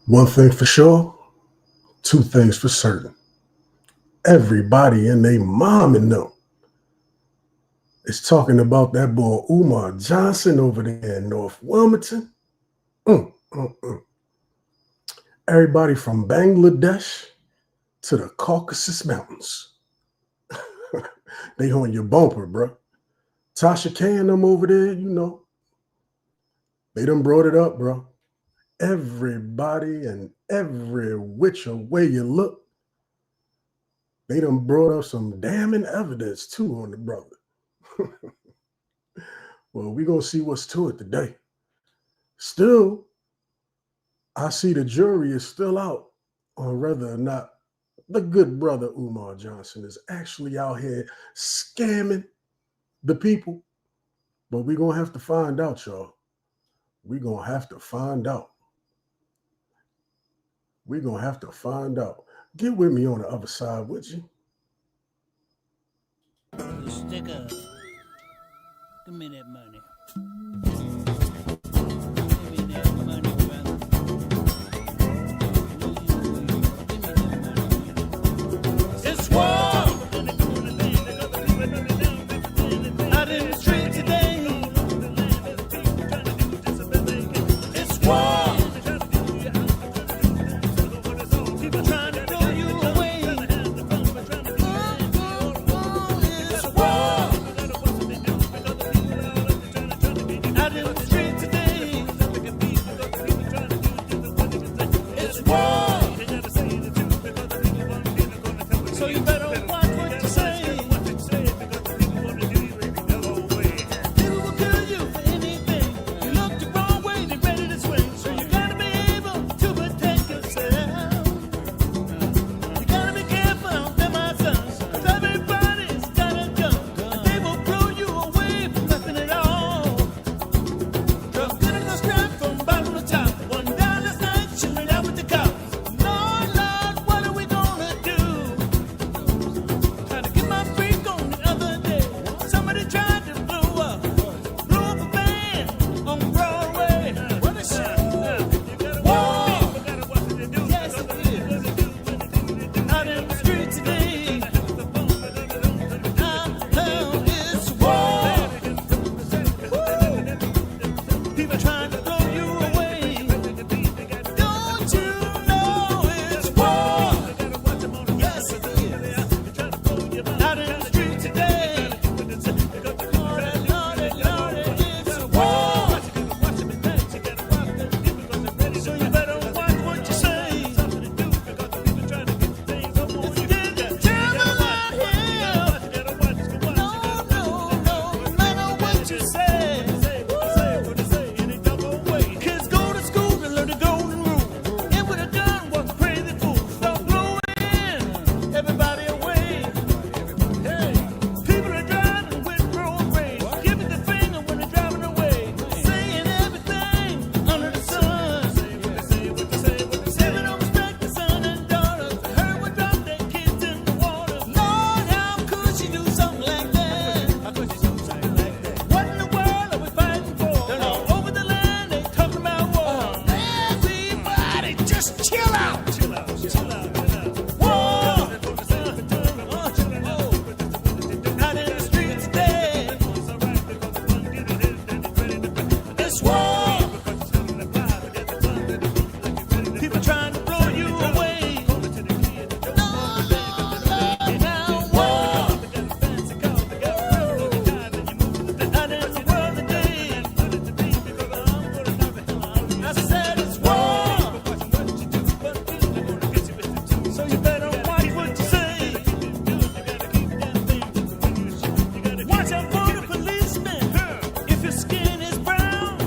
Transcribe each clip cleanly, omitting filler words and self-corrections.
One thing for sure, two things for certain. Everybody and they mom and them is talking about that boy Umar Johnson over there in North Wilmington. Everybody from Bangladesh to the Caucasus Mountains. They on your bumper, bro. Tasha K and them over there, they done brought it up, bro. Everybody and every which way you look, they done brought up some damning evidence too on the brother. Well, we gonna see what's to it today. Still, I see the jury is still out on whether or not the good brother Umar Johnson is actually out here scamming the people. But we're gonna have to find out, y'all. We're gonna have to find out. We're gonna have to find out. Get with me on the other side, would you? Sticker. Give me that money. It's war out in the street today. It's war. People trying to throw you away. It's war out in the street today. It's war. So you better watch what you say. People will kill you for anything. You look the wrong way, they're ready to swing. So you gotta be able to protect yourself. You gotta be careful, they're my sons. 'Cause everybody's got a gun. They will blow you away from nothing at all. Drug dealers strapped from bottom to top. One down last night, shooting out with the cops. Lord, Lord, what are we gonna do? Tried to get my freak on the other day. Somebody tried to blow up a band on Broadway. What is it? War. Yes, it is. Out in the street today. Now it's war. People trying to throw you away. Don't you know it's war? Yes, it is. Out in the street today. Lordy, Lordy, Lordy, it's war. So you better watch what you say. It's the devil out here. No matter what you say. Kids go to school to learn the golden rule. And with a gun, what crazy fools. Stop blowing everybody away. Hey, people are driving with road rage. Giving the finger when they're driving away. Saying everything under the sun. Say we don't respect the son and daughters. Heard what dropped their kids in the water. Lord, how could she do something like that? What in the world are we fighting for? They're all over the land, they talking about war. Everybody just chill out. War. Out in the street today. It's war. People trying to blow you away. Now war. Out in the world today. I said it's war. So you better watch what you say. Watch out for the policeman. If your skin is brown,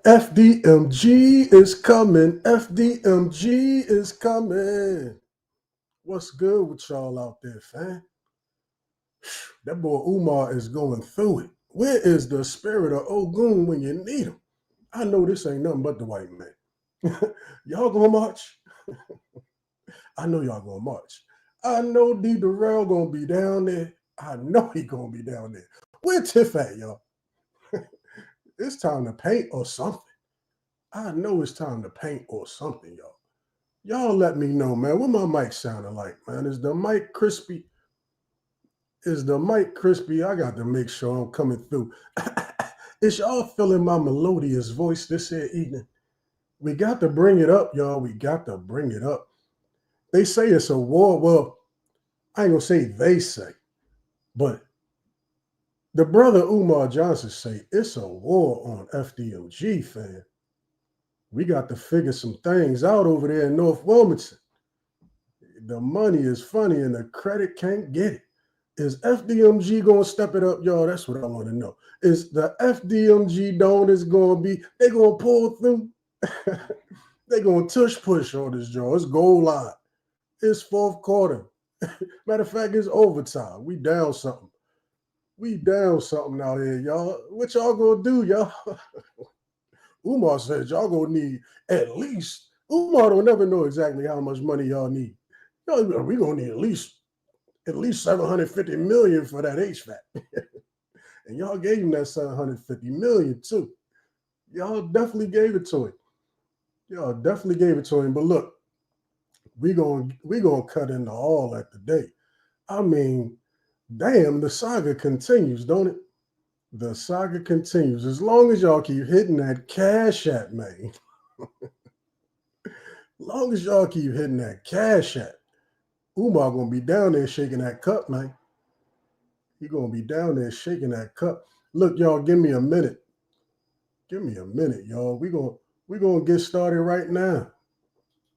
FDMG is coming. FDMG is coming. What's good with y'all out there, fam? That boy Umar is going through it. Where is the spirit of Ogun when you need him? I know this ain't nothing but the white man. Y'all gonna march? I know y'all gonna march. I know D. Darrell gonna be down there. I know he gonna be down there. Where Tiff at, y'all? It's time to paint or something. I know it's time to paint or something, y'all. Y'all let me know, man. What my mic sounding like, man? Is the mic crispy? Is the mic crispy? I got to make sure I'm coming through. Is y'all feeling my melodious voice this here evening? We got to bring it up, y'all. We got to bring it up. They say it's a war. Well, I ain't gonna say they say, but the brother Umar Johnson say it's a war on FDMG, fam. We got to figure some things out over there in North Wilmington. The money is funny and the credit can't get it. Is FDMG going to step it up, y'all? That's what I want to know. Is the FDMG donors going to be, they going to pull through? They going to tush push on this, y'all. It's goal line. It's fourth quarter. Matter of fact, it's overtime. We down something. We down something out here, y'all. What y'all going to do, y'all? Umar says y'all going to need at least, Umar don't never know exactly how much money y'all need. Y'all, we going to need at least 750 million for that HVAC. And y'all gave him that 750 million too. Y'all definitely gave it to him. Y'all definitely gave it to him. But look, we gonna cut into all that today. I mean, damn, the saga continues, don't it? The saga continues. As long as y'all keep hitting that Cash App, man. As long as y'all keep hitting that Cash App, Umar gonna be down there shaking that cup, man. He gonna be down there shaking that cup. Look, y'all, give me a minute. Give me a minute, y'all. We gonna get started right now.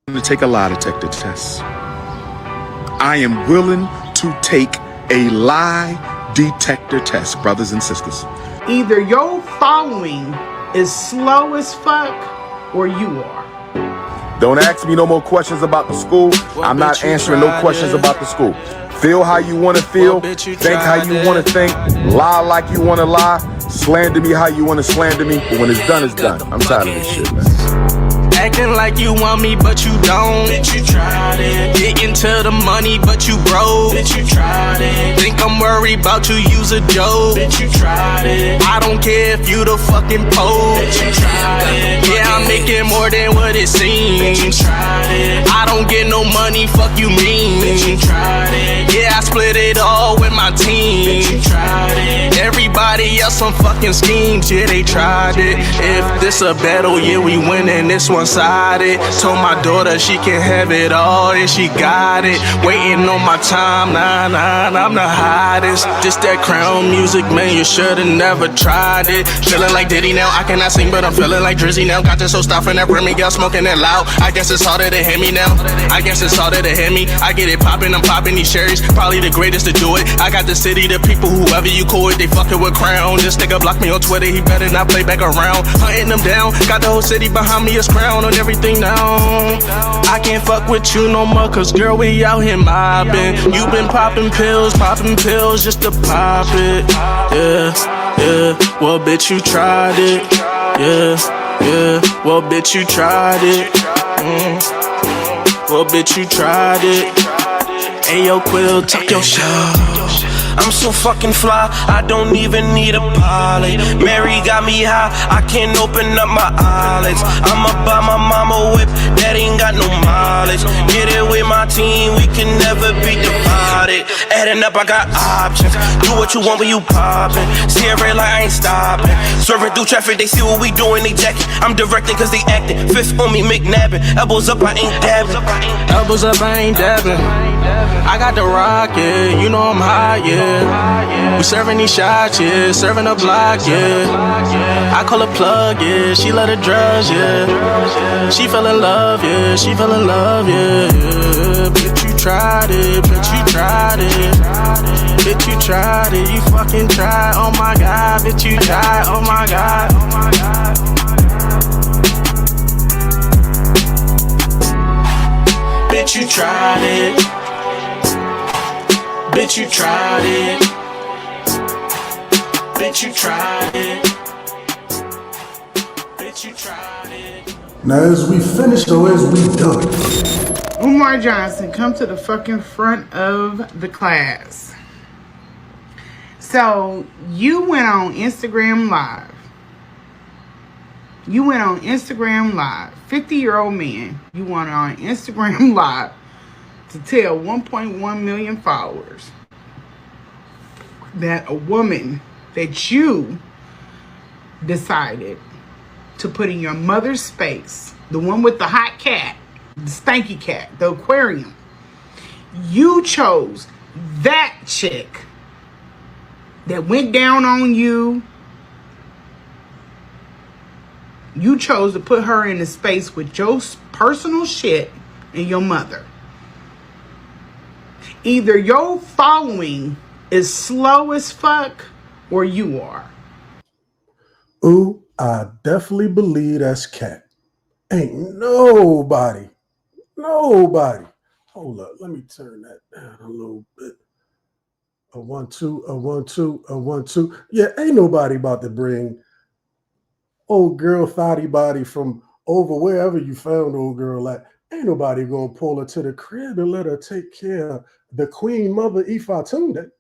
To take a lie detector test. I am willing to take a lie detector test, brothers and sisters. Either your following is slow as fuck or you are. Don't ask me no more questions about the school. I'm not answering no questions about the school. Feel how you want to feel. Think how you want to think. Lie like you want to lie. Slander me how you want to slander me. But when it's done, it's done. I'm tired of this shit, man. Acting like you want me, but you don't. Bitch, you tried it. Getting to the money, but you broke. Bitch, you tried it. Think I'm worried about you, use a joke. Bitch, you tried it. I don't care if you the fucking pole. Bitch, you tried it. Yeah, I'm making more than what it seems. Bitch, you tried it. I don't get no money, fuck you mean. Bitch, you tried it. Yeah, I split it all with my team. Bitch, you tried it. Everybody else on fucking schemes, yeah, they tried it. If this a battle, yeah, we winning this one. Told my daughter she can have it all and she got it. Waiting on my time, nah, I'm the hottest. Just that crown music, man, you should've never tried it. Feeling like Diddy now, I cannot sing, but I'm feeling like Drizzy now. Got this so stuffing that Remy, y'all smoking that loud. I guess it's harder to hit me now. I guess it's harder to hit me. I get it popping, I'm popping these cherries. Probably the greatest to do it. I got the city, the people, whoever you call it, they fucking with crown. This nigga blocked me on Twitter, he better not play back around. Hunting them down, got the whole city behind me, it's crown on everything now. I can't fuck with you no more, cause girl, we out here mobbing. You been popping pills just to pop it. Yeah, well, bitch, you tried it. Yeah, well, bitch, you tried it. Well, bitch, you tried it. Ayo, Quill, talk your shit. I'm so fucking fly, I don't even need a pilot. Mary got me high, I can't open up my eyelids. I'ma buy my mama whip, that ain't got no mileage. Get it with my team, we can never be divided. Adding up, I got options. Do what you want when you poppin'. See a red light, I ain't stopping. Swerving through traffic, they see what we doing, they jacking. I'm directing cause they acting. Fifth on me, McNabbin. Elbows up, I ain't dabbing. Elbows up, I ain't dabbing. I got the rocket, you know I'm high, yeah. We serving these shots, yeah. Serving a block, yeah. I call her plug, yeah. She let her drugs, yeah. She fell in love, yeah. She fell in love, yeah. Bitch, you tried it, bitch, you tried it. Bitch, you tried it, you fucking tried. Oh my God, bitch, you tried. Oh my God, oh my God. Bitch, you tried it. Bitch, you tried it. Bitch, you tried it. Bitch, you tried it. Now, as we finished or as we done? Umar Johnson, come to the fucking front of the class. So, you went on Instagram Live. 50-year-old man. You went on Instagram Live to tell 1.1 million followers that a woman that you decided to put in your mother's space, the one with the hot cat, the stanky cat, the aquarium, you chose that chick that went down on you. You chose to put her in a space with your personal shit and your mother. Either your following is slow as fuck or you are. Ooh, I definitely believe that's cat. Ain't nobody. Hold up, let me turn that down a little bit. A 1 2, a 1 2, a 1 2. Yeah, ain't nobody about to bring old girl thotty body from over wherever you found old girl at. Ain't nobody gonna pull her to the crib and let her take care of the queen mother Ifatunde.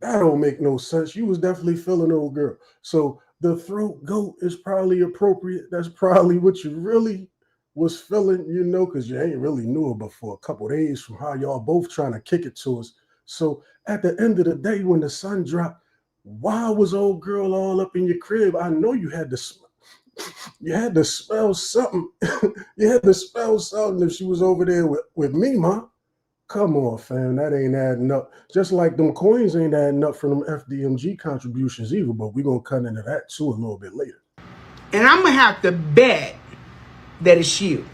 That don't make no sense. You was definitely feeling old girl. So the throat goat is probably appropriate. That's probably what you really was feeling, because you ain't really knew her before a couple days from how y'all both trying to kick it to us. So at the end of the day, when the sun dropped, why was old girl all up in your crib? I know you had to smell something. You had to smell something if she was over there with me, ma. Come on, fam. That ain't adding up. Just like them coins ain't adding up from them FDMG contributions either, but we're going to cut into that too a little bit later. And I'm going to have to bet that it's you.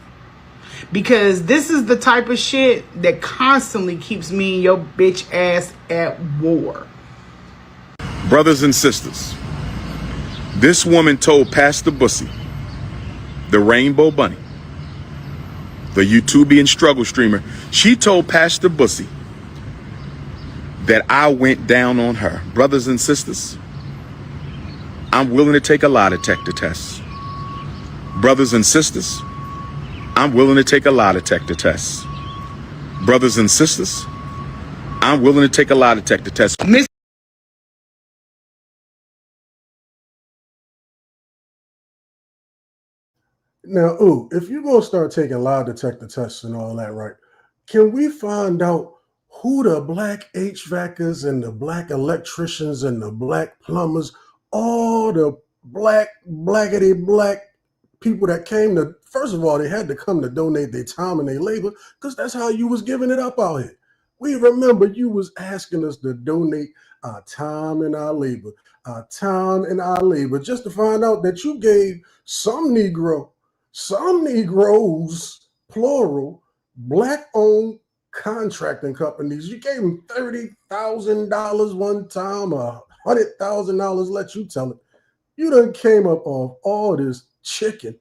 Because this is the type of shit that constantly keeps me and your bitch ass at war. Brothers and sisters, this woman told Pastor Bussy, the Rainbow Bunny, the YouTubian struggle streamer, she told Pastor Bussy that I went down on her. Brothers and sisters, I'm willing to take a lie detector test. Brothers and sisters, I'm willing to take a lie detector test. Brothers and sisters, I'm willing to take a lie detector test. Now, if you're going to start taking lie detector tests and all that, right, can we find out who the black HVACers and the black electricians and the black plumbers, all the blackety black people that came to, first of all, they had to come to donate their time and their labor because that's how you was giving it up out here. We remember you was asking us to donate our time and our labor, just to find out that you gave some Negroes, plural, black-owned contracting companies. You gave them $30,000 one time, $100,000, let you tell it. You done came up off all this chicken,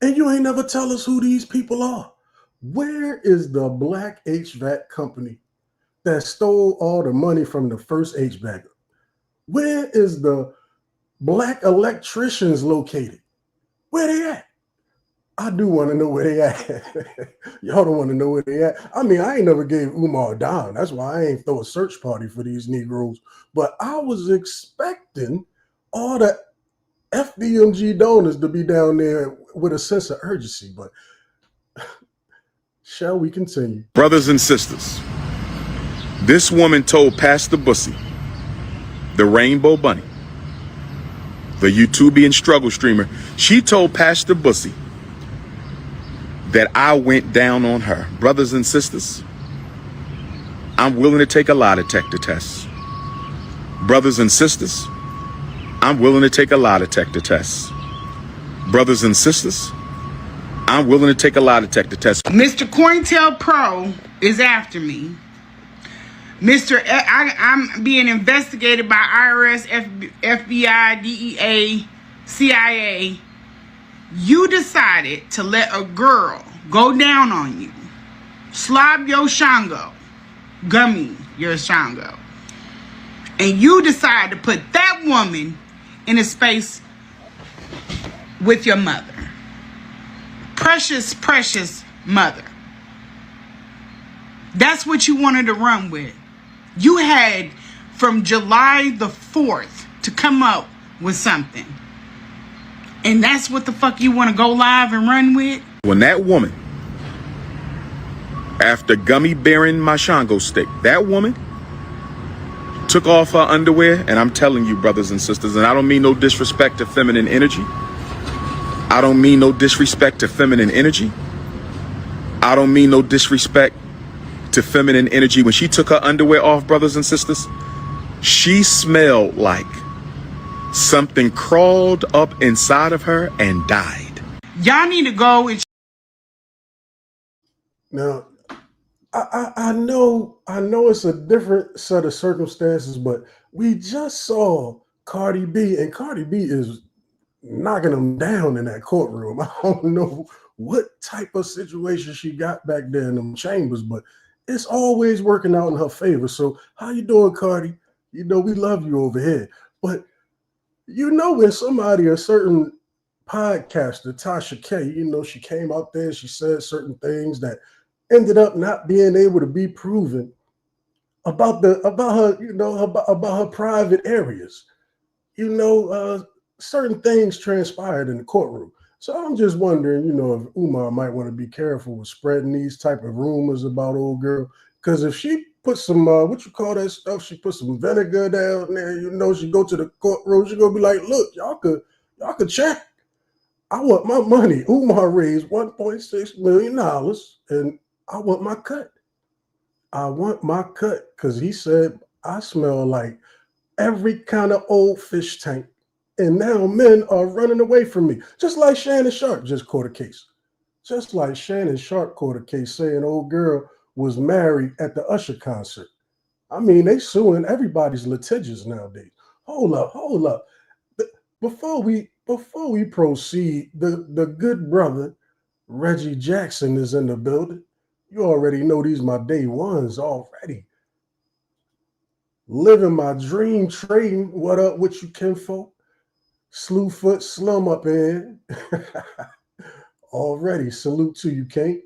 and you ain't never tell us who these people are. Where is the black HVAC company that stole all the money from the first HVAC? Where is the black electricians located? Where they at? I do want to know where they at. Y'all don't want to know where they at. I mean, I ain't never gave Umar a dime. That's why I ain't throw a search party for these Negroes. But I was expecting all the FDMG donors to be down there with a sense of urgency. But shall we continue? Brothers and sisters, this woman told Pastor Bussy, the Rainbow Bunny, the YouTubian struggle streamer, she told Pastor Bussy that I went down on her. Brothers and sisters, I'm willing to take a lie detector test. Brothers and sisters, I'm willing to take a lie detector test. Brothers and sisters, I'm willing to take a lie detector test. Mr. COINTELPRO is after me I'm being investigated by IRS, FBI, DEA, CIA. You decided to let a girl go down on you, slob your shango, gummy your shango, and you decide to put that woman in a space with your mother. Precious, precious mother. That's what you wanted to run with. You had from July the 4th to come up with something. And that's what the fuck you want to go live and run with? When that woman, after gummy bearing my Shango stick, that woman took off her underwear, and I'm telling you, brothers and sisters, and I don't mean no disrespect to feminine energy. I don't mean no disrespect to feminine energy. I don't mean no disrespect to feminine energy. When she took her underwear off, brothers and sisters, she smelled like something crawled up inside of her and died. Y'all need to go and... Now, I know it's a different set of circumstances, but we just saw Cardi B, and Cardi B is knocking them down in that courtroom. I don't know what type of situation she got back there in them chambers, but it's always working out in her favor. So how you doing, Cardi? You know, we love you over here. But you know, when somebody, a certain podcaster, Tasha K, you know, she came out there, she said certain things that ended up not being able to be proven about her, you know, about her private areas. You know, certain things transpired in the courtroom. So I'm just wondering, you know, if Umar might want to be careful with spreading these type of rumors about old girl. Because if she put some, what you call that stuff, she put some vinegar down there, you know, she go to the courtroom, she gonna be like, look, y'all could check. I want my money. Umar raised $1.6 million, and I want my cut. I want my cut, because he said I smell like every kind of old fish tank. And now men are running away from me. Just like Shannon Sharp just caught a case. Just like Shannon Sharp caught a case saying old girl was married at the Usher concert. I mean, they suing everybody's litigious nowadays. Hold up. Before we proceed, the good brother, Reggie Jackson, is in the building. You already know these my day ones already. Living my dream, trading. What up with you, kinfolk? Slewfoot Slum up in. Already. Salute to you, Kate.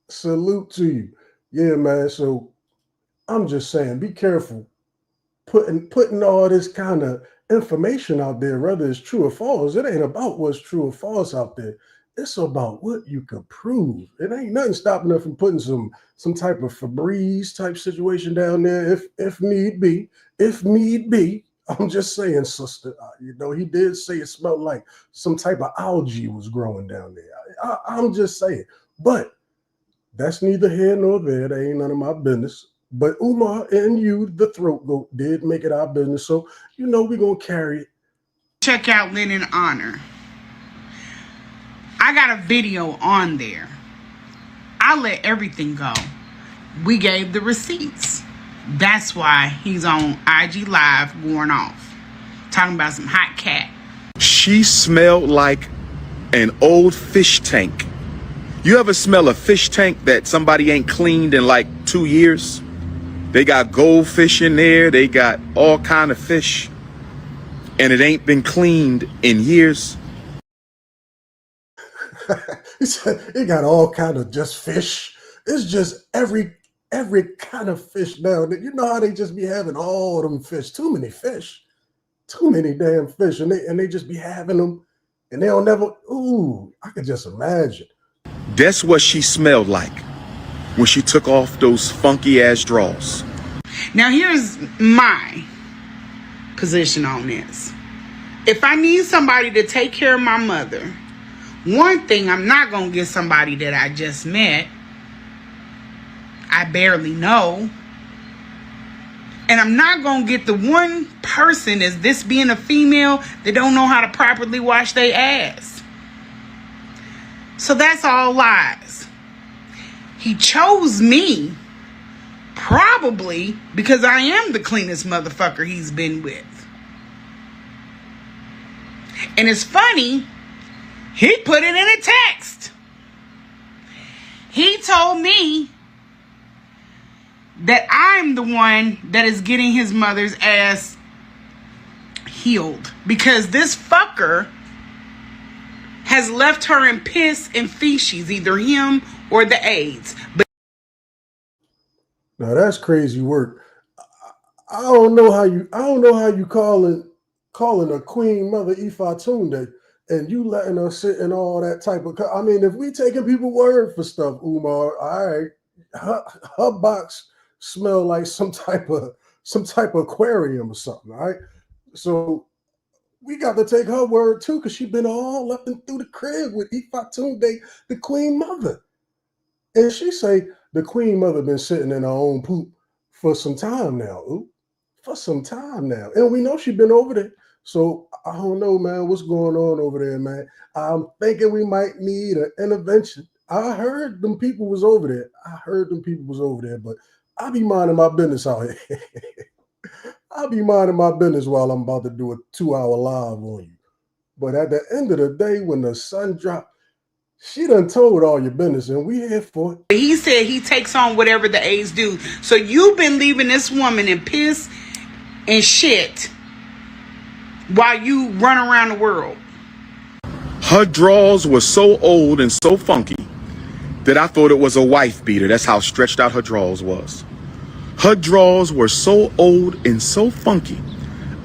Salute to you. Yeah, man. So I'm just saying, be careful putting all this kind of information out there, whether it's true or false. It ain't about what's true or false out there. It's about what you can prove. It ain't nothing stopping her from putting some type of Febreze type situation down there if need be. If need be. I'm just saying, sister, you know, he did say it smelled like some type of algae was growing down there. I'm just saying. But that's neither here nor there. That ain't none of my business. But Umar and you, the throat goat, did make it our business. So, you know, we're going to carry it. Check out Lien in Honor. I got a video on there. I let everything go. We gave the receipts. That's why he's on IG Live going off. Talking about some hot cat. She smelled like an old fish tank. You ever smell a fish tank that somebody ain't cleaned in like 2 years? They got goldfish in there. They got all kind of fish. And it ain't been cleaned in years. It got all kind of just fish. It's just every kind of fish down there. You know how they just be having all them fish. Too many fish. Too many damn fish. And they just be having them. And they'll never, ooh, I could just imagine. That's what she smelled like when she took off those funky ass drawers. Now here's my position on this. If I need somebody to take care of my mother, one thing, I'm not going to get somebody that I just met. I barely know. And I'm not going to get the one person, as this being a female, that don't know how to properly wash their ass. So that's all lies. He chose me Probably because I am the cleanest motherfucker he's been with. And it's funny, he put it in a text. He told me that I'm the one that is getting his mother's ass healed because this fucker has left her in piss and feces, either him or the AIDS. But now that's crazy work. I don't know how you calling a queen mother Ifatunde and you letting her sit in all that type of. I mean, if we taking people word for stuff, Umar, all right, her box smell like some type of aquarium or something, all right? So we got to take her word too, because she been all up and through the crib with Ifatunde, the queen mother. And she say the queen mother been sitting in her own poop for some time now. Ooh, for some time now. And we know she been over there. So I don't know, man, what's going on over there, man. I'm thinking we might need an intervention. I heard them people was over there. But I be minding my business out here. I'll be minding my business while I'm about to do a 2-hour live on you. But at the end of the day, when the sun dropped, she done told all your business, and we here for it. he said he takes on whatever the AIDS do. So you've been leaving this woman in piss and shit while you run around the world. Her drawers were so old and so funky that I thought it was a wife beater. That's how stretched out her drawers was. Her drawers were so old and so funky,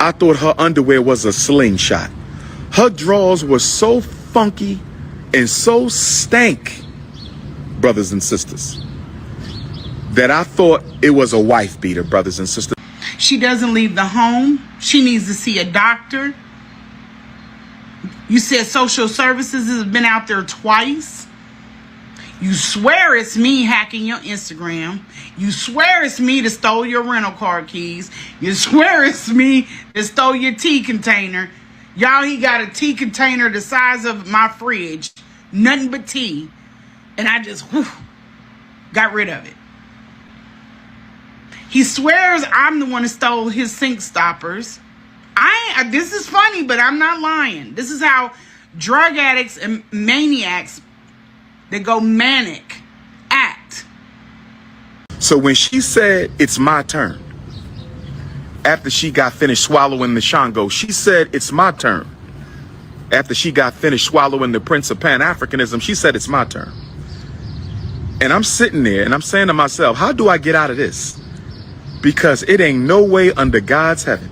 I thought her underwear was a slingshot. Her drawers were so funky and so stank, brothers and sisters, that I thought it was a wife beater, brothers and sisters. She doesn't leave the home. She needs to see a doctor. You said social services has been out there twice. You swear it's me hacking your Instagram. You swear it's me that stole your rental car keys. You swear it's me that stole your tea container. Y'all, he got a tea container the size of my fridge. Nothing but tea. And I just got rid of it. He swears I'm the one who stole his sink stoppers. This is funny, but I'm not lying. This is how drug addicts and maniacs that go manic act. So when she said, it's my turn, after she got finished swallowing the Shango, she said, it's my turn. After she got finished swallowing the Prince of Pan-Africanism, she said, it's my turn. And I'm sitting there and I'm saying to myself, how do I get out of this? Because it ain't no way under God's heaven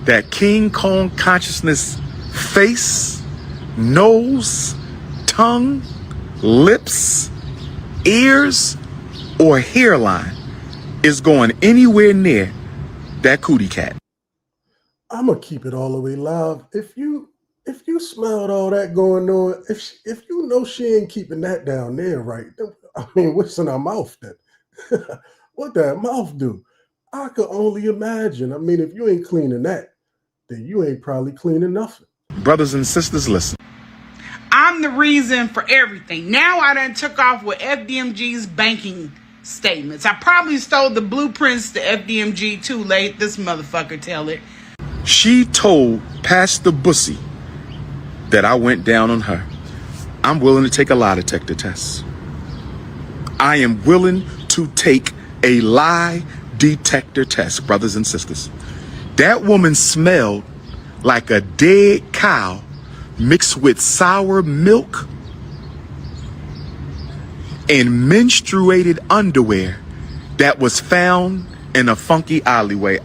that King Kong consciousness face, nose, tongue, lips, ears, or hairline is going anywhere near that cootie cat. I'm gonna keep it all the way live. If you smelled all that going on, if you know she ain't keeping that down there, right? I mean, what's in her mouth then? What that mouth do? I could only imagine. I mean, if you ain't cleaning that, then you ain't probably cleaning nothing. Brothers and sisters, listen. I'm the reason for everything. Now I done took off with FDMG's banking statements. I probably stole the blueprints to FDMG too late. This motherfucker tell it. She told Pastor Bussy that I went down on her. I'm willing to take a lie detector test. I am willing to take a lie detector test, brothers and sisters. That woman smelled like a dead cow mixed with sour milk and menstruated underwear that was found in a funky alleyway.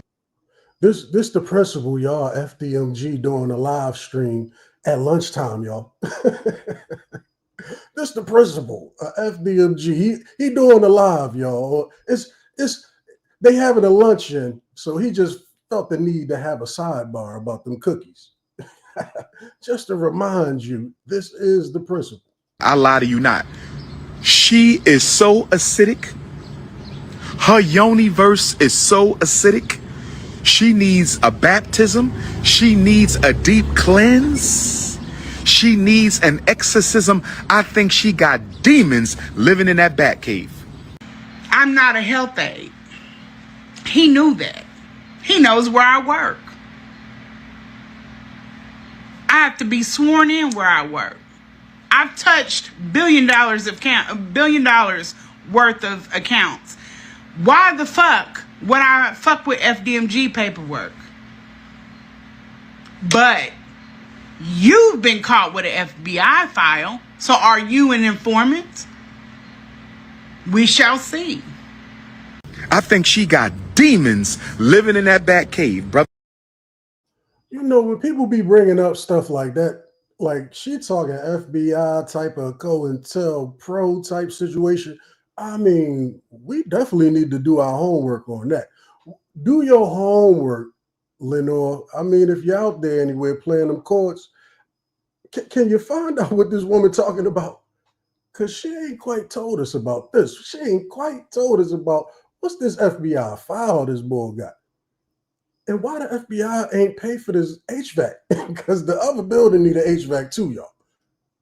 This the principal, y'all. FDMG doing a live stream at lunchtime, y'all. This the principal, FDMG. He doing a live, y'all. It's they having a luncheon, so he just felt the need to have a sidebar about them cookies. Just to remind you, this is the principal. I lie to you not. She is so acidic. Her yoni-verse is so acidic. She needs a baptism. She needs a deep cleanse. She needs an exorcism. I think she got demons living in that bat cave. I'm not a health aide. He knew that. He knows where I work. I have to be sworn in where I work. I've touched $1 billion worth of accounts. Why the fuck would I fuck with FDMG paperwork? But you've been caught with an FBI file. So are you an informant? We shall see. I think she got demons living in that bat cave, brother. You know, when people be bringing up stuff like that, like she talking FBI type of COINTELPRO type situation. I mean, we definitely need to do our homework on that. Do your homework, Lenore. I mean, if you're out there anywhere playing them chords, can you find out what this woman talking about? Because she ain't quite told us about this. She ain't quite told us about what's this FBI file this boy got. And why the FBI ain't pay for this HVAC? Because the other building need an HVAC too, y'all.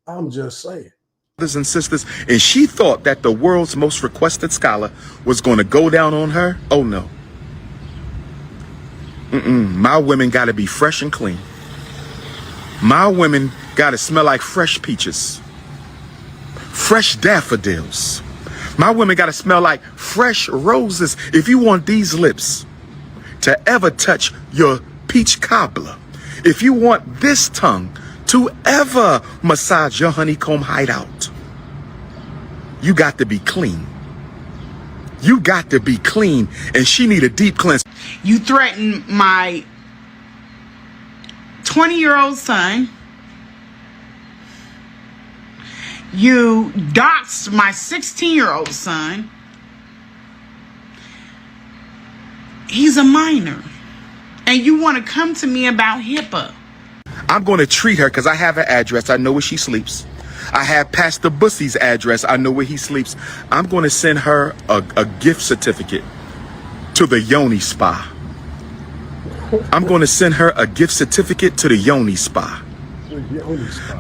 I'm just saying. Brothers and sisters, and she thought that the world's most requested scholar was going to go down on her. Oh no. My women got to be fresh and clean. My women got to smell like fresh peaches, fresh daffodils. My women got to smell like fresh roses. If you want these lips to ever touch your peach cobbler, if you want this tongue to ever massage your honeycomb hideout, you got to be clean. You got to be clean, and she need a deep cleanse. You threatened my 20-year-old son. You doxed my 16-year-old son. He's a minor. And you want to come to me about HIPAA. I'm going to treat her because I have her address. I know where she sleeps. I have Pastor Bussy's address. I know where he sleeps. I'm going to send her a gift certificate to the Yoni Spa. I'm going to send her a gift certificate to the Yoni Spa.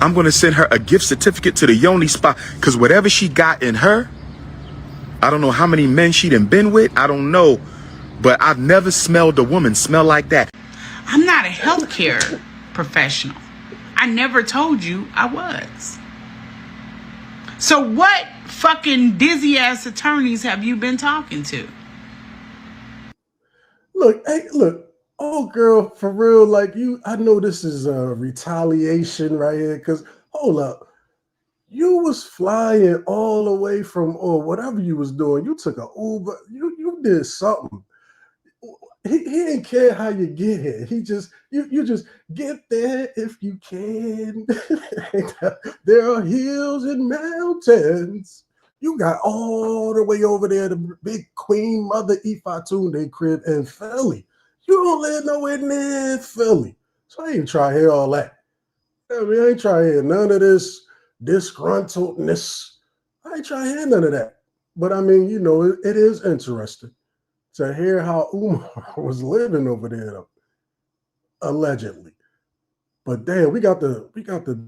I'm going to send her a gift certificate to the Yoni Spa because whatever she got in her, I don't know how many men she done been with. I don't know. But I've never smelled a woman smell like that. I'm not a healthcare professional. I never told you I was. So what fucking dizzy ass attorneys have you been talking to? Look, hey, look, oh girl, for real, like you, I know this is a retaliation right here, because hold up. You was flying all the way from or whatever you was doing. You took a Uber, you did something. He didn't care how you get here. He just you just get there if you can. There are hills and mountains. You got all the way over there to big Queen Mother Ifatunde crib in Philly. You don't live nowhere near Philly. So I ain't try to hear all that. I mean, I ain't try to hear none of this disgruntledness. I ain't try to hear none of that. But I mean, you know, it is interesting to hear how Umar was living over there, though, allegedly. But damn, we got to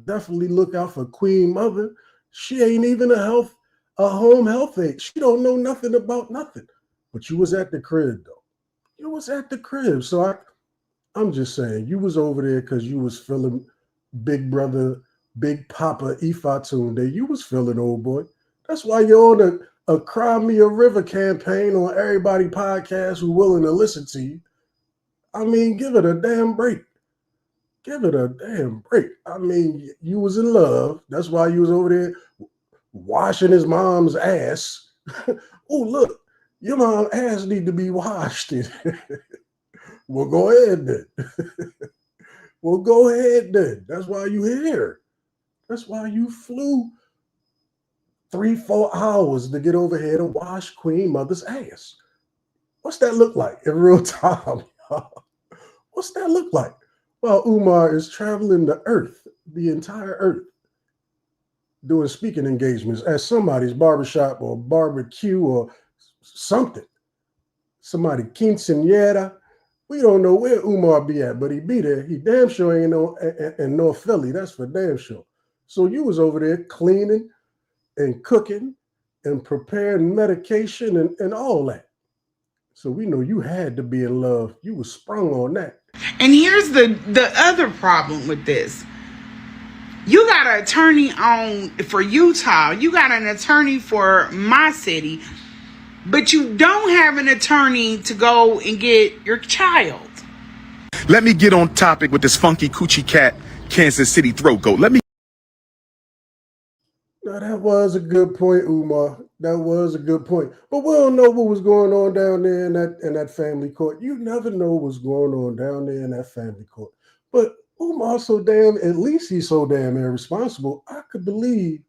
definitely look out for Queen Mother. She ain't even a home health aide. She don't know nothing about nothing. But you was at the crib, though. You was at the crib. So I'm just saying, you was over there because you was feeling Big Brother, Big Papa Ifatunde. You was feeling old boy. That's why you're on a Cry Me a River campaign on everybody podcast who willing to listen to you. I mean, give it a damn break. Give it a damn break. I mean, you was in love. That's why you was over there washing his mom's ass. Oh, look, your mom's ass need to be washed. Well, go ahead then. Well, go ahead then. That's why you here. That's why you flew 3-4 hours to get over here to wash Queen Mother's ass. What's that look like in real time? What's that look like? Well, Umar is traveling the earth, the entire earth, doing speaking engagements at somebody's barbershop or barbecue or something. Somebody quinceañera. We don't know where Umar be at, but he be there. He damn sure ain't in North Philly. That's for damn sure. So you was over there cleaning and cooking and preparing medication and all that. So we know you had to be in love. You was sprung on that. And here's the other problem with this. You got an attorney for Utah. You got an attorney for my city. But you don't have an attorney to go and get your child. Let me get on topic with this funky coochie cat, Kansas City throat goat. Let me. Now that was a good point, Umar. That was a good point. But we don't know what was going on down there in that family court. You never know what's going on down there in that family court. But Umar's so damn, at least he's so damn irresponsible. I could believe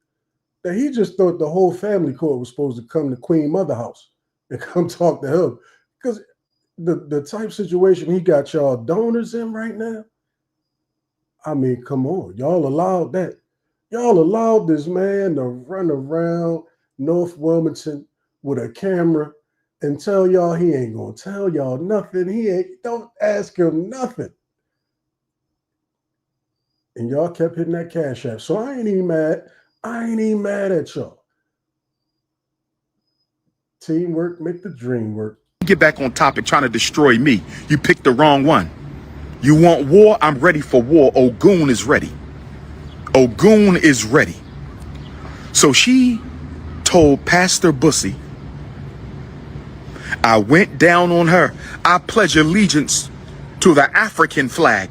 that he just thought the whole family court was supposed to come to Queen Mother house and come talk to him. Because the type situation he got y'all donors in right now, I mean, come on. Y'all allowed that. Y'all allowed this man to run around North Wilmington with a camera and tell y'all he ain't gonna tell y'all nothing. Don't ask him nothing. And y'all kept hitting that cash app. So I ain't even mad. I ain't even mad at y'all. Teamwork make the dream work. Get back on topic trying to destroy me. You picked the wrong one. You want war? I'm ready for war. Ogun is ready. Ogun is ready. So she told Pastor Bussy, I went down on her. I pledge allegiance to the African flag.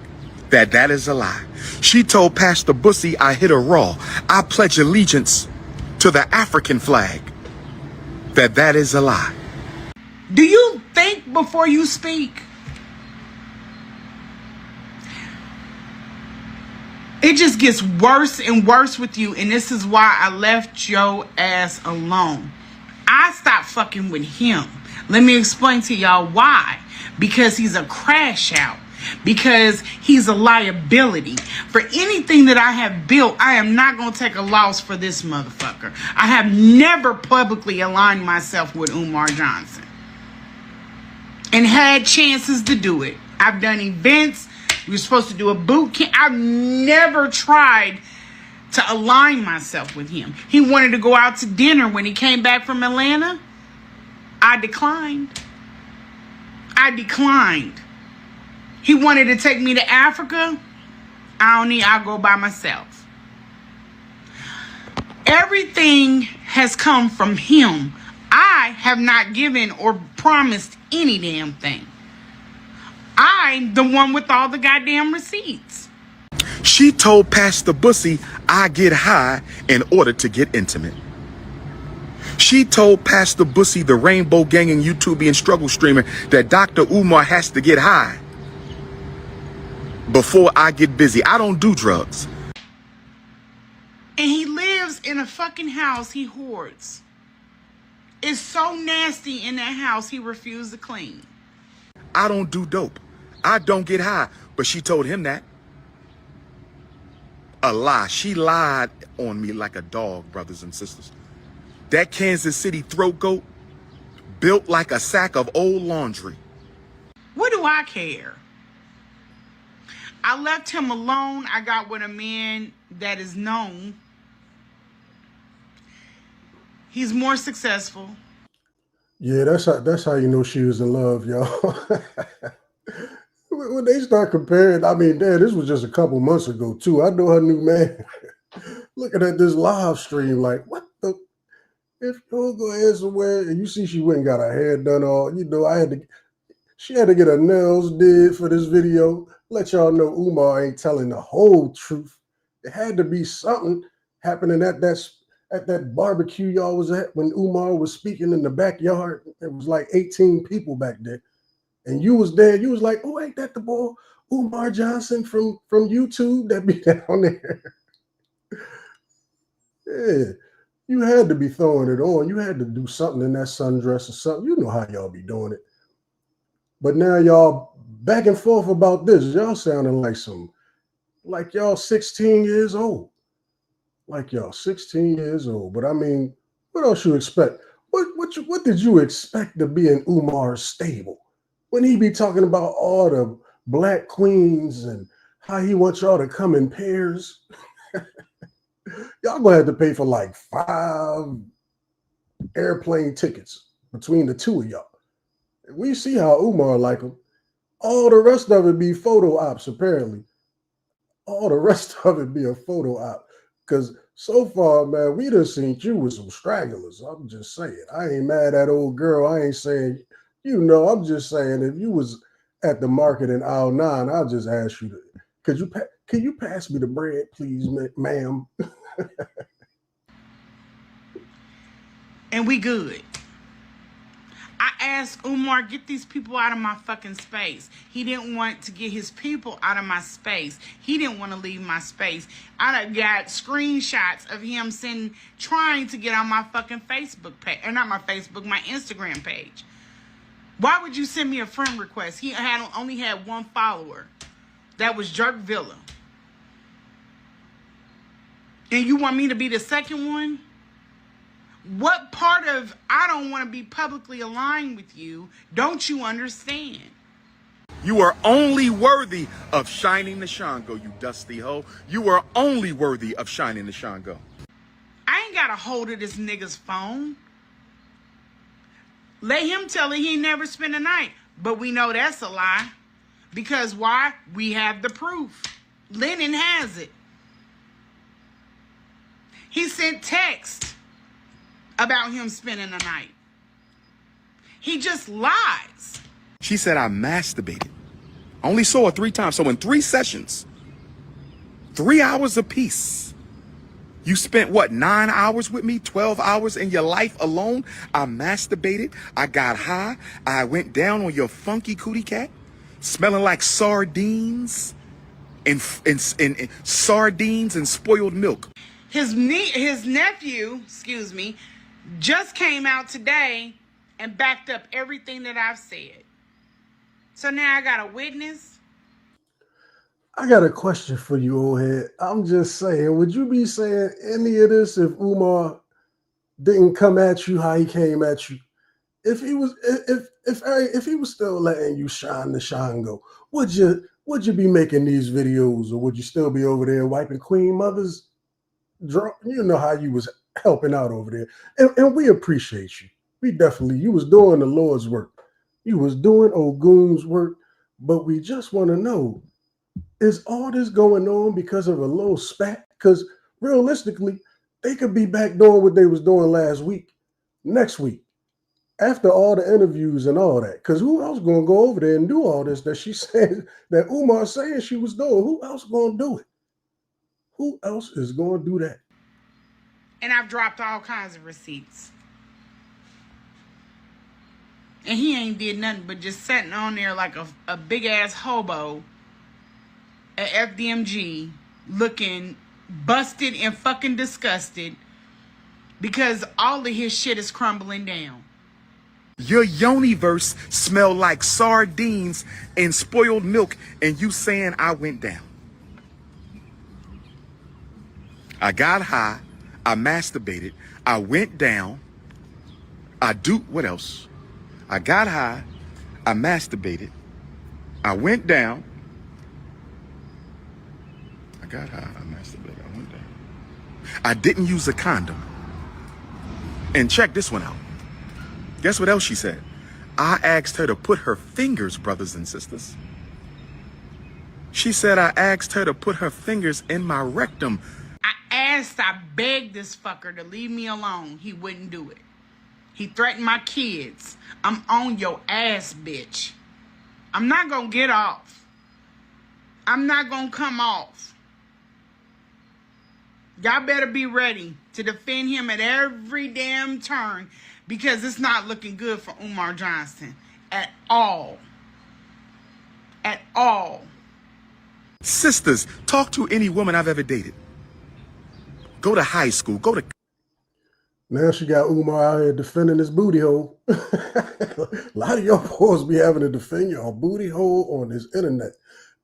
That is a lie. She told Pastor Bussy I hit her raw. I pledge allegiance to the African flag. That is a lie. Do you think before you speak? It just gets worse and worse with you, and this is why I left your ass alone. I stopped fucking with him. Let me explain to y'all why. Because he's a crash out. Because he's a liability. For anything that I have built, I am not going to take a loss for this motherfucker. I have never publicly aligned myself with Umar Johnson. And had chances to do it. I've done events. We were supposed to do a boot camp. I've never tried to align myself with him. He wanted to go out to dinner when he came back from Atlanta. I declined. He wanted to take me to Africa. I'll go by myself. Everything has come from him. I have not given or promised any damn thing. I'm the one with all the goddamn receipts. She told Pastor Bussy I get high in order to get intimate. She told Pastor Bussy, the rainbow ganging YouTubian struggle streamer, that Dr. Umar has to get high before I get busy. I don't do drugs. And he lives in a fucking house he hoards. It's so nasty in that house he refused to clean. I don't do dope. I don't get high. But she told him that. A lie. She lied on me like a dog, brothers and sisters. That Kansas City throat goat built like a sack of old laundry. What do I care? I left him alone. I got with a man that is known. He's more successful. Yeah, that's how you know she was in love, y'all. When they start comparing, I mean, damn, this was just a couple months ago too. I know her new man. Looking at this live stream, like, what the? If you go ahead somewhere and you see she went and got her hair done, she had to get her nails did for this video. Let y'all know Umar ain't telling the whole truth. There had to be something happening at that barbecue y'all was at when Umar was speaking in the backyard. It was like 18 people back there. And you was there. You was like, oh, ain't that the boy Umar Johnson from YouTube that be down there? Yeah. You had to be throwing it on. You had to do something in that sundress or something. You know how y'all be doing it. But now y'all back and forth about this. Y'all sounding like y'all 16 years old. Like y'all 16 years old. But I mean, what else you expect? What did you expect to be in Umar's stable? When he be talking about all the black queens and how he wants y'all to come in pairs. Y'all gonna have to pay for like 5 airplane tickets between the two of y'all. We see how Umar like him. All the rest of it be photo ops, apparently. All the rest of it be a photo op. Because so far, man, we done seen you with some stragglers. I'm just saying. I ain't mad at old girl. I ain't saying, I'm just saying if you was at the market in aisle 9, I'll just ask you to, could you pass me the bread, please, ma'am? And we good. I asked Umar, get these people out of my fucking space. He didn't want to get his people out of my space. He didn't want to leave my space. I got screenshots of him trying to get on my fucking Facebook page. Or not my Facebook, my Instagram page. Why would you send me a friend request? He only had one follower. That was Jerk Villa. And you want me to be the second one? What part of I don't want to be publicly aligned with you don't you understand? You are only worthy of shining the Shango, you dusty hoe. You are only worthy of shining the Shango. I ain't got a hold of this nigga's phone. Let him tell it he never spent a night. But we know that's a lie. Because why? We have the proof. Lien has it. He sent text about him spending a night. He just lies. She said I masturbated. I only saw her 3 times. So in 3 sessions, 3 hours apiece. You spent what, 9 hours with me, 12 hours in your life alone? I masturbated. I got high. I went down on your funky cootie cat, smelling like sardines and sardines and spoiled milk. His nephew, just came out today and backed up everything that I've said. So now I got a witness. I got a question for you, old head. I'm just saying, would you be saying any of this if Umar didn't come at you how he came at you? If he was still letting you shine the Shango, would you be making these videos, or would you still be over there wiping Queen Mother's? You know how you was helping out over there, and we appreciate you. You was doing the Lord's work. You was doing Ogun's work, but we just want to know, is all this going on because of a little spat? Because realistically, they could be back doing what they was doing last week, next week, after all the interviews and all that. Because who else going to go over there and do all this that she said, that Umar saying she was doing? Who else going to do it? Who else is going to do that? And I've dropped all kinds of receipts. And he ain't did nothing but just sitting on there like a big-ass hobo at FDMG looking busted and fucking disgusted because all of his shit is crumbling down. Your yoniverse smell like sardines and spoiled milk, and you saying I went down. I got high. I masturbated. I went down. What else? I got high. I masturbated. I went down. I got high. I masturbated. I went down. I didn't use a condom. And check this one out. Guess what else she said? I asked her to put her fingers, brothers and sisters. She said I asked her to put her fingers in my rectum. I begged this fucker to leave me alone. He wouldn't do it. He threatened my kids. I'm on your ass, bitch. I'm not gonna get off. I'm not gonna come off. Y'all better be ready to defend him at every damn turn, because it's not looking good for Umar Johnson at all. At all. Sisters, talk to any woman I've ever dated. Go to high school. Now she got Umar out here defending his booty hole. A lot of y'all boys be having to defend your booty hole on this internet.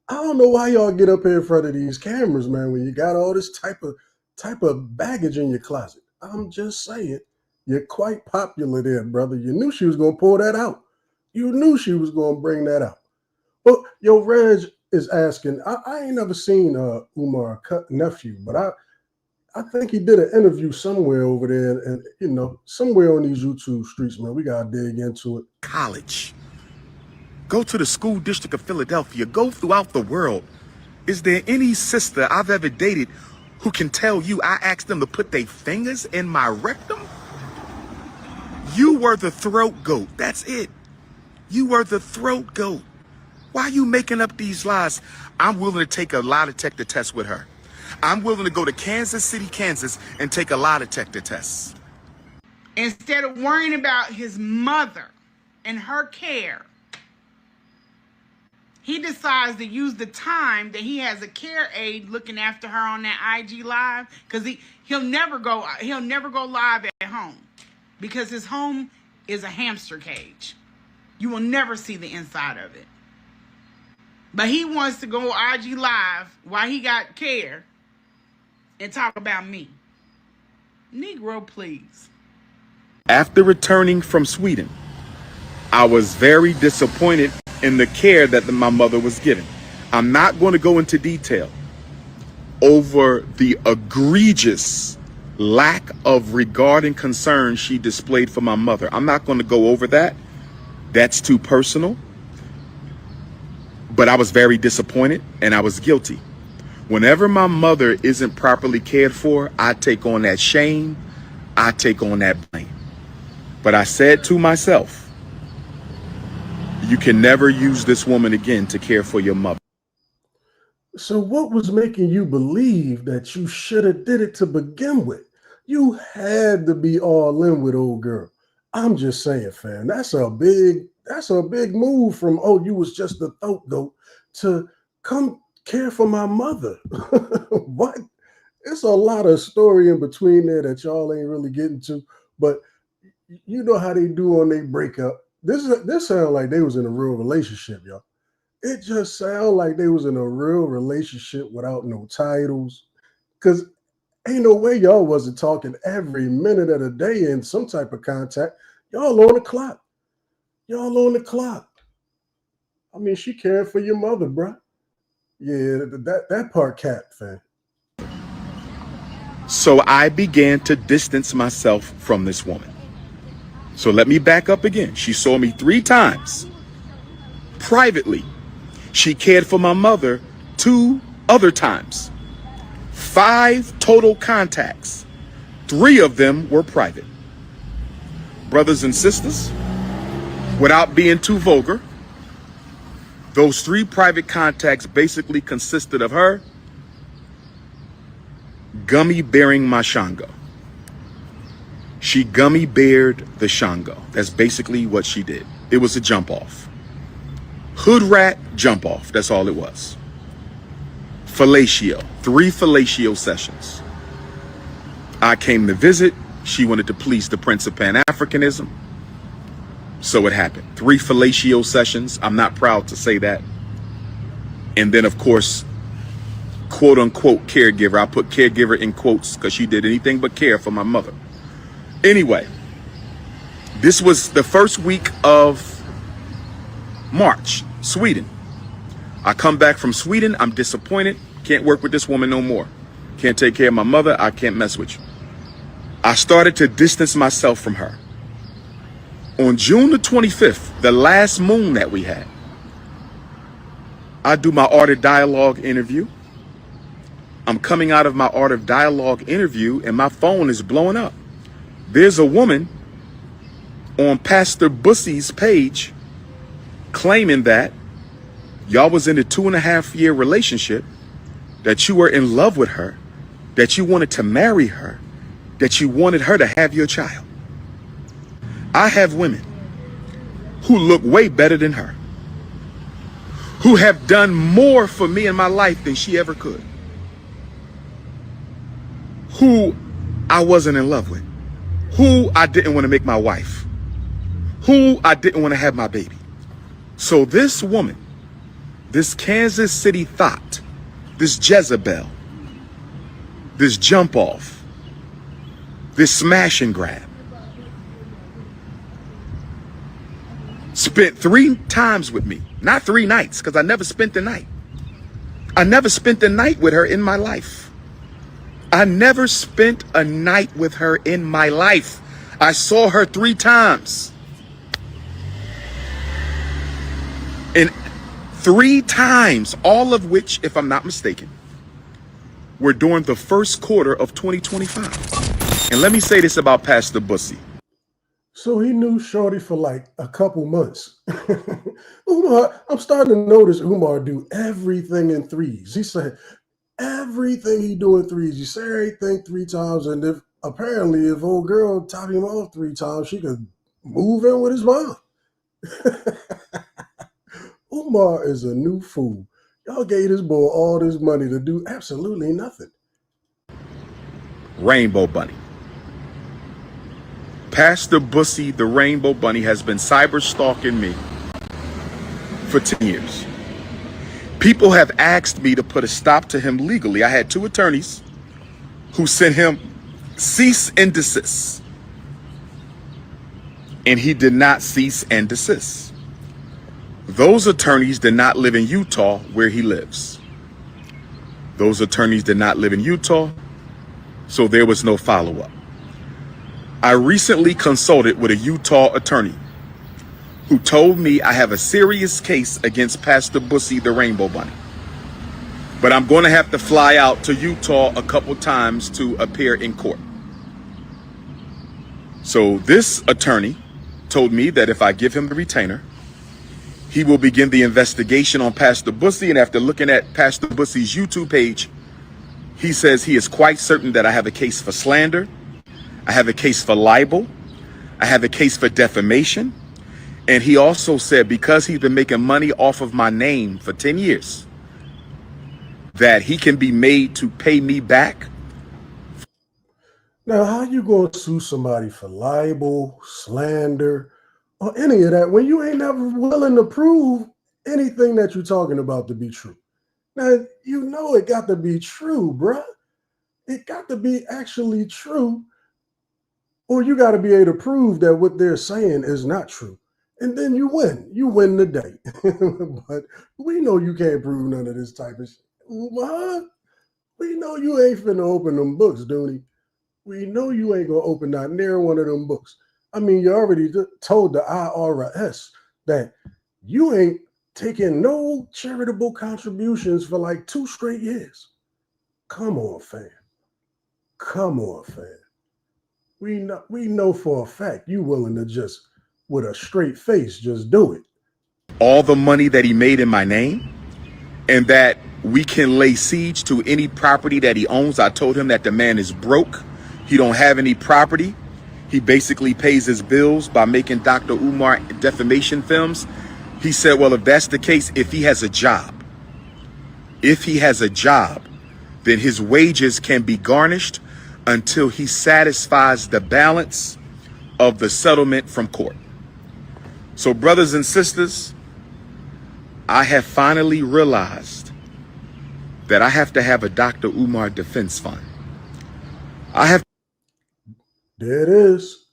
I don't know why y'all get up here in front of these cameras, man, when you got all this type of baggage in your closet. I'm just saying, you're quite popular there, brother. You knew she was going to pull that out. You knew she was going to bring that out. But yo, Reg is asking, I ain't never seen Umar nephew, but I think he did an interview somewhere over there, and somewhere on these YouTube streets, man. We gotta dig into it. College. Go to the school district of Philadelphia. Go throughout the world. Is there any sister I've ever dated who can tell you I asked them to put their fingers in my rectum? You were the throat goat. That's it. You were the throat goat. Why are you making up these lies? I'm willing to take a lie detector test with her. I'm willing to go to Kansas City, Kansas, and take a lie detector test. Instead of worrying about his mother and her care, he decides to use the time that he has a care aide looking after her on that IG live, because he'll never go live at home, because his home is a hamster cage. You will never see the inside of it. But he wants to go IG live while he got care and talk about me. Negro, please. After returning from Sweden, I was very disappointed in the care that my mother was given. I'm not going to go into detail over the egregious lack of regard and concern she displayed for my mother. I'm not going to go over that. That's too personal. But I was very disappointed and I was guilty. Whenever my mother isn't properly cared for, I take on that shame. I take on that blame. But I said to myself, you can never use this woman again to care for your mother. So what was making you believe that you should have did it to begin with? You had to be all in with old girl. I'm just saying, fam, that's a big move from, oh, you was just the throat goat, to come care for my mother. What? It's a lot of story in between there that y'all ain't really getting to, but you know how they do on their breakup. This sound like they was in a real relationship, y'all. It just sound like they was in a real relationship without no titles, because ain't no way y'all wasn't talking every minute of the day in some type of contact. Y'all on the clock. Y'all on the clock. I mean, she cared for your mother, bro. Yeah, that part cap, fam. So I began to distance myself from this woman. So let me back up again. She saw me 3 times privately. She cared for my mother 2 other times. 5 total contacts. 3 of them were private. Brothers and sisters, without being too vulgar, those 3 private contacts basically consisted of her gummy bearing my Shango. She gummy beared the Shango. That's basically what she did. It was a jump off. Hood rat jump off. That's all it was. Fellatio. 3 fellatio sessions. I came to visit. She wanted to please the Prince of Pan-Africanism. So it happened. 3 fellatio sessions. I'm not proud to say that. And then, of course, quote unquote caregiver. I put caregiver in quotes because she did anything but care for my mother. Anyway, this was the first week of March, Sweden. I come back from Sweden. I'm disappointed. Can't work with this woman no more. Can't take care of my mother. I can't mess with you. I started to distance myself from her. On June the 25th, the last moon that we had, I do my Art of Dialogue interview. I'm coming out of my Art of Dialogue interview and my phone is blowing up. There's a woman on Pastor Bussy's page claiming that y'all was in a 2.5-year relationship, that you were in love with her, that you wanted to marry her, that you wanted her to have your child. I have women who look way better than her, who have done more for me in my life than she ever could, who I wasn't in love with, who I didn't want to make my wife, who I didn't want to have my baby. So this woman, this Kansas City thought, this Jezebel, this jump off, this smash and grab, spent 3 times with me, not 3 nights, because I never spent the night. I never spent the night with her in my life. I never spent a night with her in my life. I saw her 3 times. 3 times, all of which, if I'm not mistaken, were during the first quarter of 2025. And let me say this about Pastor Bussy. So he knew Shorty for like a couple months. Umar, I'm starting to notice Umar do everything in threes. He said everything he do in threes. You say everything 3 times, and if old girl top him off 3 times, she could move in with his mom. Umar is a new fool. Y'all gave this boy all this money to do absolutely nothing. Rainbow Bunny. Pastor Bussy, the Rainbow Bunny, has been cyber stalking me for 10 years. People have asked me to put a stop to him legally. I had 2 attorneys who sent him cease and desist. And he did not cease and desist. Those attorneys did not live in Utah where he lives. Those attorneys did not live in Utah, so there was no follow-up. I recently consulted with a Utah attorney who told me I have a serious case against Pastor Bussy, the Rainbow Bunny. But I'm going to have to fly out to Utah a couple times to appear in court. So this attorney told me that if I give him the retainer, he will begin the investigation on Pastor Bussy. And after looking at Pastor Bussy's YouTube page, he says he is quite certain that I have a case for slander, I have a case for libel, I have a case for defamation. And he also said because he's been making money off of my name for 10 years, that he can be made to pay me back. Now, how you going to sue somebody for libel, slander, or any of that when you ain't never willing to prove anything that you're talking about to be true? Now, you know it got to be true, bruh. It got to be actually true, or you got to be able to prove that what they're saying is not true. And then you win. You win the day. But we know you can't prove none of this type of shit. What? We know you ain't finna open them books, Dooney. We know you ain't gonna open not near one of them books. I mean, you already told the IRS that you ain't taking no charitable contributions for like 2 straight years. Come on, fam. Come on, fam. We know for a fact you willing to just, with a straight face, just do it. All the money that he made in my name, and that we can lay siege to any property that he owns. I told him that the man is broke. He don't have any property. He basically pays his bills by making Dr. Umar defamation films. He said, well, if that's the case, if he has a job, then his wages can be garnished until he satisfies the balance of the settlement from court. So brothers and sisters, I have finally realized that I have to have a Dr. Umar defense fund. There it is.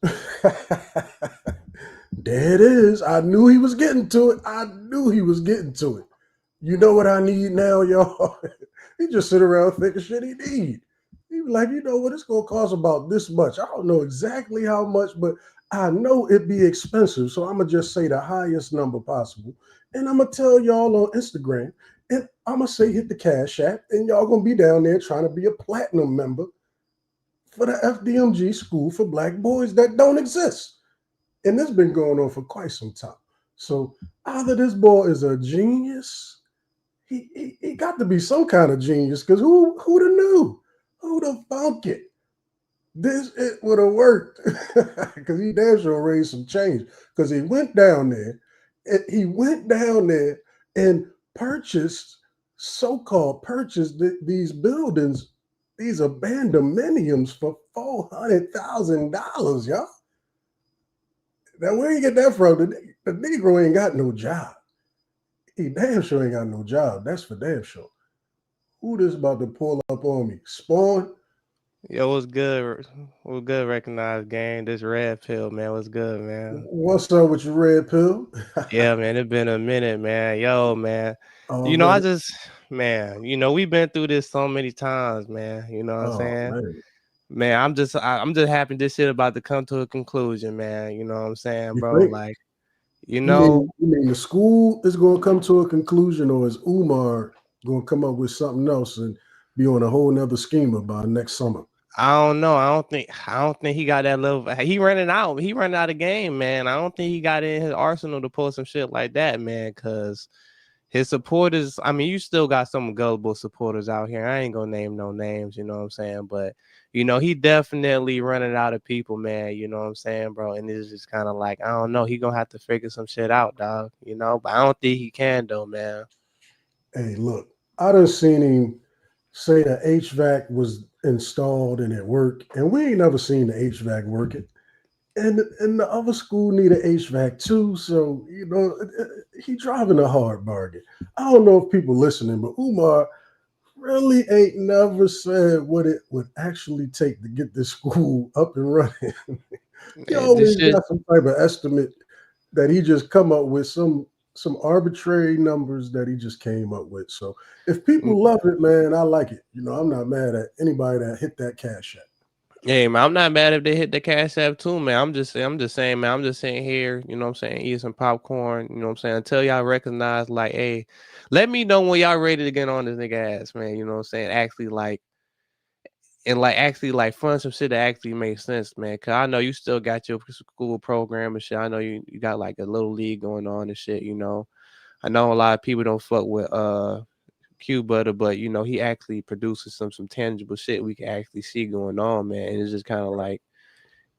There it is. I knew he was getting to it. You know what I need now, y'all? He just sit around thinking shit he need. He be like, you know what? It's going to cost about this much. I don't know exactly how much, but I know it'd be expensive. So I'm going to just say the highest number possible. And I'm going to tell y'all on Instagram. And I'm going to say hit the Cash App. And y'all going to be down there trying to be a platinum member for the FDMG School for Black Boys that don't exist. And this has been going on for quite some time. So either this boy is a genius, he got to be some kind of genius, because who'd have knew? Who'd have thunk it? It would have worked, because he damn sure raised some change, because he went down there and purchased these buildings, these abandonments for $400,000, y'all. Now, where you get that from? The Negro ain't got no job. He damn sure ain't got no job. That's for damn sure. Who this about to pull up on me? Spawn? Yo, what's good? What's good, recognized gang? This red pill, man. What's good, man? What's up with your red pill? Yeah, man. It's been a minute, man. Yo, man. Oh, You know, man. we've been through this so many times, man. You know what I'm saying? Man, I'm just happy this shit about to come to a conclusion, man. You know what I'm saying, You bro? think? Like, You You know, mean the school is going to come to a conclusion, or is Umar going to come up with something else and be on a whole nother schema by next summer? I don't know. I don't think he got that level. He running out. He running out of game, man. I don't think he got it in his arsenal to pull some shit like that, man. Cause his supporters, I mean, you still got some gullible supporters out here. I ain't gonna name no names, you know what I'm saying? But he definitely running out of people, man. You know what I'm saying, bro? And it's just kind of like, I don't know. He gonna have to figure some shit out, dog. But I don't think he can though, man. Hey, look, I done seen him say the HVAC was installed and it worked, and we ain't never seen the HVAC working. And the other school need an HVAC too, so he driving a hard bargain. I don't know if people listening, but Umar really ain't never said what it would actually take to get this school up and running. He Man, this always shit. got some type of estimate that he just come up with some arbitrary numbers that he just came up with. So if people love it, man, I like it. I'm not mad at anybody that hit that cash app. Hey man, I'm not mad if they hit the cash app too, man. I'm just saying, man. I'm just sitting here, you know what I'm saying, eating some popcorn, you know what I'm saying, until y'all recognize, like, hey, let me know when y'all ready to get on this nigga ass, man. You know what I'm saying? Actually, like, and like actually like fund some shit that actually makes sense, man. Cause I know you still got your school program and shit. I know you got like a little league going on and shit. I know a lot of people don't fuck with Q Butter, but he actually produces some tangible shit we can actually see going on, man. And it's just kind of like,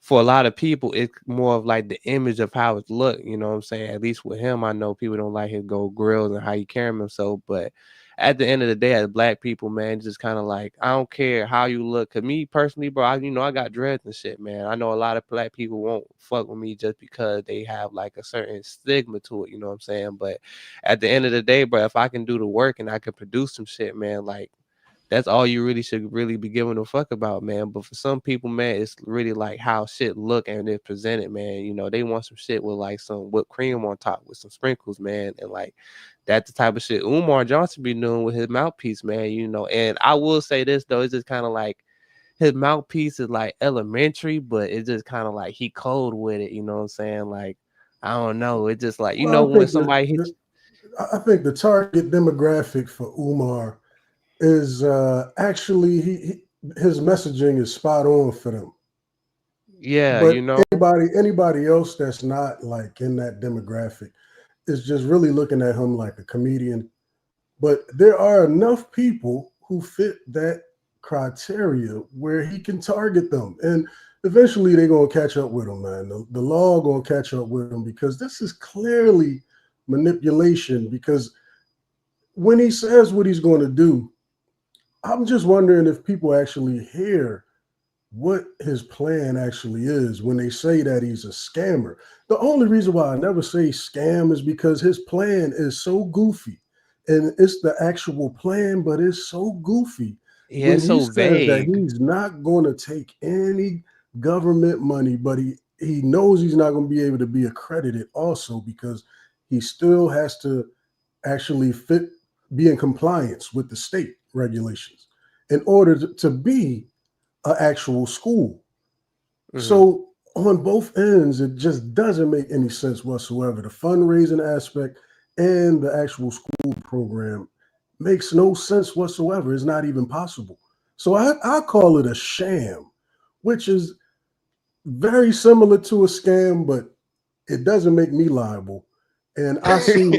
for a lot of people, it's more of like the image of how it look. You know what I'm saying? At least with him, I know people don't like his gold grills and how he carry himself. But at the end of the day, as black people, man, it's just kind of like, I don't care how you look. Cause me personally, bro, I got dreads and shit, man. I know a lot of black people won't fuck with me just because they have like a certain stigma to it. You know what I'm saying? But at the end of the day, bro, if I can do the work and I can produce some shit, man, like, that's all you really should really be giving a fuck about, man. But for some people, man, it's really like how shit look and it's presented, man. They want some shit with like some whipped cream on top with some sprinkles, man. And like that's the type of shit Umar Johnson be doing with his mouthpiece, man. And I will say this though, it's just kind of like his mouthpiece is like elementary, but it's just kind of like he cold with it, you know what I'm saying? Like, I don't know. It's just like, Well, when somebody hits. I think the target demographic for Umar is actually his messaging is spot on for them. Yeah, But anybody else that's not like in that demographic is just really looking at him like a comedian. But there are enough people who fit that criteria where he can target them. And eventually they're going to catch up with him, man. The law going to catch up with him because this is clearly manipulation. Because when he says what he's going to do, I'm just wondering if people actually hear what his plan actually is when they say that he's a scammer. The only reason why I never say scam is because his plan is so goofy. And it's the actual plan, but it's so goofy Yeah, when it's he so says that vague. he's not going to take any government money, but he knows he's not going to be able to be accredited also because he still has to actually be in compliance with the state regulations in order to be an actual school. Hmm. So on both ends, it just doesn't make any sense whatsoever. The fundraising aspect and the actual school program makes no sense whatsoever. It's not even possible. So I call it a sham, which is very similar to a scam, but it doesn't make me liable. And I see,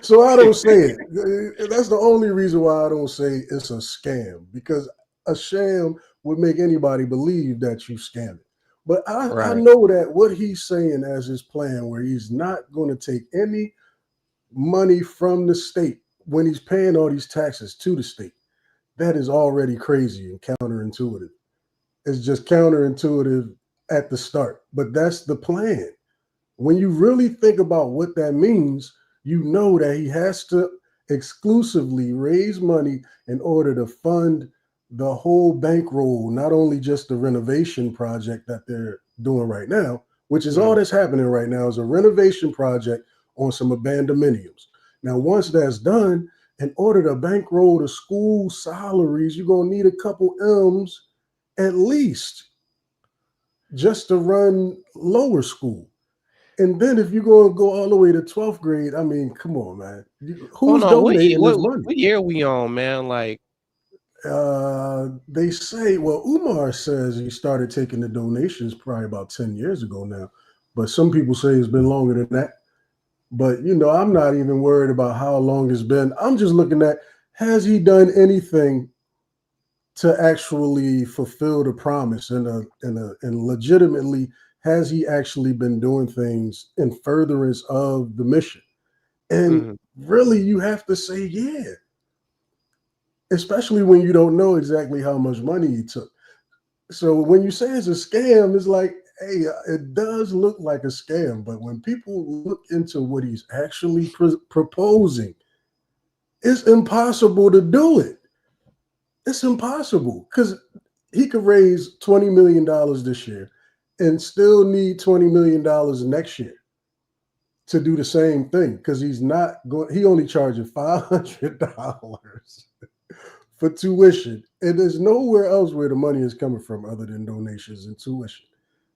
so I don't say it. That's the only reason why I don't say it's a scam because a sham would make anybody believe that you scam it. But I Right. know that what he's saying as his plan, where he's not going to take any money from the state when he's paying all these taxes to the state, that is already crazy and counterintuitive. It's just counterintuitive at the start, but that's the plan. When you really think about what that means, you know that he has to exclusively raise money in order to fund the whole bankroll, not only just the renovation project that they're doing right now, which is all Mm. that's happening right now is a renovation project on some abandonments. Now, once that's done, in order to bankroll the school salaries, you're gonna need a couple M's at least just to run lower school. And then if you're going to go all the way to 12th grade, I mean, come on, man. Hold Who's on, what year, donating this money? what year we on, man? Like, They say, well, Umar says he started taking the donations probably about 10 years ago now. But some people say it's been longer than that. But, I'm not even worried about how long it's been. I'm just looking at, has he done anything to actually fulfill the promise and legitimately, has he actually been doing things in furtherance of the mission? And mhm. really, you have to say, yeah, especially when you don't know exactly how much money he took. So when you say it's a scam, it's like, hey, it does look like a scam. But when people look into what he's actually proposing, it's impossible to do it. It's impossible because he could raise $20 million this year and still need $20 million next year to do the same thing because he's not going. He only charging $500 for tuition, and there's nowhere else where the money is coming from other than donations and tuition.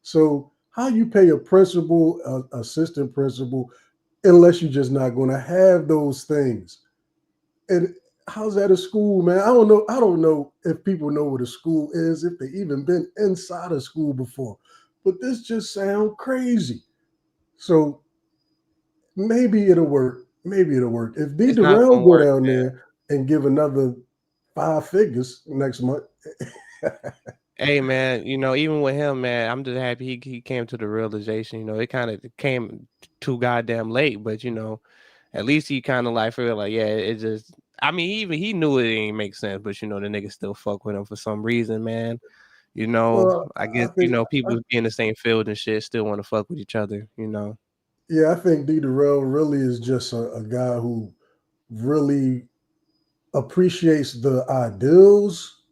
So how you pay a principal, assistant principal, unless you're just not going to have those things? And how's that a school, man? I don't know. I don't know if people know what a school is, if they even been inside a school before. But this just sounds crazy. So maybe it'll work. Maybe it'll work. If D It's not Durrell gonna go work, down man. there and give another 5 figures next month, Hey, man, even with him, man, I'm just happy he came to the realization. It kind of came too goddamn late, but at least he kind of like feel like, yeah, it just. I mean, even he knew it didn't make sense, but the nigga still fuck with him for some reason, man. well, I I guess think, people be in the same field and shit still want to fuck with each other. yeah, I think D Durrell really is just a guy who really appreciates the ideals,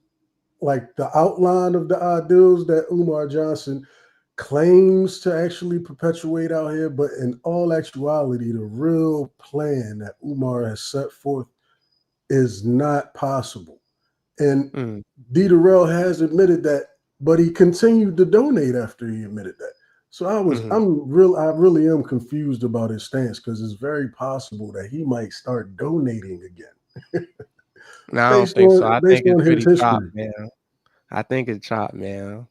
like the outline of the ideals that Umar Johnson claims to actually perpetuate out here, but in all actuality, the real plan that Umar has set forth is not possible. And Mm, D. Durrell has admitted that, but he continued to donate after he admitted that. So hmm I really am confused about his stance because it's very possible that he might start donating again No, I don't think so. I based think it's on his pretty chopped, history. man. I think it's chopped, man.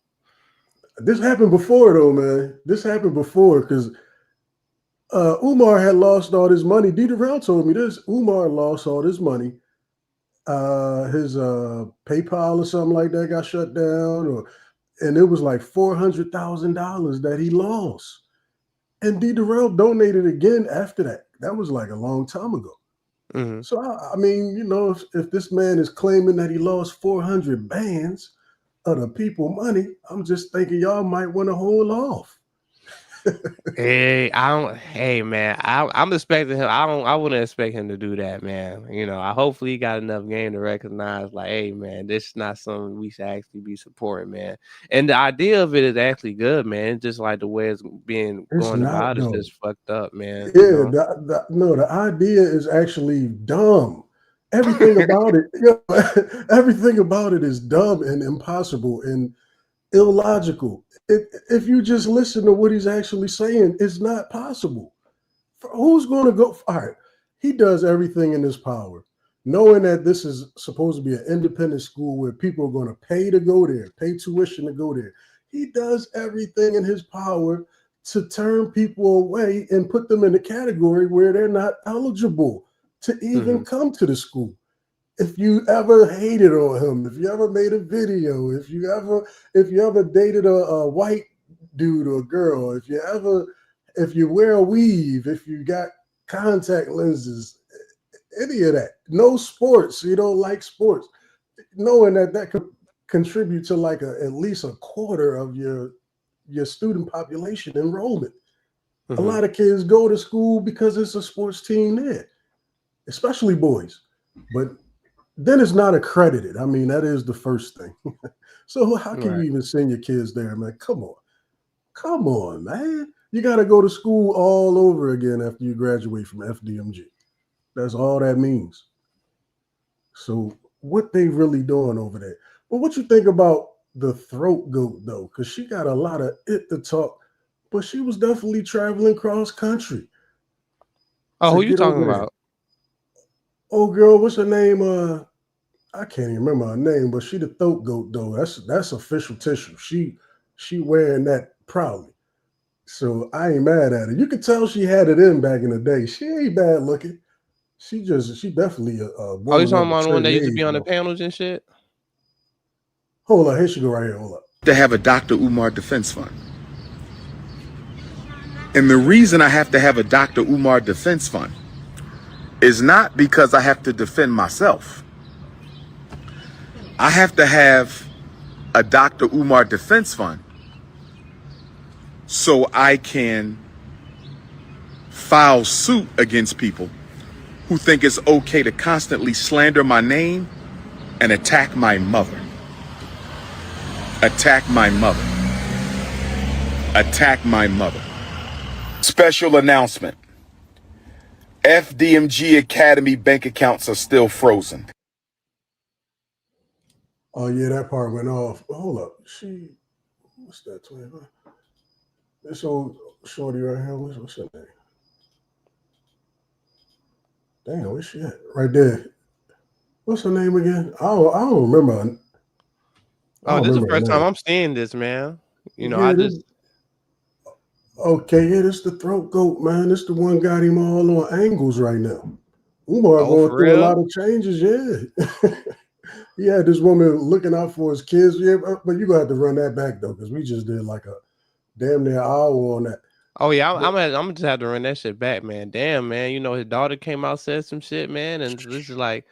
This happened before, though, man. This happened before because Umar had lost all his money. D. Durrell told me this. Umar lost all his money. His PayPal or something like that got shut down, and it was like $400,000 that he lost. And D. Durrell donated again after that. That was like a long time ago. Hmm So I mean, if this man is claiming that he lost 400 bands of the people money, I'm just thinking y'all might want to hold off. Hey, I don't. Hey, man, I'm expecting him. I don't. I wouldn't expect him to do that, man. I hopefully he got enough game to recognize, like, hey, man, this is not something we should actually be supporting, man. And the idea of it is actually good, man. It's just like the way it's being It's going not about is though. just fucked up, man. Yeah, no, the idea is actually dumb. Everything about it, everything about it is dumb and impossible and illogical. If you just listen to what he's actually saying, it's not possible. Who's going to go? All right, he does everything in his power, knowing that this is supposed to be an independent school where people are going to pay to go there, pay tuition to go there. He does everything in his power to turn people away and put them in the category where they're not eligible to even hmm come to the school. If you ever hated on him, if you ever made a video, if you ever dated a white dude or girl, if you wear a weave, if you got contact lenses, any of that, no sports, you don't like sports, knowing that that could contribute to like at least a quarter of your student population enrollment. A hmm lot of kids go to school because it's a sports team there, especially boys. But then it's not accredited. I mean, that is the first thing. So how can you Right. even send your kids there, man? Come on, man. You got to go to school all over again after you graduate from FDMG. That's all that means. So what they really doing over there? Well, what you think about the throat goat though? Because she got a lot of it to talk. but she was definitely traveling cross country Oh, to who you get talking over there. about? Oh, girl, what's her name? I can't even remember her name, but she the throat goat though. That's official tissue. She wearing that proudly. So I ain't mad at her. You could tell she had it in back in the day. She ain't bad looking. She definitely a Oh, you woman talking of a about the one that certain used to be age on the though. panels and shit? Hold up, here she go right here. Hold up. To have a Dr. Umar defense fund. And the reason I have to have a Dr. Umar defense fund is not because I have to defend myself. I have to have a Dr. Umar defense fund so I can file suit against people who think it's okay to constantly slander my name and attack my mother. Attack my mother. Attack my mother. Special announcement. FDMG Academy bank accounts are still frozen. Oh yeah, that part went off. Hold up. What's that 25? This old shorty right here. What's her name? Damn, where's she at? Right there. What's her name again? I don't remember. I Oh, don't this is the remember her first time name. I'm seeing this, man. You know, I Yeah, just okay, yeah, this the throat goat, man. This the one got him all on angles right now. Umar oh going for through a lot real? of changes, yeah. He had this woman looking out for his kids, yeah, but you're gonna have to run that back though, because we just did like a damn near hour on that. Oh yeah, But I'm gonna just have to run that shit back, man. Damn, man. You know his daughter came out said some shit, man, and this is like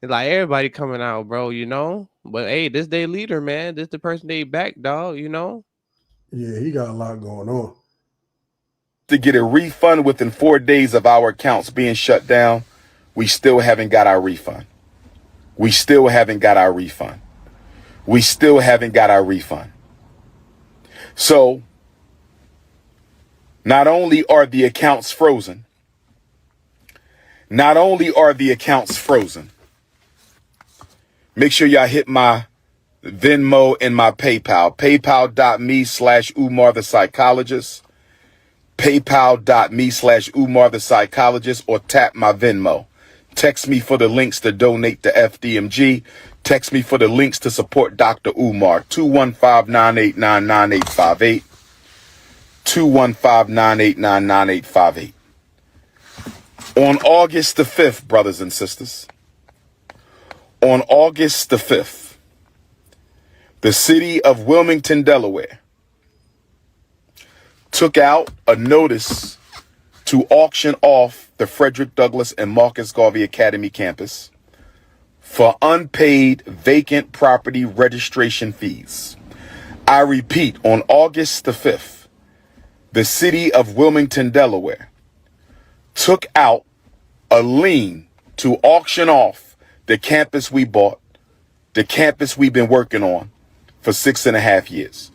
it's like everybody coming out, bro. You know, but hey, this they leader, man. This the person they back, dog. You know. yeah, he got a lot going on. To get a refund within 4 days of our accounts being shut down, we still haven't got our refund. We still haven't got our refund. We still haven't got our refund. So, not only are the accounts frozen, make sure y'all hit my Venmo and my PayPal. PayPal.me/Umar the Psychologist. PayPal.me/Umar the Psychologist, or tap my Venmo. Text me for the links to donate to FDMG. Text me for the links to support Dr. Umar. 215-989-9858. 215-989-9858. On August the 5th, brothers and sisters, on August the 5th, the city of Wilmington, Delaware, took out a notice to auction off the Frederick Douglass and Marcus Garvey Academy campus for unpaid vacant property registration fees. I repeat, on August the 5th, the city of Wilmington, Delaware, took out a lien to auction off the campus we bought, the campus we've been working on for 6.5 years.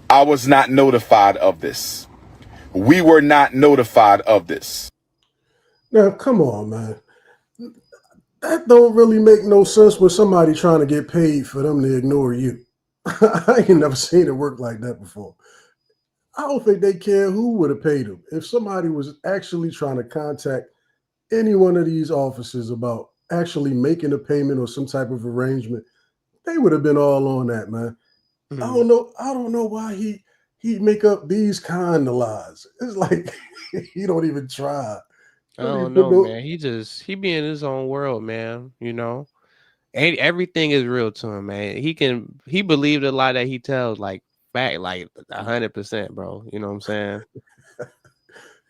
I was not notified of this. We were not notified of this. Now, come on, man. That don't really make no sense when somebody trying to get paid for them to ignore you. I ain't never seen it work like that before. I don't think they care who would have paid them. If somebody was actually trying to contact any one of these offices about actually making a payment or some type of arrangement, they would have been all on that, man. I don't know. I don't know why he make up these kind of lies. It's like he don't even try. I Don't even don't put know, no. man. He be in his own world, man. You know, ain't everything is real to him, man. He believed a lie that he tells like back like 100%, bro. You know what I'm saying?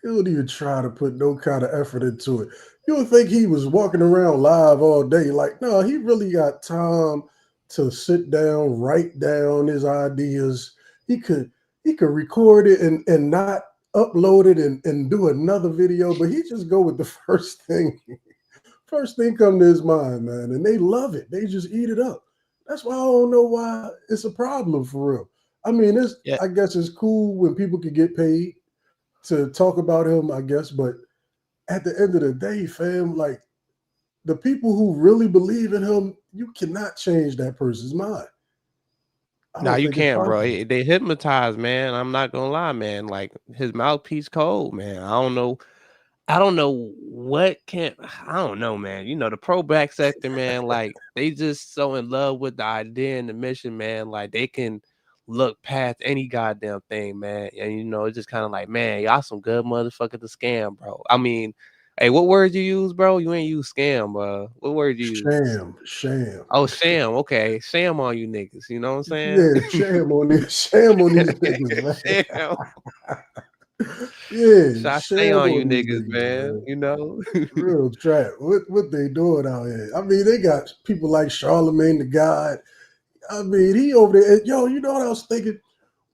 He don't even try to put no kind of effort into it. You would think he was walking around live all day. Like, no, he really got time to sit down, write down his ideas. He could record it and not upload it and do another video, but he just go with the first thing come to his mind, man. And they love it. They just eat it up. That's why I don't know why it's a problem for real. I mean, Yeah. I guess it's cool when people can get paid to talk about him, I guess, but at the end of the day, fam, like the people who really believe in him, you cannot change that person's mind. I Nah, don't you think it's can't, bro. possible. They hypnotize, man. I'm not gonna lie, man. Like his mouthpiece cold, man. I don't know. I don't know what can. I don't know, man. You know the pro black sector, man. Like they just so in love with the idea and the mission, man. Like they can look past any goddamn thing, man. And you know it's just kind of like, man, y'all some good motherfucker to scam, bro. I mean, hey, what word you use, bro? You ain't use scam, bro. What word you use? Sham. Oh, sham. Okay, sham on you niggas. You know what I'm saying? Yeah, sham on these niggas, man. Sham. Yeah, Should I stay sham on you on these niggas, niggas, man? man. You know? Real trap. What they doing out here? I mean, they got people like Charlemagne the God. I mean, he over there. Yo, you know what I was thinking?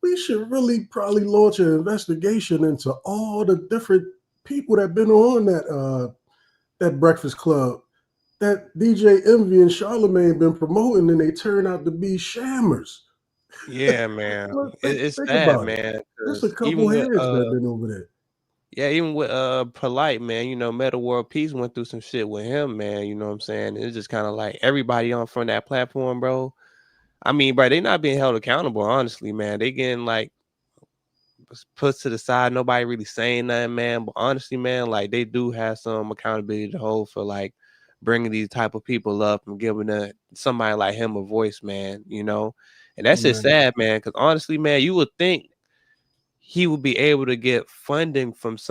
We should really probably launch an investigation into all the different people that been on that Breakfast Club that DJ Envy and Charlemagne been promoting, and they turn out to be shammers. Yeah, man. Look, It's think sad, about it. man. Just a Because couple heads that been over there. yeah, even with Polite, man, you know, Meta World Peace went through some shit with him, man. You know what I'm saying? It's just kind of like everybody on from that platform, bro. I mean, bro, they not being held accountable, honestly, man. They getting like put to the side. Nobody really saying nothing, man. But honestly, man, like they do have some accountability to hold for like bringing these type of people up and giving somebody like him a voice, man. You know, and that's just Man, sad, man. Because honestly, man, you would think he would be able to get funding from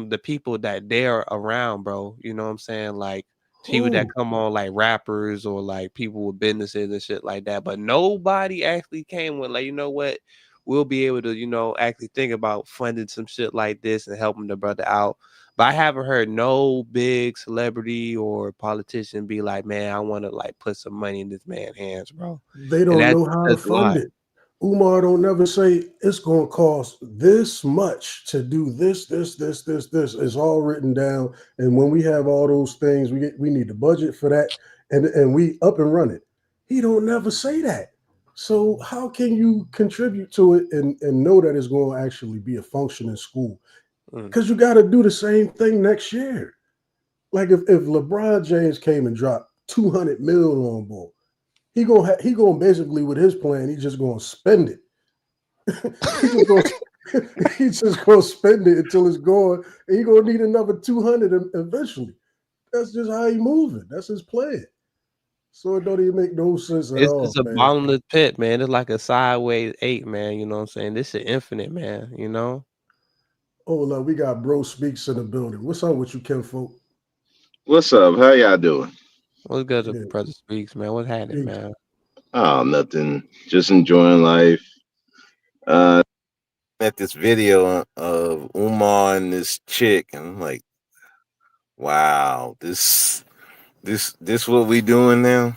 the people that they're around, bro. You know what I'm saying? Like people that who? come on like rappers or like people with businesses and shit like that. But nobody actually came with like, you know what? We'll be able to, you know, actually think about funding some shit like this and helping the brother out. But I haven't heard no big celebrity or politician be like, man, I want to like put some money in this man's hands, bro. They And don't that know how to says a fund lot. it. Umar don't never say it's going to cost this much to do this. It's all written down, and when we have all those things, we need the budget for that, and we up and running. He don't never say that. So how can you contribute to it and know that it's going to actually be a functioning school? Mm. Because you got to do the same thing next year. Like if LeBron James came and dropped 200 million on board, he gonna basically with his plan, he just gonna spend it. he just gonna he's just gonna spend it until it's gone, and he gonna need another 200 eventually. That's just how he moving. That's his plan. So it don't even make no sense at It's all, just a man. bottomless pit, man. It's like a sideways 8, man. You know what I'm saying? This shit infinite, man. You know? Oh look, we got Bro Speaks in the building. What's up with you, Kim folk? What's up? How y'all doing? What's good, Yeah, brother speaks, man? What's happening, speaks. man? Oh, nothing. Just enjoying life. Uh, at this video of Umar and this chick, and I'm like, wow, this what we doing now?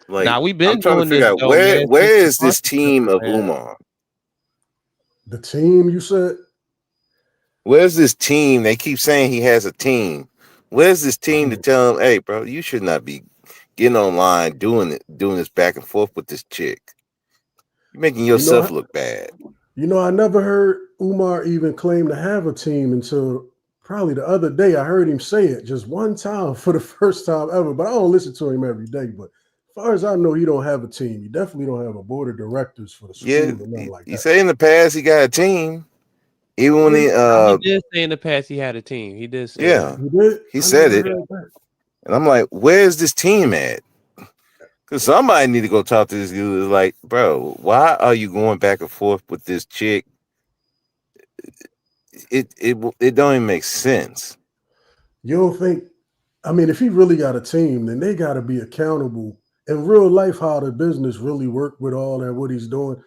Like, Nah, we I'm been trying to doing figure this out though, man. where Since the is this Marcus team Brothers, of man. Umar? The team you said? Where's this team? They keep saying he has a team. Where's this team to Mhm. tell him, hey, bro, you should not be getting online doing this back and forth with this chick. You're making You know, yourself look bad. I never heard Umar even claim to have a team until probably the other day. I heard him say it just one time for the first time ever, but I don't listen to him every day. But as far as I know, he don't have a team. He definitely don't have a board of directors for the Yeah, school or nothing like he that. said in the past he got a team. Even when Yeah, he Now he did say in the past he had a team. He did say that. yeah, he did. he I said never it. heard that. And I'm like, where's this team at? Because somebody need to go talk to this dude. It's like, bro, why are you going back and forth with this chick? It don't even make sense. You don't think? I mean, if he really got a team, then they got to be accountable in real life. How the business really work with all that what he's doing.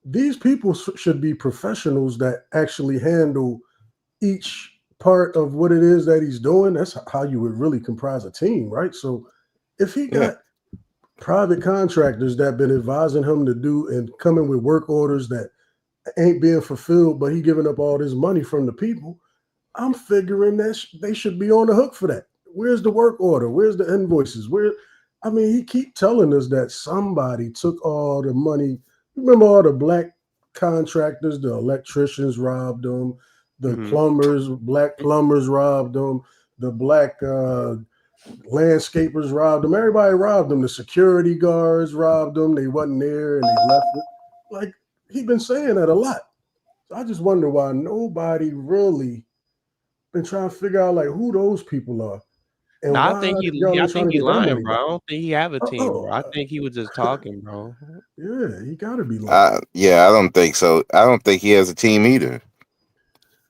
These people should be professionals that actually handle each part of what it is that he's doing. That's how you would really comprise a team, right? So if he Yeah, got private contractors that been advising him to do and coming with work orders that ain't being fulfilled, but he giving up all this money from the people, I'm figuring that they should be on the hook for that. Where's the work order? Where's the invoices? Where? I mean, he keep telling us that somebody took all the money. Remember all the black contractors, the electricians robbed them, the Mm-hmm. plumbers, black plumbers robbed them, the black Landscapers robbed him. Everybody robbed him. The security guards robbed him. They wasn't there and they left it. Like he been saying that a lot. So I just wonder why nobody really been trying to figure out like who those people are and No, why the I government trying think to he get that lying, money bro. I back. don't think he have a team, bro. I Oh, think he was just talking, bro. yeah, he got to be lying. Yeah, I don't think so. I don't think he has a team either.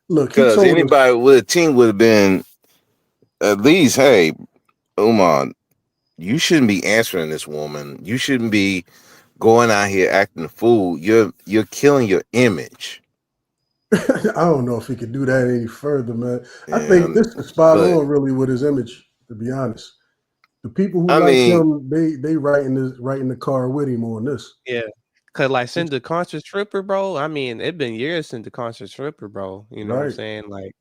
Look, he Because told us. anybody with a team would have been at least, hey, Umar, you shouldn't be answering this woman. You shouldn't be going out here acting a fool. You're killing your image. I don't know if he could do that any further, man. I think And this is spot but on, really, with his image. To be honest, the people who I like mean, him, they right in the car with him on this. Yeah. Cause like since the concert stripper, bro, I mean, it been years since the concert stripper, bro. You know what I'm Right. saying? Like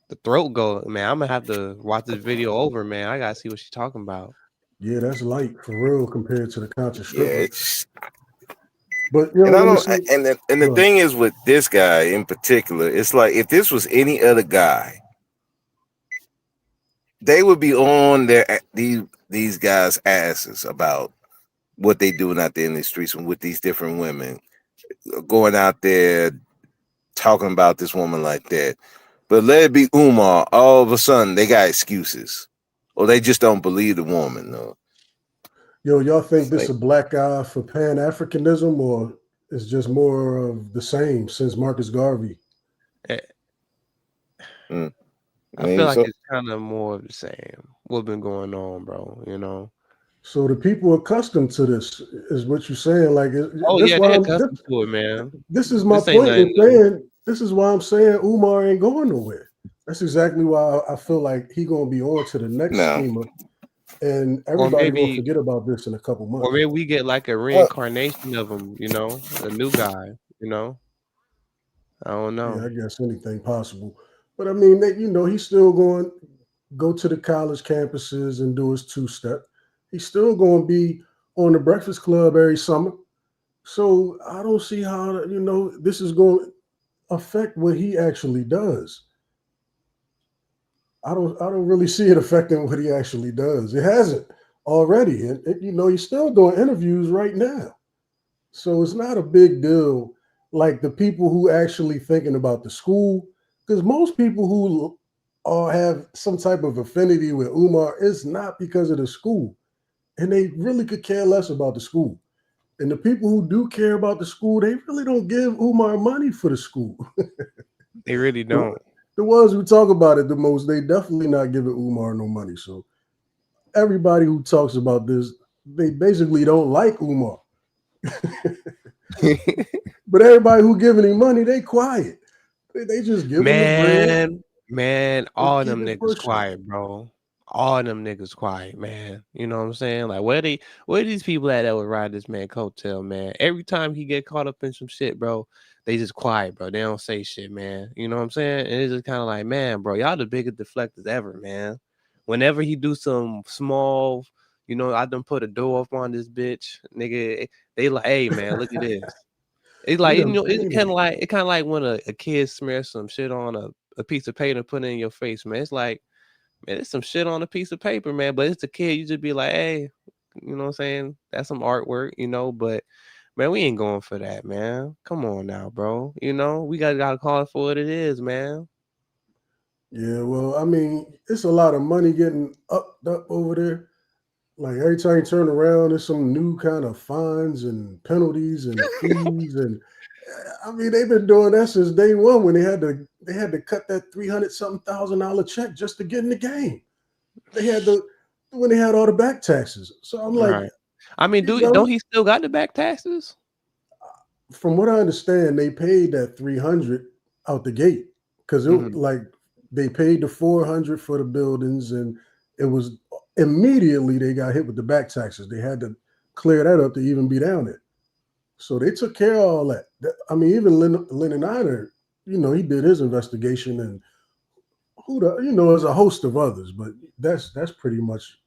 the throat go, man. I'm gonna have to watch this video over, man. I gotta see what she's talking about. Yeah, that's light for real compared to the conscious yeah, stripper. it's But and I let me don't see. and the Go ahead. thing is with this guy in particular, it's like if this was any other guy, they would be on these guys' asses about what they doing out there in the streets and with these different women going out there talking about this woman like that. But let it be Umar, all of a sudden they got excuses. Or they just don't believe the woman. No. Yo, y'all think It's this like, a black eye for Pan Africanism, or it's just more of the same since Marcus Garvey? Eh, mm, I feel like so, it's kind of more of the same. What been going on, bro? You know? So the people accustomed to this is what you're saying. Like Oh that's yeah, why they I'm. accustomed to it, man. This is my This ain't point in nothing new. saying. This is why I'm saying Umar ain't going nowhere. That's exactly why I feel like he gonna be on to the next no. schemer, and Or everybody gonna maybe, forget about this in a couple or months. maybe we get like a Uh, reincarnation of him. You know, a new guy. You know, I don't Yeah, know. I guess anything possible. But I mean, he's still going go to the college campuses and do his two step. He's still going to be on the Breakfast Club every summer. So I don't see how this is going to affect what he actually does. I don't really see it affecting what he actually does. It hasn't already. He's still doing interviews right now. So it's not a big deal. Like the people who actually thinking about the school, because most people who have some type of affinity with Umar is not because of the school, and they really could care less about the school. And the people who do care about the school, they really don't give Umar money for the school. They really the, don't. the ones who talk about it the most, they definitely not giving Umar no money. So everybody who talks about this, they basically don't like Umar. But everybody who giving him money, they quiet. They just give him the bread Man, and all of keep them it niggas pushing. quiet, bro. All of them niggas quiet, man. You know what I'm saying? Like, where these people at that would ride this man coattail, man? Every time he get caught up in some shit, bro, they just quiet, bro. They don't say shit, man. You know what I'm saying? And it's just kind of like, man, bro, y'all the biggest deflectors ever, man. Whenever he do some small, I done put a door up on this bitch, nigga. They like, hey, man, look at this. It's He like, done it's painted. kind of like when a kid smears some shit on a piece of paper and put it in your face, man. It's like, man, it's some shit on a piece of paper, man. But it's the kid, you just be like, hey, you know what I'm saying? That's some artwork, but man, we ain't going for that, man. Come on now, bro. We gotta call it for what it is, man. Yeah, well, I mean, it's a lot of money getting up over there. Like every time you turn around, there's some new kind of fines and penalties and fees, and I mean they've been doing that since day one when they had to cut that 300-something thousand check just to get in the game. They had to when they had all the back taxes. So I'm like, Right. I mean, you don't know, he still got the back taxes? from what I understand, they paid that 300 out the gate because it Hmm. like they paid the 400 for the buildings, and it was immediately they got hit with the back taxes. They had to clear that up to even be down there. So they took care of all that. I mean, even Lennon Iner, he did his investigation, and there's a host of others, but that's pretty much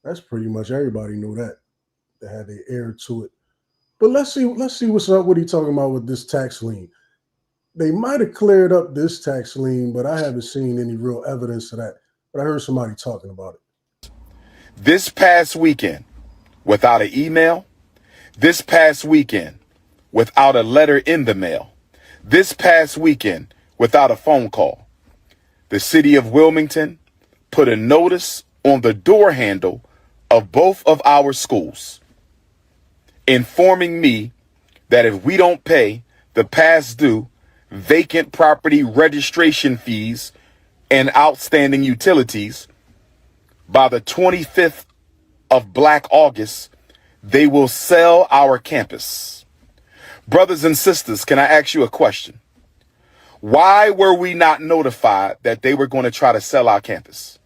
everybody knew that. They had their ear to it. But let's see what's up. What he talking about with this tax lien? They might have cleared up this tax lien, but I haven't seen any real evidence of that. But I heard somebody talking about it. This past weekend, without an email, this past weekend, without a letter in the mail, this past weekend, without a phone call, the city of Wilmington put a notice on the door handle of both of our schools, informing me that if we don't pay the past due vacant property registration fees and outstanding utilities by the 25th of Black August, they will sell our campus. Brothers and sisters, can I ask you a question? Why were we not notified that they were going to try to sell our campus?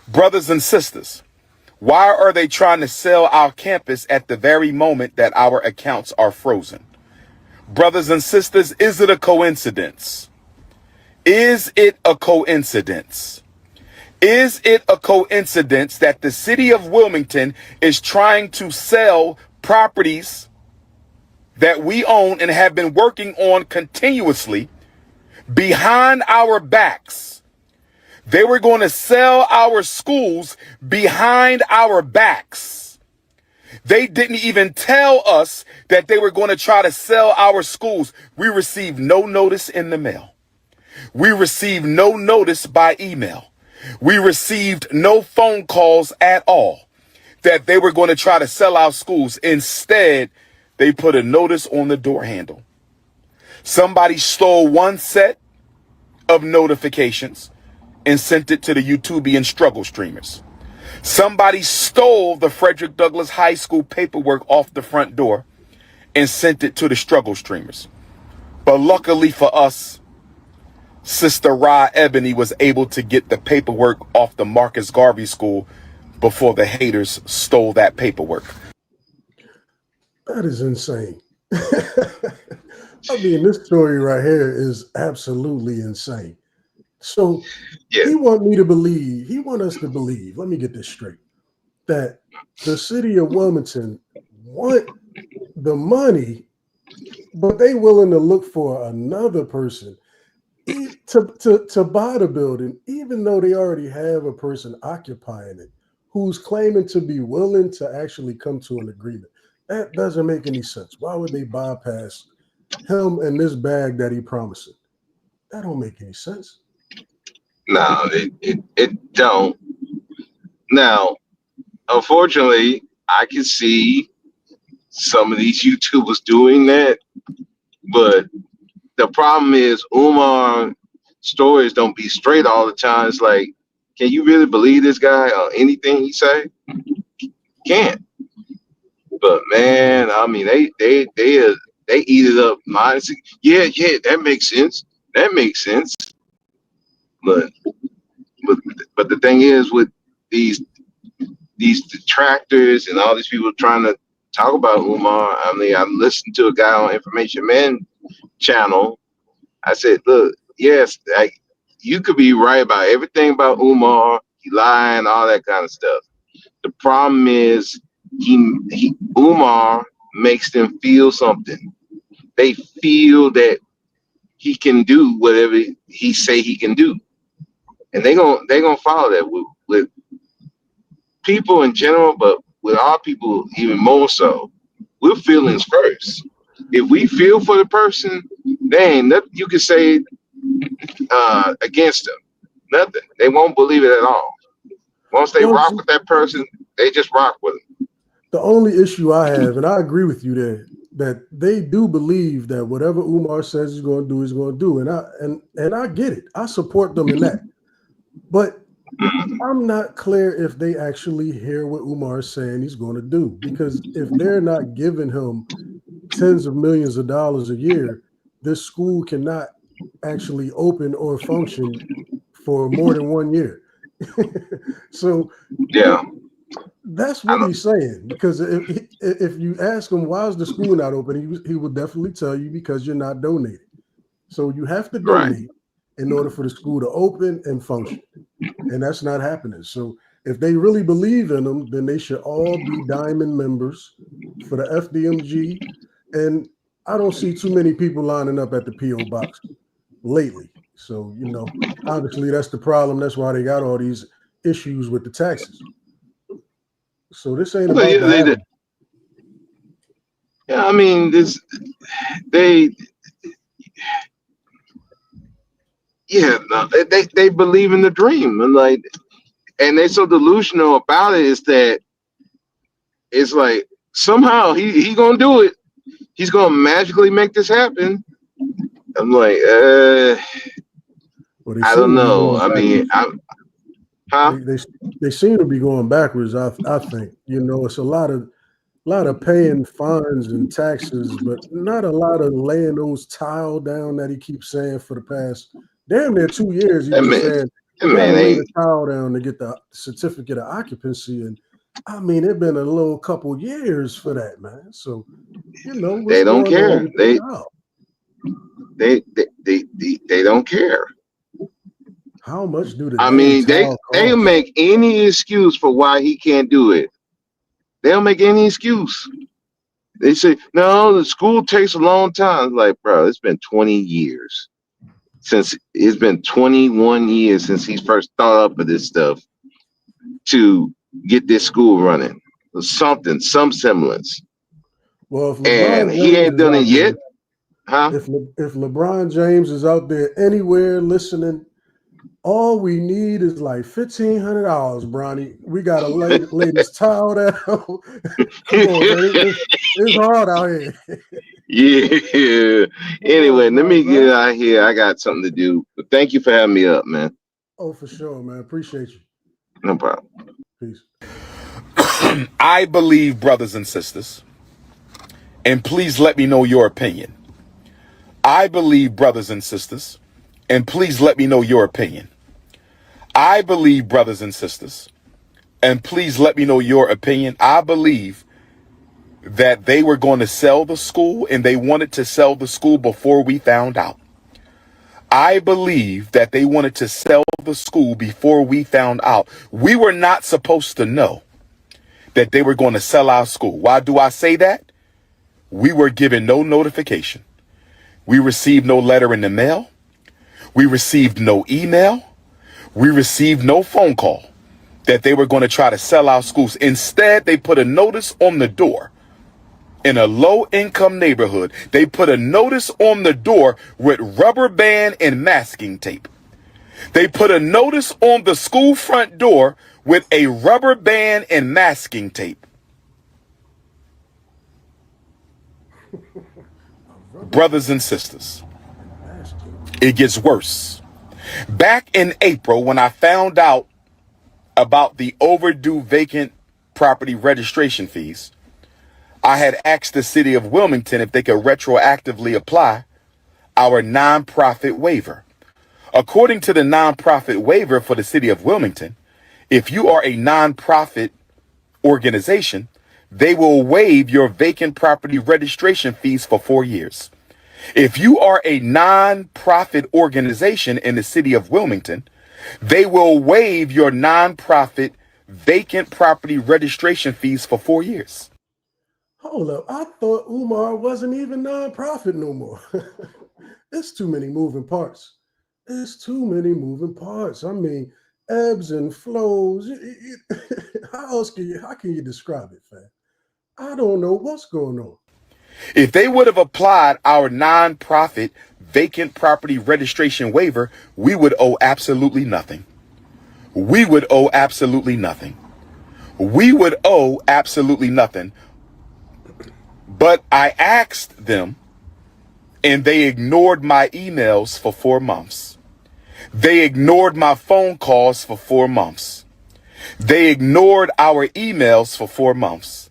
Brothers and sisters, why are they trying to sell our campus at the very moment that our accounts are frozen? Brothers and sisters, is it a coincidence? Is it a coincidence? Is it a coincidence that the city of Wilmington is trying to sell properties that we own and have been working on continuously behind our backs? They were going to sell our schools behind our backs. They didn't even tell us that they were going to try to sell our schools. We received no notice in the mail. We received no notice by email. We received no phone calls at all that they were going to try to sell our schools. Instead, they put a notice on the door handle. Somebody stole one set of notifications and sent it to the YouTubian struggle streamers. Somebody stole the Frederick Douglass High School paperwork off the front door and sent it to the struggle streamers. But luckily for us, Sister Ra Ebony was able to get the paperwork off the Marcus Garvey School before the haters stole that paperwork. That is insane. I mean, this story right here is absolutely insane. So he want me to believe, he want us to believe, let me get this straight, that the city of Wilmington want the money, but they willing to look for another person to buy the building, even though they already have a person occupying it who's claiming to be willing to actually come to an agreement. That doesn't make any sense. Why would they bypass him and this bag that he promised? That don't make any sense. No, it don't. Now, unfortunately, I can see some of these YouTubers doing that, but the problem is Umar stories don't be straight all the time. It's like, can you really believe this guy or anything he say? Can't. But man, I mean, they eat it up. Yeah, that makes sense. That makes sense. But the thing is, with these detractors and all these people trying to talk about Umar, I mean, I listened to a guy on Information Man channel. I said, look, yes, like, you could be right about everything about Umar, he lying, all that kind of stuff. The problem is Umar makes them feel something. They feel that he can do whatever he say he can do, and they're gonna follow that with people in general, but with our people even more so. We're feelings first. If we feel for the person, there ain't nothing you can say against them. Nothing. They won't believe it at all. Once they rock with that person, they just rock with them. The only issue I have, and I agree with you there, that they do believe that whatever Umar says he's going to do, he's going to do, and I get it. I support them in that, but I'm not clear if they actually hear what Umar is saying he's going to do, because if they're not giving him tens of millions of dollars a year, this school cannot actually open or function for more than 1 year. So yeah, that's what he's saying. Because if you ask him why is the school not open, he would definitely tell you because you're not donating. So you have to donate in order for the school to open and function, and that's not happening. So if they really believe in them, then they should all be diamond members for the FDMG. And I don't see too many people lining up at the PO box lately. So, you know, obviously that's the problem. That's why they got all these issues with the taxes. So this ain't Well, about yeah, the they did. average. Yeah, I mean, they, yeah, no, they believe in the dream, and like, and they so delusional about it is that it's like somehow he gonna do it. He's gonna magically make this happen. I'm like, Well, they I seem don't to be know. going I mean, backwards. huh? They seem to be going backwards. I think it's a lot of paying fines and taxes, but not a lot of laying those tile down that he keeps saying for the past damn near 2 years. He's That been man, saying that you got to man lay the ain't. tile down to get the certificate of occupancy, and I mean it's been a little couple years for that, man. So what's They don't going on care. with the tile? They don't care. How much do the I damn mean, tile they cost? make any excuse for why he can't do it. They don't make any excuse. They say, no, the school takes a long time. It's like, bro, it's been 20 years since it's been 21 years since he first thought up of this stuff to get this school running. Or something, some semblance. Well, if And LeBron he James ain't is done it out there, yet, huh? if LeBron James is out there anywhere listening, all we need is like $1,500, Bronny. We gotta lay this tile down. Come on, man. It's hard out here. Yeah. Come Anyway, on, let now, me get bro. out of here. I got something to do. But thank you for having me up, man. Oh, for sure, man. Appreciate you. No problem. Peace. I believe, brothers and sisters, and please let me know your opinion. I believe, brothers and sisters, and please let me know your opinion. I believe, brothers and sisters, and please let me know your opinion. I believe that they were going to sell the school, and they wanted to sell the school before we found out. I believe that they wanted to sell the school before we found out. We were not supposed to know that they were going to sell our school. Why do I say that? We were given no notification. We received no letter in the mail. We received no email. We received no phone call that they were going to try to sell our schools. Instead, they put a notice on the door. In a low-income neighborhood, they put a notice on the door with rubber band and masking tape. They put a notice on the school front door with a rubber band and masking tape. Brothers and sisters, it gets worse. Back in April, when I found out about the overdue vacant property registration fees, I had asked the city of Wilmington if they could retroactively apply our nonprofit waiver. According to the nonprofit waiver for the city of Wilmington, if you are a nonprofit organization, they will waive your vacant property registration fees for 4 years. If you are a nonprofit organization in the city of Wilmington, they will waive your nonprofit vacant property registration fees for 4 years. Hold up. I thought Umar wasn't even nonprofit no more. It's too many moving parts. It's too many moving parts. I mean, ebbs and flows. How can you describe it, fam? I don't know what's going on. If they would have applied our nonprofit vacant property registration waiver, we would owe absolutely nothing. We would owe absolutely nothing. We would owe absolutely nothing. But I asked them, and they ignored my emails for 4 months. They ignored my phone calls for 4 months. They ignored our emails for 4 months.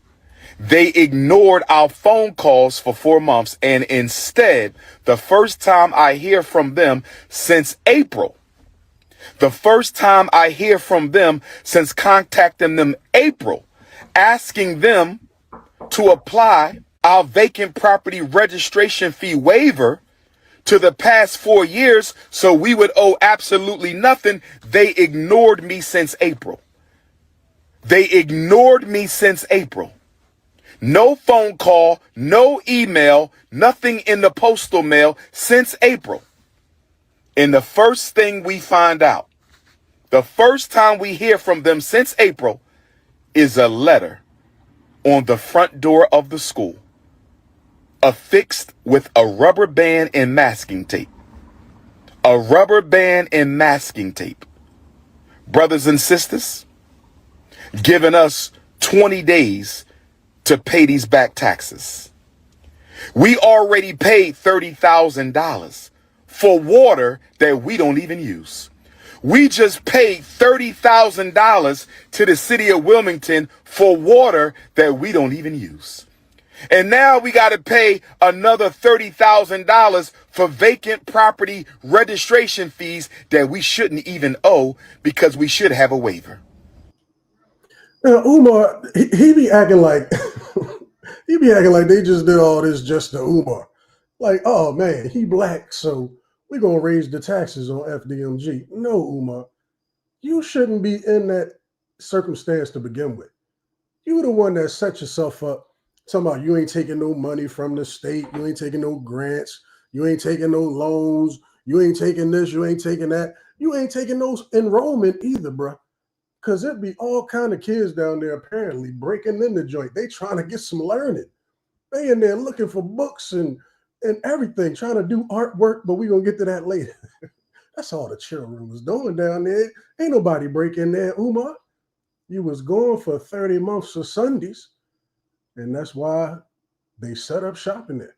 They ignored our phone calls for 4 months. And instead, the first time I hear from them since April, the first time I hear from them since contacting them April, asking them to apply our vacant property registration fee waiver to the past 4 years so we would owe absolutely nothing, they ignored me since April. They ignored me since April. No phone call, no email, nothing in the postal mail since April. And the first thing we find out, the first time we hear from them since April, is a letter on the front door of the school, affixed with a rubber band and masking tape. A rubber band and masking tape. Brothers and sisters, giving us 20 days to pay these back taxes. We already paid $30,000 for water that we don't even use. We just paid $30,000 to the city of Wilmington for water that we don't even use. And now we got to pay another $30,000 for vacant property registration fees that we shouldn't even owe because we should have a waiver. Now, Umar, he be acting like they just did all this just to Umar. Like, oh man, he black, so we're gonna raise the taxes on FDMG. No, Umar, you shouldn't be in that circumstance to begin with. You the one that set yourself up. Talking about you ain't taking no money from the state, you ain't taking no grants, you ain't taking no loans, you ain't taking this, you ain't taking that, you ain't taking no enrollment either, bro. Cause it be all kind of kids down there apparently breaking in the joint. They trying to get some learning. They in there looking for books and everything, trying to do artwork, but we gonna get to that later. That's all the children was doing down there. Ain't nobody breaking there, Umar. You was going for 30 months of Sundays. And that's why they set up shop in there.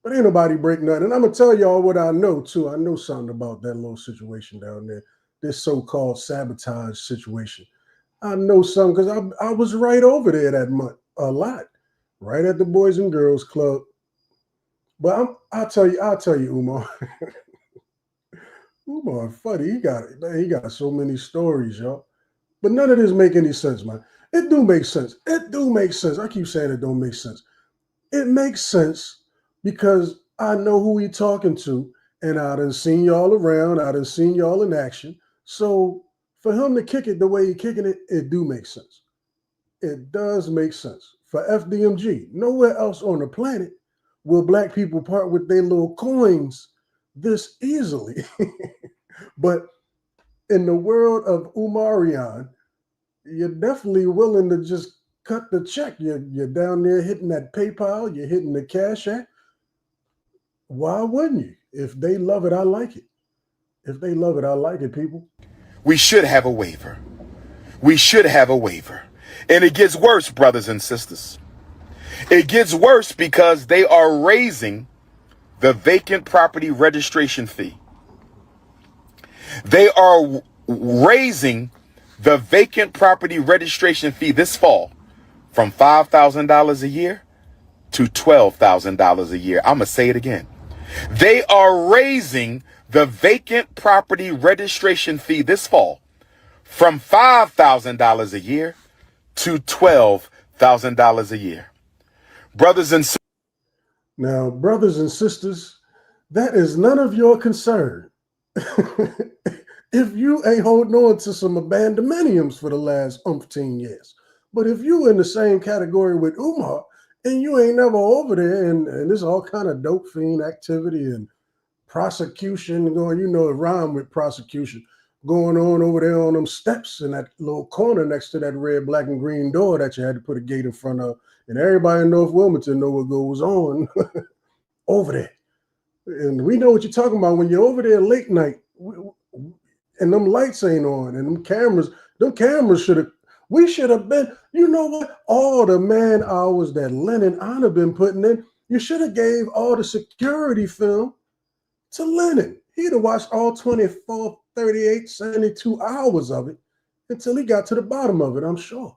But ain't nobody break nothing. And I'm going to tell y'all what I know, too. I know something about that little situation down there, this so-called sabotage situation. I know something because I was right over there that month, a lot, right at the Boys and Girls Club. But I'll tell you, Umar. Umar, funny. He got so many stories, y'all. But none of this make any sense, man. It do make sense. It do make sense. I keep saying it don't make sense. It makes sense because I know who he talking to, and I done seen y'all around. I done seen y'all in action. So for him to kick it the way he kicking it, it do make sense. It does make sense. For FDMG, nowhere else on the planet will black people part with their little coins this easily. But in the world of Umarian, you're definitely willing to just cut the check. You're down there hitting that PayPal, you're hitting the Cash App. Why wouldn't you? If they love it, I like it. If they love it, I like it, people. We should have a waiver. We should have a waiver. And it gets worse, brothers and sisters. It gets worse because they are raising the vacant property registration fee. They are raising the vacant property registration fee this fall from $5,000 a year to $12,000 a year. I'm going to say it again. They are raising the vacant property registration fee this fall from $5,000 a year to $12,000 a year. Brothers and sisters. Now, brothers and sisters, that is none of your concern. If you ain't holding on to some abandonmentiums for the last umpteen years. But if you in the same category with Umar and you ain't never over there and there's all kind of dope fiend activity and prosecution going, it rhyme with prosecution going on over there on them steps in that little corner next to that red, black, and green door that you had to put a gate in front of. And everybody in North Wilmington know what goes on over there. And we know what you're talking about when you're over there late night. And them lights ain't on, and them cameras we should have been, you know what? All the man hours that Lennon Honor been putting in, you should have gave all the security film to Lennon. He'd have watched all 24, 38, 72 hours of it until he got to the bottom of it, I'm sure.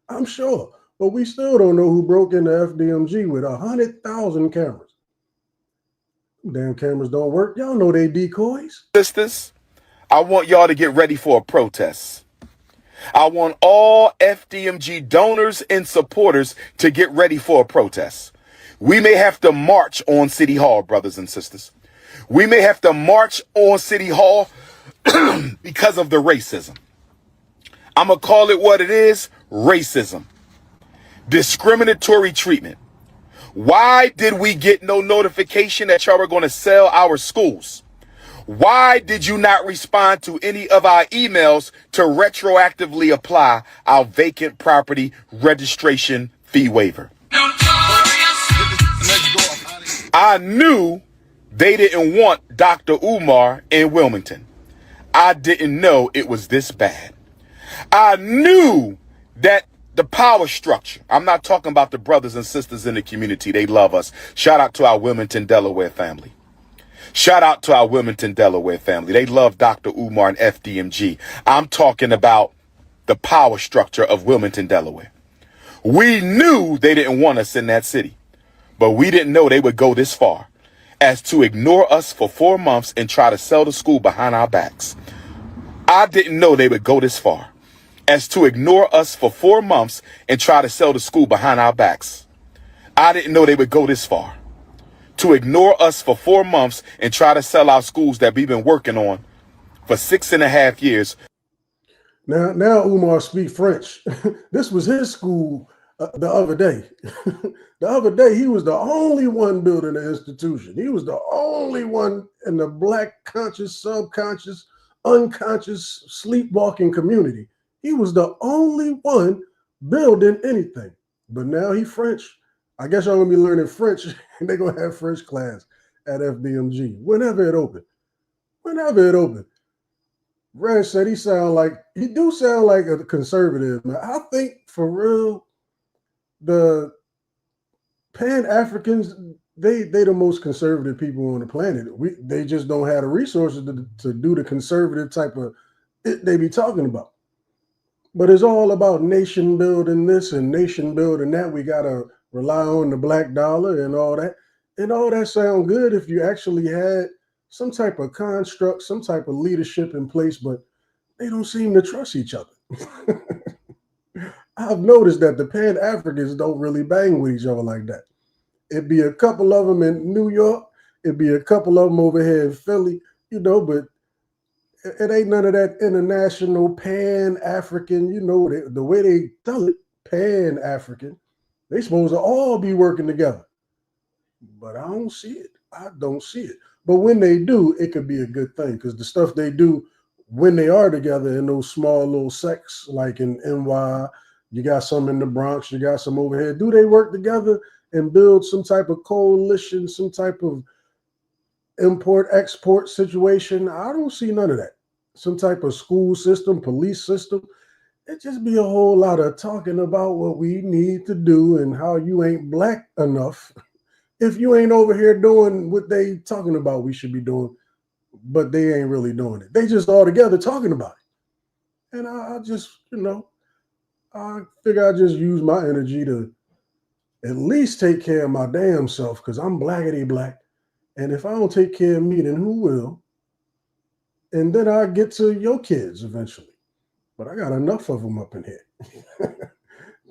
I'm sure. But we still don't know who broke into FDMG with 100,000 cameras. Damn cameras don't work. Y'all know they decoys. Sisters, I want y'all to get ready for a protest. I want all FDMG donors and supporters to get ready for a protest. We may have to march on City Hall, brothers and sisters. We may have to march on City Hall because of the racism. I'm going to call it what it is, racism. Discriminatory treatment. Why did we get no notification that y'all were going to sell our schools? Why did you not respond to any of our emails to retroactively apply our vacant property registration fee waiver? I knew they didn't want Dr. Umar in Wilmington. I didn't know it was this bad. I knew that the power structure, I'm not talking about the brothers and sisters in the community. They love us. Shout out to our Wilmington, Delaware family. Shout out to our Wilmington, Delaware family. They love Dr. Umar and FDMG. I'm talking about the power structure of Wilmington, Delaware. We knew they didn't want us in that city, but we didn't know they would go this far as to ignore us for 4 months and try to sell the school behind our backs. I didn't know they would go this far as to ignore us for 4 months and try to sell the school behind our backs. I didn't know they would go this far to ignore us for 4 months and try to sell our schools that we've been working on for 6.5 years. Now Umar speak French. This was his school the other day. The other day, he was the only one building the institution. He was the only one in the Black conscious, subconscious, unconscious, sleepwalking community. He was the only one building anything. But now he French. I guess y'all gonna be learning French, and they're gonna have French class at FDMG whenever it open. Whenever it open. Reg said he do sound like a conservative, man. I think for real, the Pan-Africans, they the most conservative people on the planet. They just don't have the resources to do the conservative type of it they be talking about. But it's all about nation building this and nation building that. We gotta rely on the black dollar and all that. And all that sound good if you actually had some type of construct, some type of leadership in place, but they don't seem to trust each other. I've noticed that the Pan-Africans don't really bang with each other like that. It'd be a couple of them in New York. It'd be a couple of them over here in Philly, but it ain't none of that international Pan-African, the way they tell it, Pan-African. They supposed to all be working together. But I don't see it. I don't see it. But when they do, it could be a good thing because the stuff they do when they are together in those small little sects, like in NY, you got some in the Bronx, you got some over here. Do they work together and build some type of coalition, some type of import-export situation? I don't see none of that. Some type of school system, police system. It just be a whole lot of talking about what we need to do and how you ain't black enough if you ain't over here doing what they talking about we should be doing, but they ain't really doing it. They just all together talking about it. And I just, I figure I just use my energy to at least take care of my damn self because I'm blackity black. And if I don't take care of me, then who will? And then I get to your kids eventually. But I got enough of them up in here.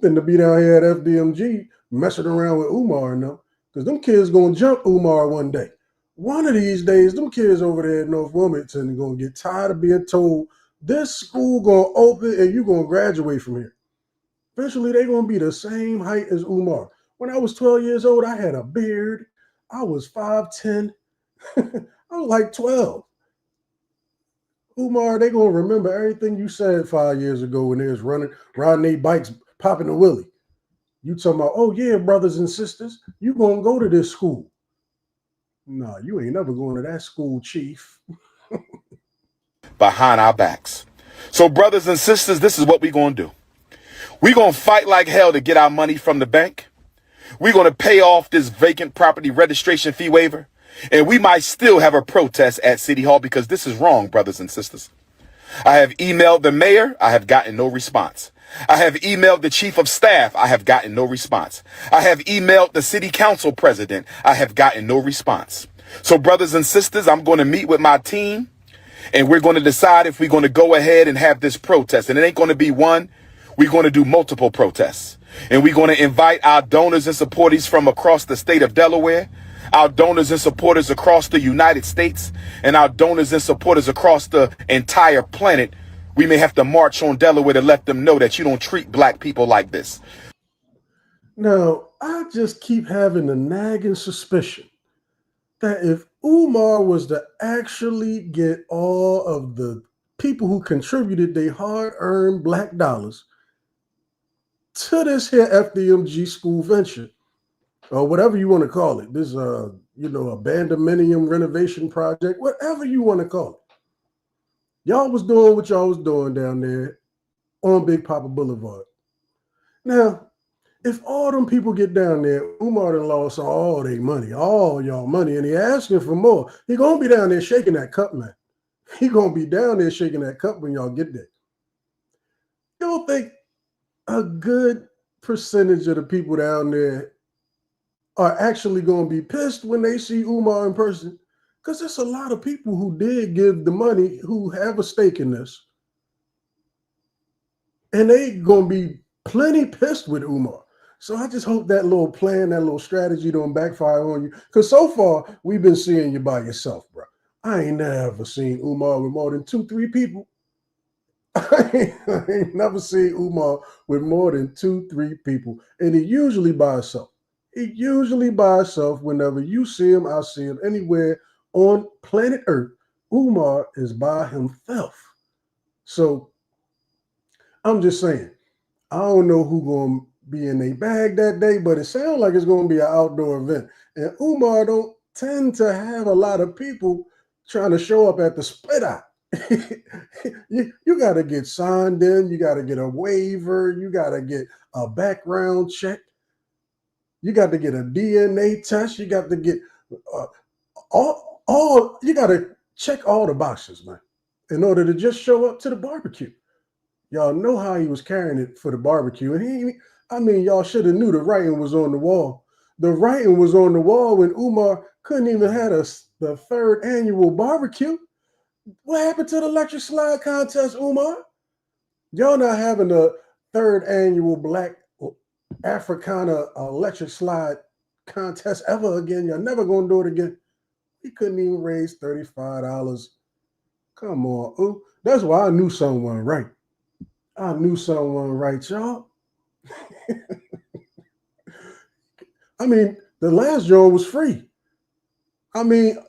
Than to be down here at FDMG messing around with Umar and them. Because them kids going to jump Umar one day. One of these days, them kids over there in North Wilmington are going to get tired of being told this school going to open and you're going to graduate from here. Eventually, they're going to be the same height as Umar. When I was 12 years old, I had a beard. I was 5'10". I was like 12. Umar, they're going to remember everything you said 5 years ago when they was riding their bikes, popping a willie. You talking about, oh yeah, brothers and sisters, you gonna go to this school. Nah, you ain't never going to that school, chief. Behind our backs. So brothers and sisters, this is what we're going to do. We're going to fight like hell to get our money from the bank. We're going to pay off this vacant property registration fee waiver. And we might still have a protest at City Hall because this is wrong, brothers and sisters. I have emailed the mayor. I have gotten no response. I have emailed the chief of staff. I have gotten no response. I have emailed the city council president. I have gotten no response. So brothers and sisters, I'm going to meet with my team and we're going to decide if we're going to go ahead and have this protest. And it ain't going to be one. We're going to do multiple protests. And we're going to invite our donors and supporters from across the state of Delaware, our donors and supporters across the United States, and our donors and supporters across the entire planet. We may have to march on Delaware to let them know that you don't treat black people like this. Now, I just keep having a nagging suspicion that if Umar was to actually get all of the people who contributed their hard-earned black dollars to this here FDMG school venture, or whatever you want to call it. This abandonment renovation project, whatever you want to call it. Y'all was doing what y'all was doing down there on Big Papa Boulevard. Now, if all them people get down there, Umar done lost all their money, all y'all money, and he asking for more. He gonna be down there shaking that cup, man. He gonna be down there shaking that cup when y'all get there. You don't think a good percentage of the people down there are actually gonna be pissed when they see Umar in person? Because there's a lot of people who did give the money who have a stake in this. And they gonna be plenty pissed with Umar. So I just hope that little plan, that little strategy don't backfire on you. Because so far, we've been seeing you by yourself, bro. I ain't never seen Umar with more than 2-3 people. I ain't never seen Umar with more than 2-3 people. And he usually by himself. He usually by himself. Whenever you see him, I see him anywhere on planet Earth. Umar is by himself. So I'm just saying, I don't know who gonna be in their bag that day, but it sounds like it's gonna be an outdoor event. And Umar don't tend to have a lot of people trying to show up at the split out. you got to get signed in, you got to get a waiver, you got to get a background check, you got to get a DNA test, you got to get all you got to check all the boxes, man, in order to just show up to the barbecue. Y'all know how he was carrying it for the barbecue. And y'all should have knew the writing was on the wall. The writing was on the wall when Umar couldn't even have the third annual barbecue. What happened to the electric slide contest, Umar? Y'all not having the third annual Black Africana electric slide contest ever again. You're never going to do it again. He couldn't even raise $35. Come on, ooh. That's why I knew someone right. I knew someone right, y'all. The last joint was free.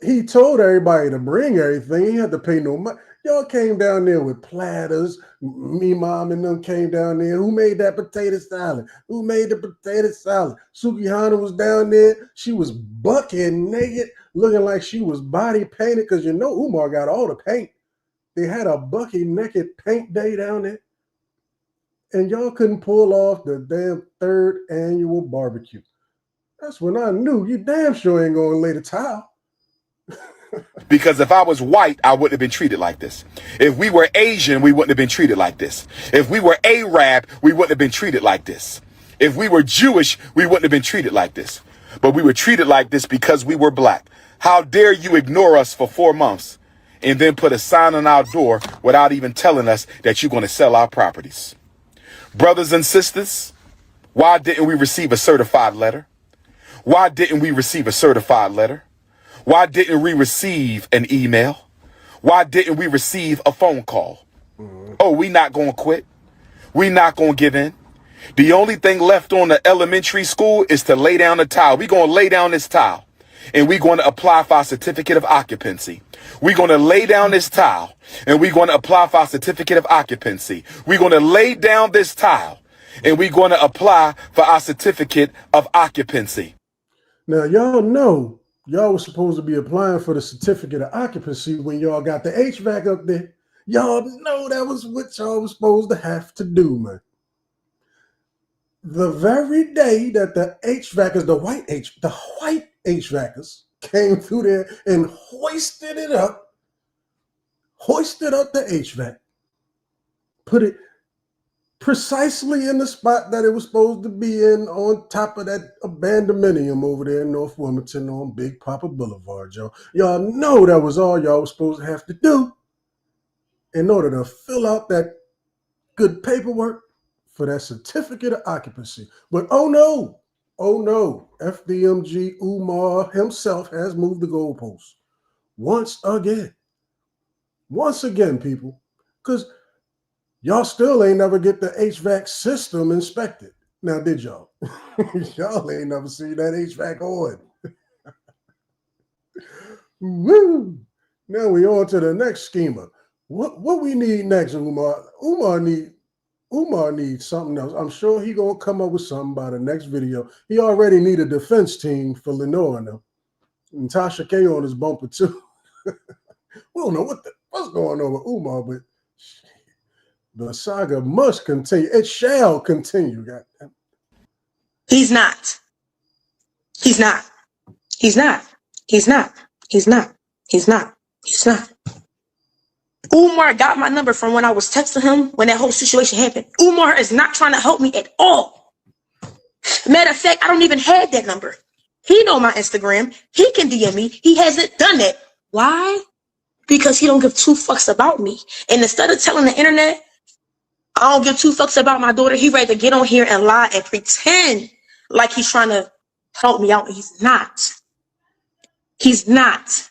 He told everybody to bring everything. He had to pay no money. Y'all came down there with platters. Me, mom, and them came down there. Who made that potato salad? Who made the potato salad? Sukihana was down there. She was bucket naked, looking like she was body painted, because Umar got all the paint. They had a bucket naked paint day down there. And y'all couldn't pull off the damn third annual barbecue. That's when I knew you damn sure ain't going to lay the towel. Because if I was white, I wouldn't have been treated like this. If we were Asian, we wouldn't have been treated like this. If we were Arab, we wouldn't have been treated like this. If we were Jewish, we wouldn't have been treated like this. But we were treated like this because we were black. How dare you ignore us for 4 months and then put a sign on our door without even telling us that you're going to sell our properties? Brothers and sisters, why didn't we receive a certified letter? Why didn't we receive a certified letter? Why didn't we receive an email? Why didn't we receive a phone call? Oh, we not going to quit. We not going to give in. The only thing left on the elementary school is to lay down the towel. We're going to lay down this towel, and we're going to apply for our certificate of occupancy. We're going to lay down this towel, and we're going to apply for our certificate of occupancy. We're going to lay down this towel, and we're going to apply for our certificate of occupancy. Now, y'all know y'all was supposed to be applying for the certificate of occupancy when y'all got the HVAC up there. Y'all know that was what y'all was supposed to have to do, man. The very day that the HVACers, the white HVACers came through there and hoisted up the HVAC, put it precisely in the spot that it was supposed to be in, on top of that abandonment over there in North Wilmington on Big Papa Boulevard, y'all. Y'all know that was all y'all was supposed to have to do in order to fill out that good paperwork for that certificate of occupancy. But oh no, FDMG Umar himself has moved the goalposts once again, people, because y'all still ain't never get the HVAC system inspected. Now, did y'all? Y'all ain't never seen that HVAC on. Woo! Now we on to the next schemer. What we need next, Umar? Umar needs something else. I'm sure he gonna come up with something by the next video. He already need a defense team for Lenore now. And Tasha K on his bumper too. We don't know what's going on with Umar, but the saga must continue. It shall continue. Goddamn. He's not. He's not. He's not. He's not. He's not. He's not. He's not. Umar got my number from when I was texting him when that whole situation happened. Umar is not trying to help me at all. Matter of fact, I don't even have that number. He know my Instagram. He can DM me. He hasn't done it. Why? Because he don't give two fucks about me. And instead of telling the internet, I don't give two fucks about my daughter, he rather get on here and lie and pretend like he's trying to help me out. He's not. He's not.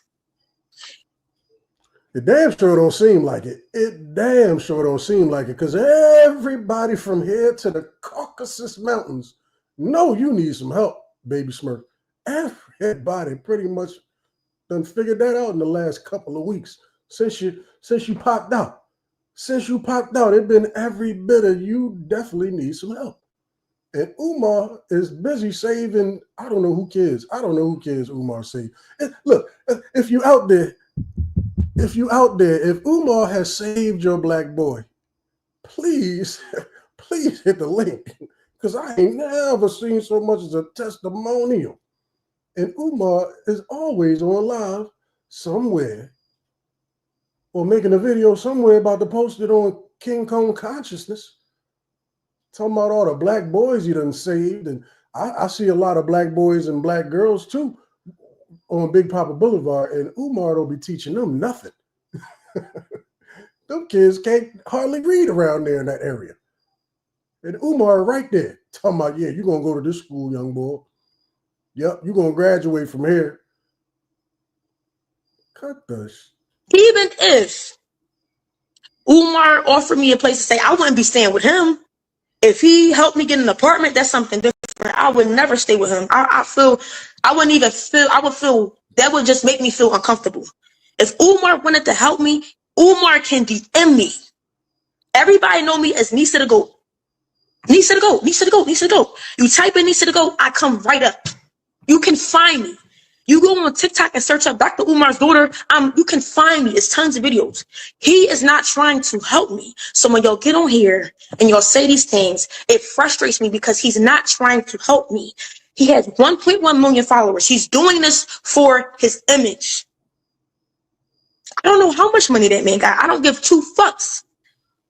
It damn sure don't seem like it. It damn sure don't seem like it, because everybody from here to the Caucasus Mountains know you need some help, baby Smurf. Everybody pretty much done figured that out in the last couple of weeks since you popped out. Since you popped out, it's been every bit of you definitely need some help. And Umar is busy saving, I don't know who kids. I don't know who kids Umar saved. Look, if you out there, if Umar has saved your black boy, please hit the link. Because I ain't never seen so much as a testimonial. And Umar is always on live somewhere or making a video somewhere about to post it on King Kong Consciousness. Talking about all the black boys he done saved. And I see a lot of black boys and black girls too on Big Papa Boulevard. And Umar don't be teaching them nothing. Them kids can't hardly read around there in that area. And Umar right there talking about, yeah, you're going to go to this school, young boy. Yep, you're going to graduate from here. Cut this. Even if Umar offered me a place to stay, I wouldn't be staying with him. If he helped me get an apartment, that's something different. I would never stay with him. I would feel, that would just make me feel uncomfortable. If Umar wanted to help me, Umar can DM me. Everybody know me as Nisa to go. Nisa to go, Nisa to go, Nisa to go. You type in Nisa to go, I come right up. You can find me. You go on TikTok and search up Dr. Umar's daughter. You can find me. It's tons of videos. He is not trying to help me. So when y'all get on here and y'all say these things, it frustrates me because he's not trying to help me. He has 1.1 million followers. He's doing this for his image. I don't know how much money that man got. I don't give two fucks.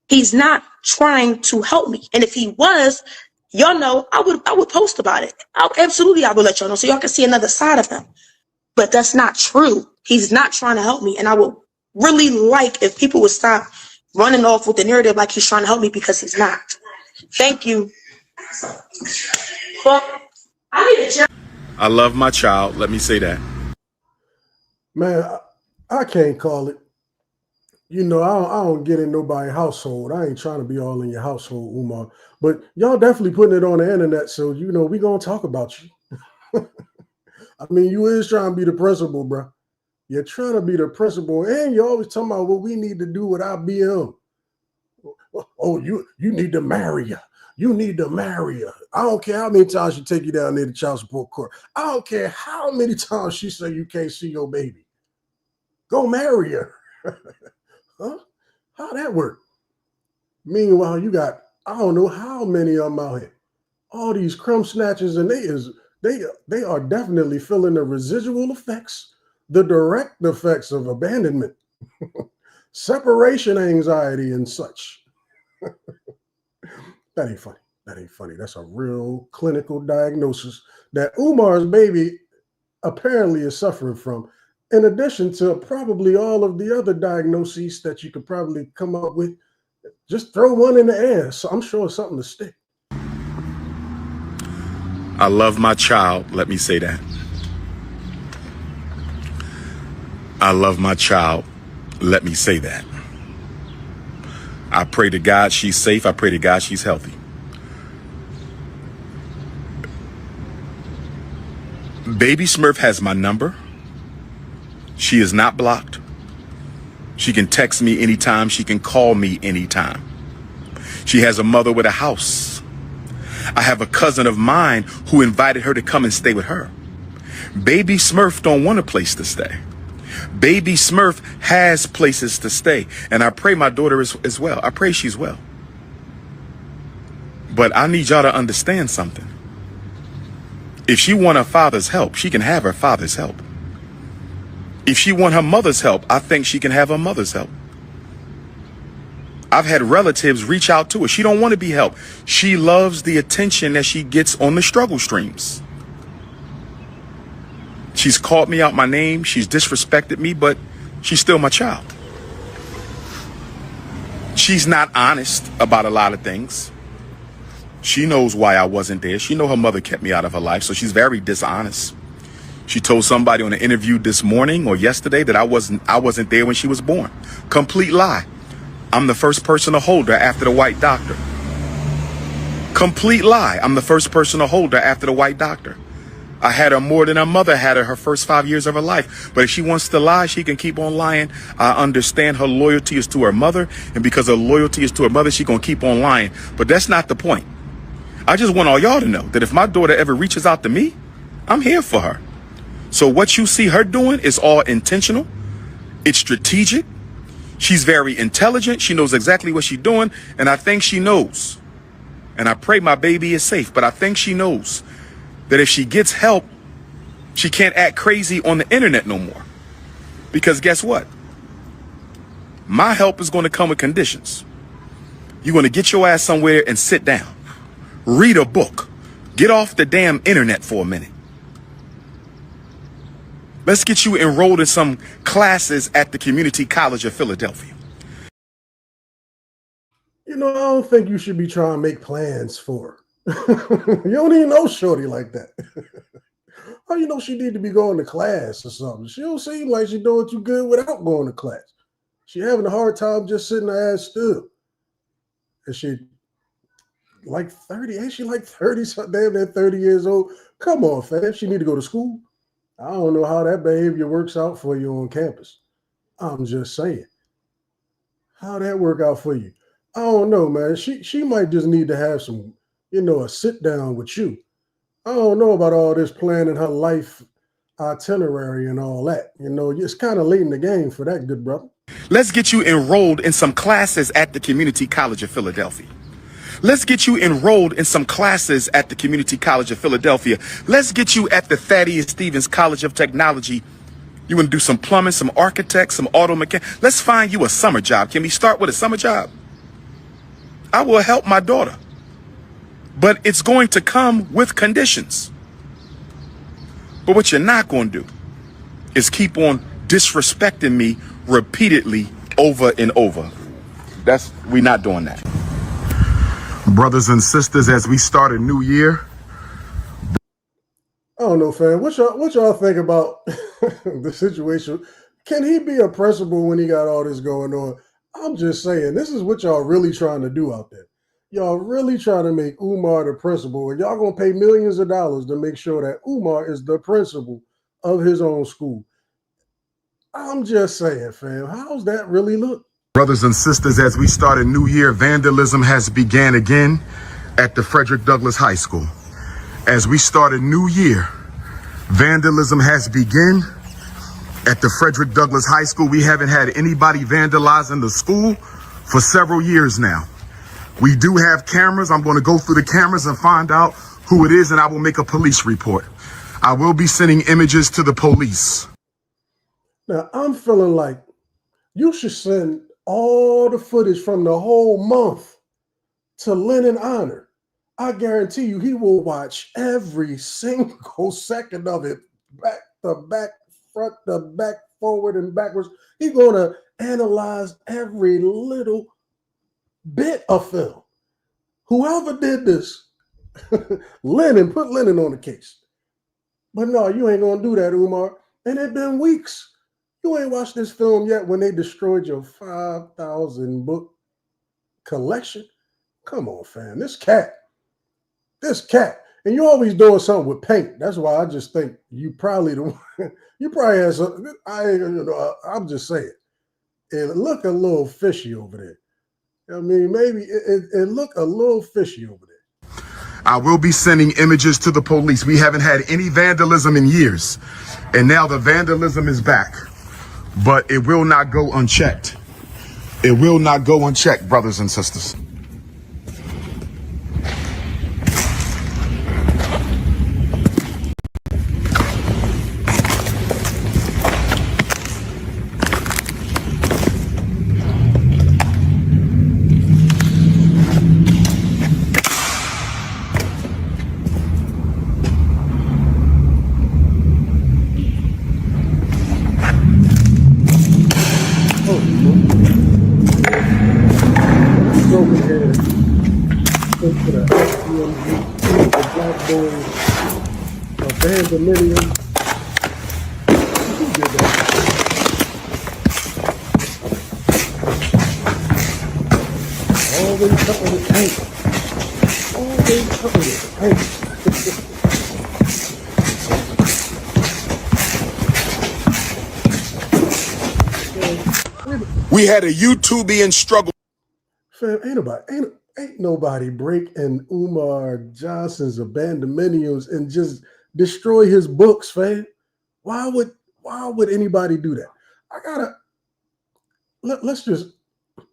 He's not trying to help me. And if he was, y'all know, I would post about it. I would let y'all know so y'all can see another side of him. But that's not true. He's not trying to help me. And I would really like if people would stop running off with the narrative like he's trying to help me, because he's not. Thank you. Well, I love my child. Let me say that. Man, I can't call it. You know, I don't get in nobody's household. I ain't trying to be all in your household, Umar. But y'all definitely putting it on the internet, so, you know, we going to talk about you. I mean, you is trying to be the principal, bro. You're trying to be the principal, and you're always talking about what we need to do with our BM. Oh, you need to marry her. You need to marry her. I don't care how many times she take you down there to child support court. I don't care how many times she say you can't see your baby. Go marry her. Huh? How that work? Meanwhile, you got, I don't know how many of them out here. All these crumb snatchers, and they are definitely feeling the residual effects, the direct effects of abandonment, separation anxiety, and such. That ain't funny. That ain't funny. That's a real clinical diagnosis that Umar's baby apparently is suffering from, in addition to probably all of the other diagnoses that you could probably come up with. Just throw one in the air. So I'm sure it's something to stick. I love my child. Let me say that. I love my child. Let me say that. I pray to God she's safe. I pray to God she's healthy. Baby Smurf has my number. She is not blocked. She can text me anytime. She can call me anytime. She has a mother with a house. I have a cousin of mine who invited her to come and stay with her. Baby Smurf don't want a place to stay. Baby Smurf has places to stay. And I pray my daughter is well. I pray she's well. But I need y'all to understand something. If she want her father's help, she can have her father's help. If she want her mother's help, I think she can have her mother's help. I've had relatives reach out to her. She don't want to be helped. She loves the attention that she gets on the struggle streams. She's called me out my name. She's disrespected me, but she's still my child. She's not honest about a lot of things. She knows why I wasn't there. She know her mother kept me out of her life, so she's very dishonest. She told somebody on an interview this morning or yesterday that I wasn't there when she was born. Complete lie. I'm the first person to hold her after the white doctor. Complete lie. I'm the first person to hold her after the white doctor. I had her more than her mother had her first 5 years of her life. But if she wants to lie, she can keep on lying. I understand her loyalty is to her mother. And because her loyalty is to her mother, she's going to keep on lying. But that's not the point. I just want all y'all to know that if my daughter ever reaches out to me, I'm here for her. So what you see her doing is all intentional. It's strategic. She's very intelligent. She knows exactly what she's doing. And I think she knows. And I pray my baby is safe. But I think she knows that if she gets help, she can't act crazy on the internet no more. Because guess what? My help is going to come with conditions. You're going to get your ass somewhere and sit down. Read a book. Get off the damn internet for a minute. Let's get you enrolled in some classes at the Community College of Philadelphia. You know, I don't think you should be trying to make plans for her. You don't even know shorty like that. How you know she need to be going to class or something? She don't seem like she's doing too good without going to class. She having a hard time just sitting her ass still. And she like 30, ain't she like 30, damn near 30 years old? Come on, fam. She need to go to school. I don't know how that behavior works out for you on campus. I'm just saying. How that work out for you? I don't know, man. She might just need to have some, a sit down with you. I don't know about all this planning her life itinerary and all that. It's kind of late in the game for that, good brother. Let's get you enrolled in some classes at the Community College of Philadelphia. Let's get you enrolled in some classes at the Community College of Philadelphia. Let's get you at the Thaddeus Stevens College of Technology. You want to do some plumbing, some architect, some auto mechanic. Let's find you a summer job. Can we start with a summer job? I will help my daughter. But it's going to come with conditions. But what you're not going to do is keep on disrespecting me repeatedly over and over. We're not doing that. Brothers and sisters, as we start a new year. I don't know, fam. What y'all think about the situation? Can he be a principal when he got all this going on? I'm just saying, this is what y'all really trying to do out there. Y'all really trying to make Umar the principal, and y'all gonna pay millions of dollars to make sure that Umar is the principal of his own school. I'm just saying, fam, how's that really look? Brothers and sisters, as we start a new year, vandalism has began again at the Frederick Douglass High School. As we start a new year, vandalism has begun at the Frederick Douglass High School. We haven't had anybody vandalizing the school for several years now. We do have cameras. I'm going to go through the cameras and find out who it is, and I will make a police report. I will be sending images to the police. Now, I'm feeling like you should send all the footage from the whole month to Lien in honor. I guarantee you he will watch every single second of it, back to back, front to back, forward and backwards. He's going to analyze every little bit of film. Whoever did this, Lien, put Lien on the case. But no, you ain't going to do that, Umar. And it's been weeks. You ain't watched this film yet when they destroyed your 5,000 book collection. Come on, fam. This cat. And And you always doing something with paint. That's why I just think you probably the one. You probably had some. I'm just saying. It look a little fishy over there. I mean, maybe it look a little fishy over there. I will be sending images to the police. We haven't had any vandalism in years, and now the vandalism is back. But it will not go unchecked. It will not go unchecked, brothers and sisters. Over here into the FDMG, the Black Boys Abandonment. Who did that? Always something with paint. Always something with paint. We had a YouTubian struggle. Fam, ain't nobody breaking Umar Johnson's abandonments and just destroy his books, fam. Why would anybody do that?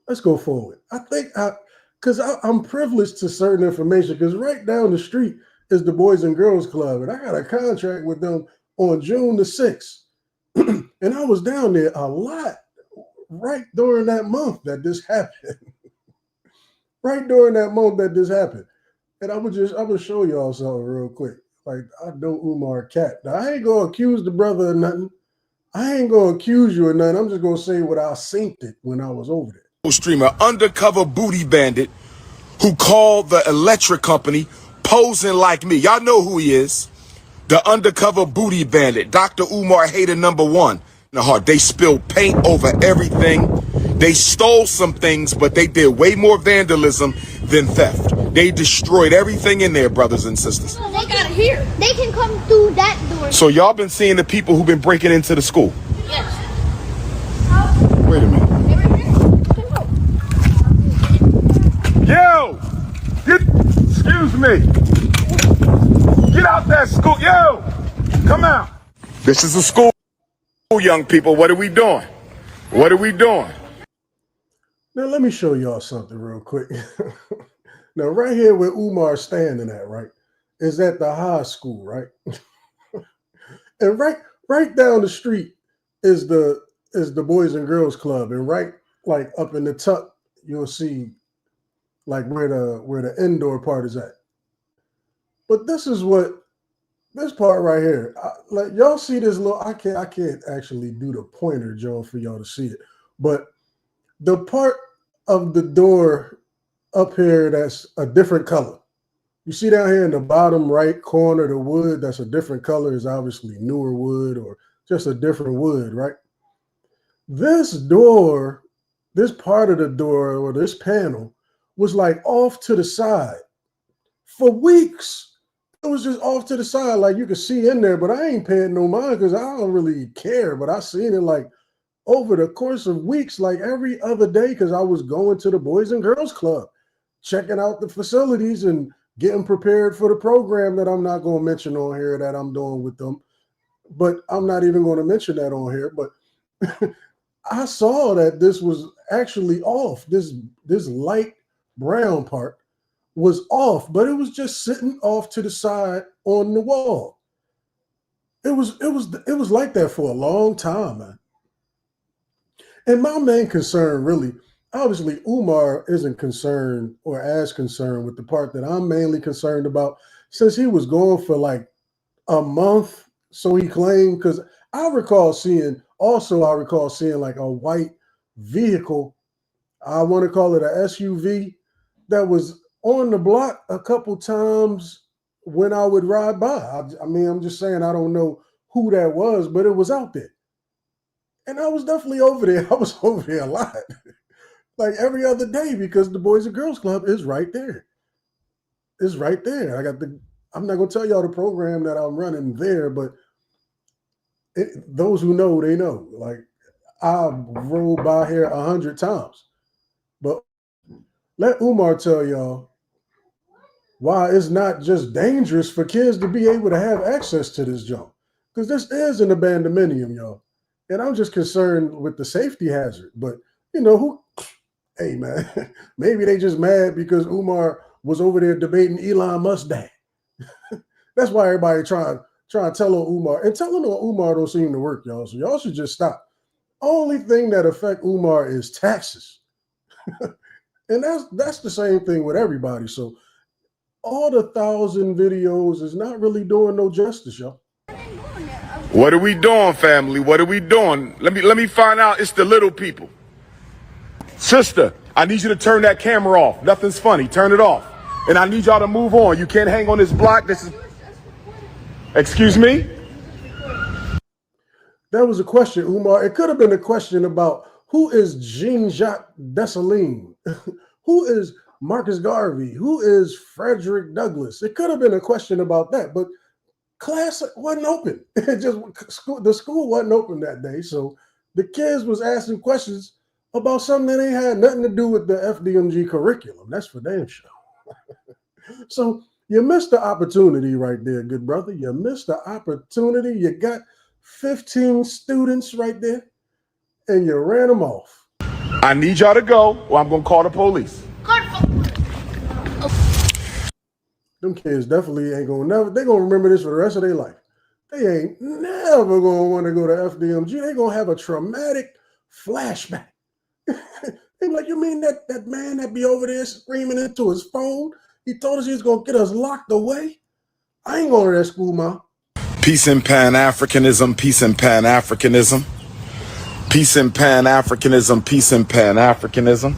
Let's go forward. I think I'm privileged to certain information because right down the street is the Boys and Girls Club, and I got a contract with them on June the 6th. And I was down there a lot right during that month that this happened. Right during that month that this happened. And I'm gonna show y'all something real quick. Like, I know Umar cat. Now, I ain't gonna accuse the brother of nothing. I ain't gonna accuse you of nothing. I'm just gonna say what I synced it when I was over there. Streamer, undercover booty bandit, who called the electric company posing like me. Y'all know who he is. The undercover booty bandit, Dr. Umar hater #1. They spilled paint over everything. They stole some things, but they did way more vandalism than theft. They destroyed everything in there, brothers and sisters. No, they got it here. They can come through that door. So y'all been seeing the people who've been breaking into the school? Yes. Wait a minute. Yo! Excuse me. Get out that school. Yo! Come out. This is a school, young people. What are we doing? What are we doing? Now, let me show y'all something real quick. Now, right here where Umar's standing at, right, is at the high school, right? And right down the street is the Boys and Girls Club. And right, like, up in the tuck, you'll see, like, where the indoor part is at. But this part right here, like, y'all see this little, I can't actually do the pointer, Joe, for y'all to see it. But the part of the door up here that's a different color. You see down here in the bottom right corner, the wood that's a different color is obviously newer wood or just a different wood, right? This door, this part of the door or this panel was like off to the side for weeks. It was just off to the side, like you could see in there, but I ain't paying no mind because I don't really care. But I seen it like over the course of weeks, like every other day, because I was going to the Boys and Girls Club, checking out the facilities and getting prepared for the program that I'm not going to mention on here that I'm doing with them. But I'm not even going to mention that on here. But I saw that this was actually off. This light brown part was off, but it was just sitting off to the side on the wall. It was like that for a long time, man. And my main concern, really, obviously, Umar isn't concerned or as concerned with the part that I'm mainly concerned about, since he was gone for like a month, so he claimed. Because I recall seeing like a white vehicle, I want to call it a SUV, that was on the block a couple times when I would ride by. I mean, I'm just saying, I don't know who that was, but it was out there. And I was definitely over there. I was over there a lot, like every other day, because the Boys and Girls Club is right there. It's right there. I'm not gonna tell y'all the program that I'm running there, but those who know, they know. Like I rolled by here 100 times, but let Umar tell y'all why it's not just dangerous for kids to be able to have access to this junk. Because this is an abandonmenium, y'all. And I'm just concerned with the safety hazard. But you know who? Hey man, maybe they just mad because Umar was over there debating Elon Musk's dad. That's why everybody trying to tell on Umar, and telling on Umar don't seem to work, y'all. So y'all should just stop. Only thing that affect Umar is taxes, and that's the same thing with everybody. So all the 1,000 videos is not really doing no justice, y'all. What are we doing, family? What are we doing? Let me find out. It's the little people. Sister, I need you to turn that camera off. Nothing's funny. Turn it off. And I need y'all to move on. You can't hang on this block. This is... Excuse me? That was a question, Umar. It could have been a question about who is Jean-Jacques Dessalines? Who is Marcus Garvey? Who is Frederick Douglass? It could have been a question about that, but class wasn't open. The school wasn't open that day, so the kids was asking questions about something that ain't had nothing to do with the FDMG curriculum. That's for damn sure. So you missed the opportunity right there, good brother. You missed the opportunity. You got 15 students right there, and you ran them off. I need y'all to go, or I'm going to call the police. Them kids definitely ain't going to never, they're going to remember this for the rest of their life. They ain't never going to want to go to FDMG. They're going to have a traumatic flashback. They like, you mean that man that be over there screaming into his phone? He told us he was going to get us locked away? I ain't going to that school, Ma. Peace and Pan-Africanism, peace and Pan-Africanism. Peace and Pan-Africanism, peace and Pan-Africanism.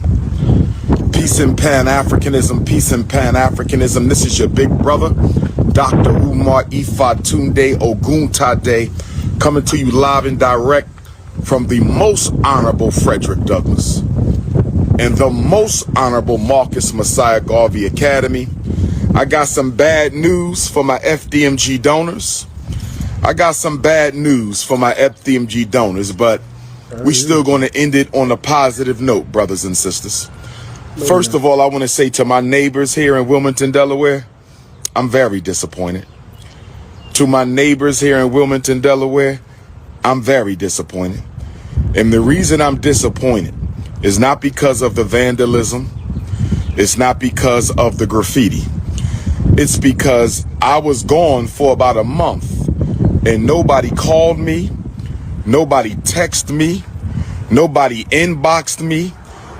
Peace and Pan-Africanism, peace and Pan-Africanism. This is your big brother, Dr. Umar Ifatunde Oguntade, coming to you live and direct from the most honorable Frederick Douglass and the most honorable Marcus Messiah Garvey Academy. I got some bad news for my FDMG donors. But we still going to end it on a positive note, brothers and sisters. First of all, I want to say to my neighbors here in Wilmington, Delaware, I'm very disappointed. To my neighbors here in Wilmington, Delaware, I'm very disappointed. And the reason I'm disappointed is not because of the vandalism. It's not because of the graffiti. It's because I was gone for about a month and nobody called me, nobody texted me, nobody inboxed me,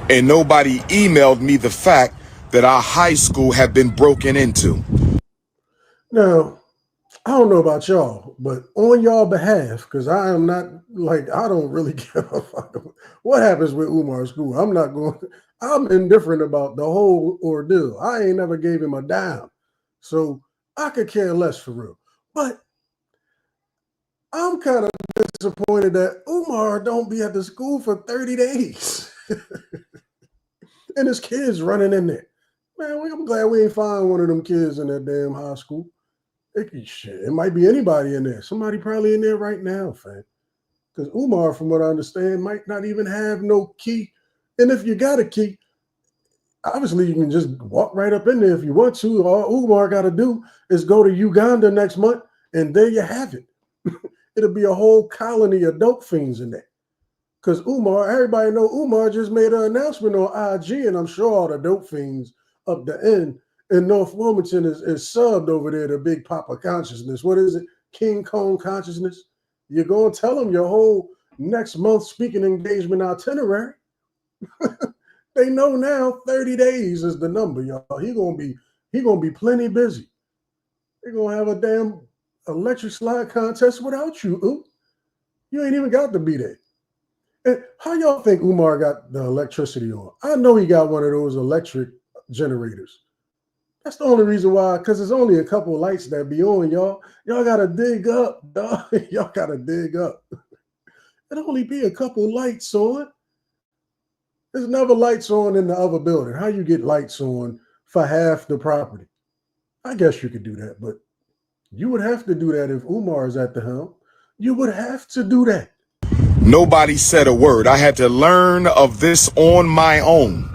and nobody emailed me the fact that our high school had been broken into. Now, I don't know about y'all, but on y'all behalf, because I am not, like, I don't really give a fuck what happens with Umar's school. I'm indifferent about the whole ordeal. I ain't never gave him a dime. So I could care less for real. But I'm kind of disappointed that Umar don't be at the school for 30 days. And his kids running in there. Man, I'm glad we ain't find one of them kids in that damn high school. It might be anybody in there. Somebody probably in there right now, fam. Because Umar, from what I understand, might not even have no key. And if you got a key, obviously you can just walk right up in there if you want to. All Umar got to do is go to Uganda next month, and there you have it. It'll be a whole colony of dope fiends in there. Because Umar, everybody know Umar just made an announcement on IG, and I'm sure all the dope fiends up the end in North Wilmington is subbed over there to Big Papa Consciousness. What is it? King Kong Consciousness. You're going to tell them your whole next month speaking engagement itinerary. They know now 30 days is the number, y'all. He gonna be plenty busy. They're gonna have a damn electric slide contest without you. Ooh. You ain't even got to be there. And how y'all think Umar got the electricity on? I know he got one of those electric generators. That's the only reason why, because there's only a couple of lights that be on, y'all. Y'all got to dig up, dog. Y'all got to dig up. It'll only be a couple lights on. There's never lights on in the other building. How you get lights on for half the property? I guess you could do that, but You would have to do that if Umar is at the helm. You would have to do that. Nobody said a word. I had to learn of this on my own.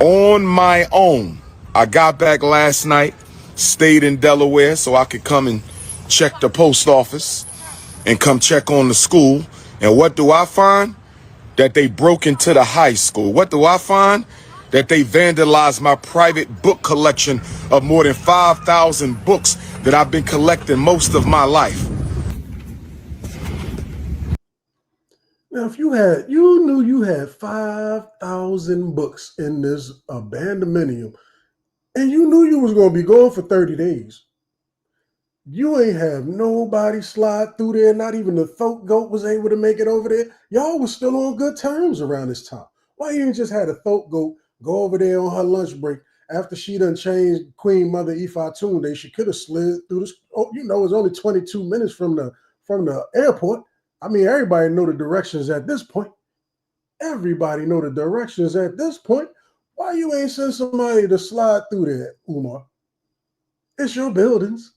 On my own. I got back last night, stayed in Delaware so I could come and check the post office and come check on the school. And what do I find? That they broke into the high school. What do I find? That they vandalized my private book collection of more than 5,000 books that I've been collecting most of my life. Now, if you knew you had 5,000 books in this abandonment, and you knew you was going to be gone for 30 days, you ain't have nobody slide through there. Not even the throat goat was able to make it over there. Y'all was still on good terms around this time. Why you ain't just had a throat goat go over there on her lunch break after she done changed Queen Mother Ifatunde? She could have slid through this. Oh, it's only 22 minutes from the airport. I mean, everybody know the directions at this point. Everybody know the directions at this point. Why you ain't send somebody to slide through there, Umar? It's your buildings.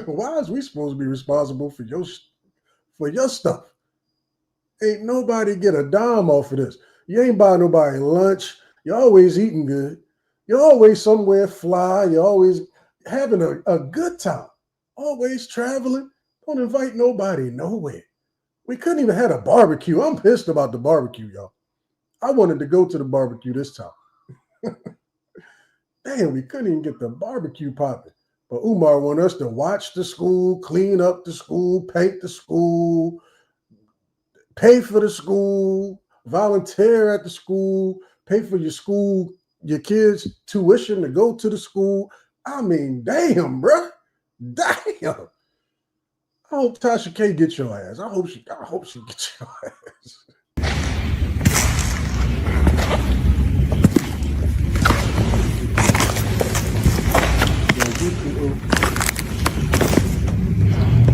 Why is we supposed to be responsible for your stuff? Ain't nobody get a dime off of this. You ain't buying nobody lunch. You're always eating good. You're always somewhere fly. You're always having a good time. Always traveling. Don't invite nobody nowhere. We couldn't even have a barbecue. I'm pissed about the barbecue, y'all. I wanted to go to the barbecue this time. Damn, we couldn't even get the barbecue popping. But Umar wanted us to watch the school, clean up the school, paint the school, pay for the school, volunteer at the school, pay for your kids' tuition to go to the school. I mean, damn, bro. Damn. I hope Tasha K get your ass. I hope she gets your ass.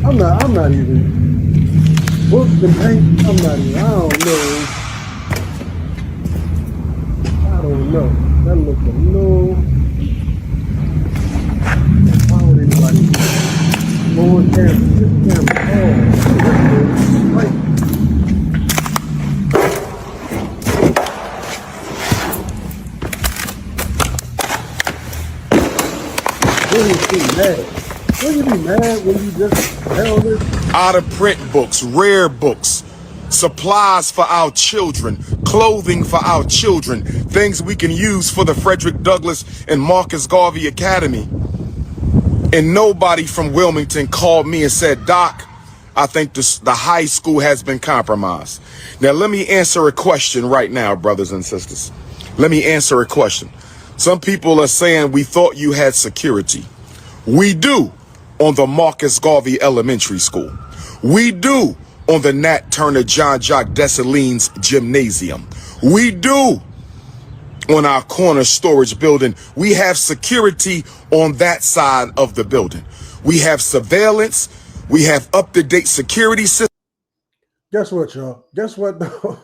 I'm not even books and paint. I don't know. That looks a little. Why would anybody do that? Lord camera. Will you be mad when you just held it? Out of print books, rare books, supplies for our children, clothing for our children, things we can use for the Frederick Douglass and Marcus Garvey Academy. And nobody from Wilmington called me and said, Doc, I think the high school has been compromised. Now, let me answer a question right now, brothers and sisters. Let me answer a question. Some people are saying we thought you had security. We do on the Marcus Garvey Elementary School. We do on the Nat Turner John Jacques Dessalines Gymnasium. We do on our corner storage building. We have security on that side of the building. We have surveillance. We have up-to-date security systems. Guess what, y'all? Guess what, though?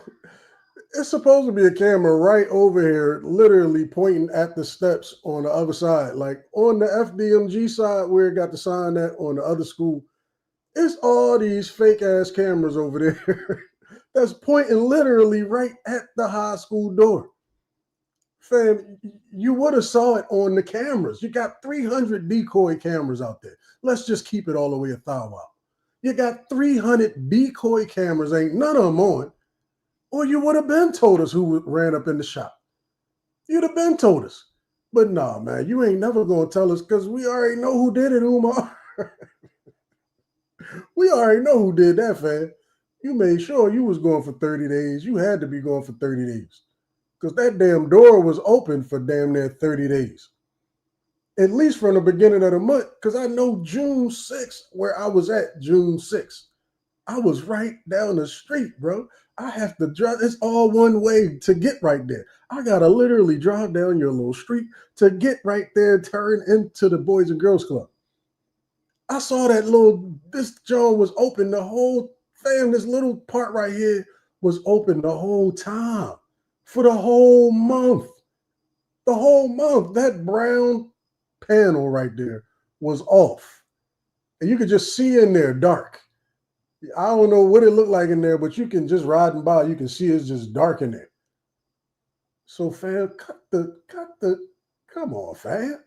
It's supposed to be a camera right over here, literally pointing at the steps on the other side. Like on the FDMG side where it got the sign at on the other school, it's all these fake-ass cameras over there that's pointing literally right at the high school door. Fam, you would have saw it on the cameras. You got 300 decoy cameras out there. Let's just keep it all the way a thou out. You got 300 decoy cameras, ain't none of them on. Or you would have been told us who ran up in the shop. You'd have been told us. But nah, man, you ain't never going to tell us because we already know who did it, Umar. We already know who did that, fam. You made sure you was going for 30 days. You had to be going for 30 days. Because that damn door was open for damn near 30 days. At least from the beginning of the month. Because I know June 6th, where I was at June 6th. I was right down the street, bro. I have to drive. It's all one way to get right there. I got to literally drive down your little street to get right there, turn into the Boys and Girls Club. I saw this joint was open the whole, this little part right here was open the whole time for the whole month. The whole month. That brown panel right there was off. And you could just see in there dark. I don't know what it looked like in there, but you can just riding by, you can see it's just dark in there. So, fam, come on, fam.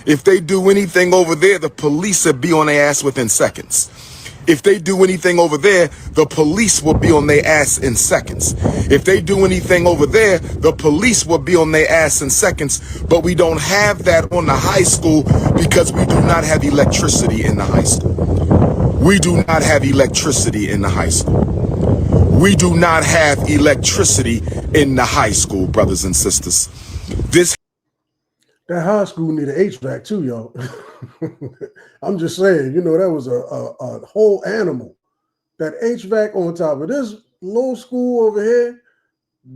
If they do anything over there, the police will be on their ass within seconds. If they do anything over there, the police will be on their ass in seconds. If they do anything over there, the police will be on their ass in seconds. But we don't have that on the high school because we do not have electricity in the high school. We do not have electricity in the high school. We do not have electricity in the high school, brothers and sisters. That high school need an HVAC too, y'all. I'm just saying, that was a whole animal. That HVAC on top of this low school over here,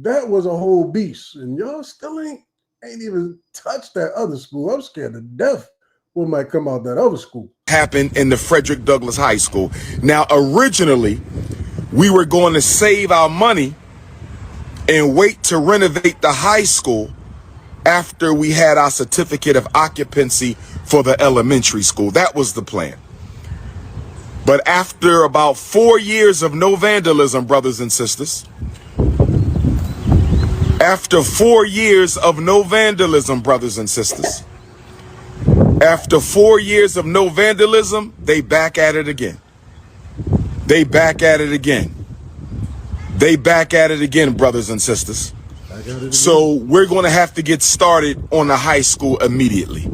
that was a whole beast. And y'all still ain't even touched that other school. I'm scared to death what might come out that other school. Happened in the Frederick Douglass High School. Now, originally, we were going to save our money and wait to renovate the high school after we had our certificate of occupancy for the elementary school. That was the plan. But after about 4 years of no vandalism, brothers and sisters, after 4 years of no vandalism, brothers and sisters, after 4 years of no vandalism, they back at it again. They back at it again. They back at it again, brothers and sisters. So we're going to have to get started on the high school immediately.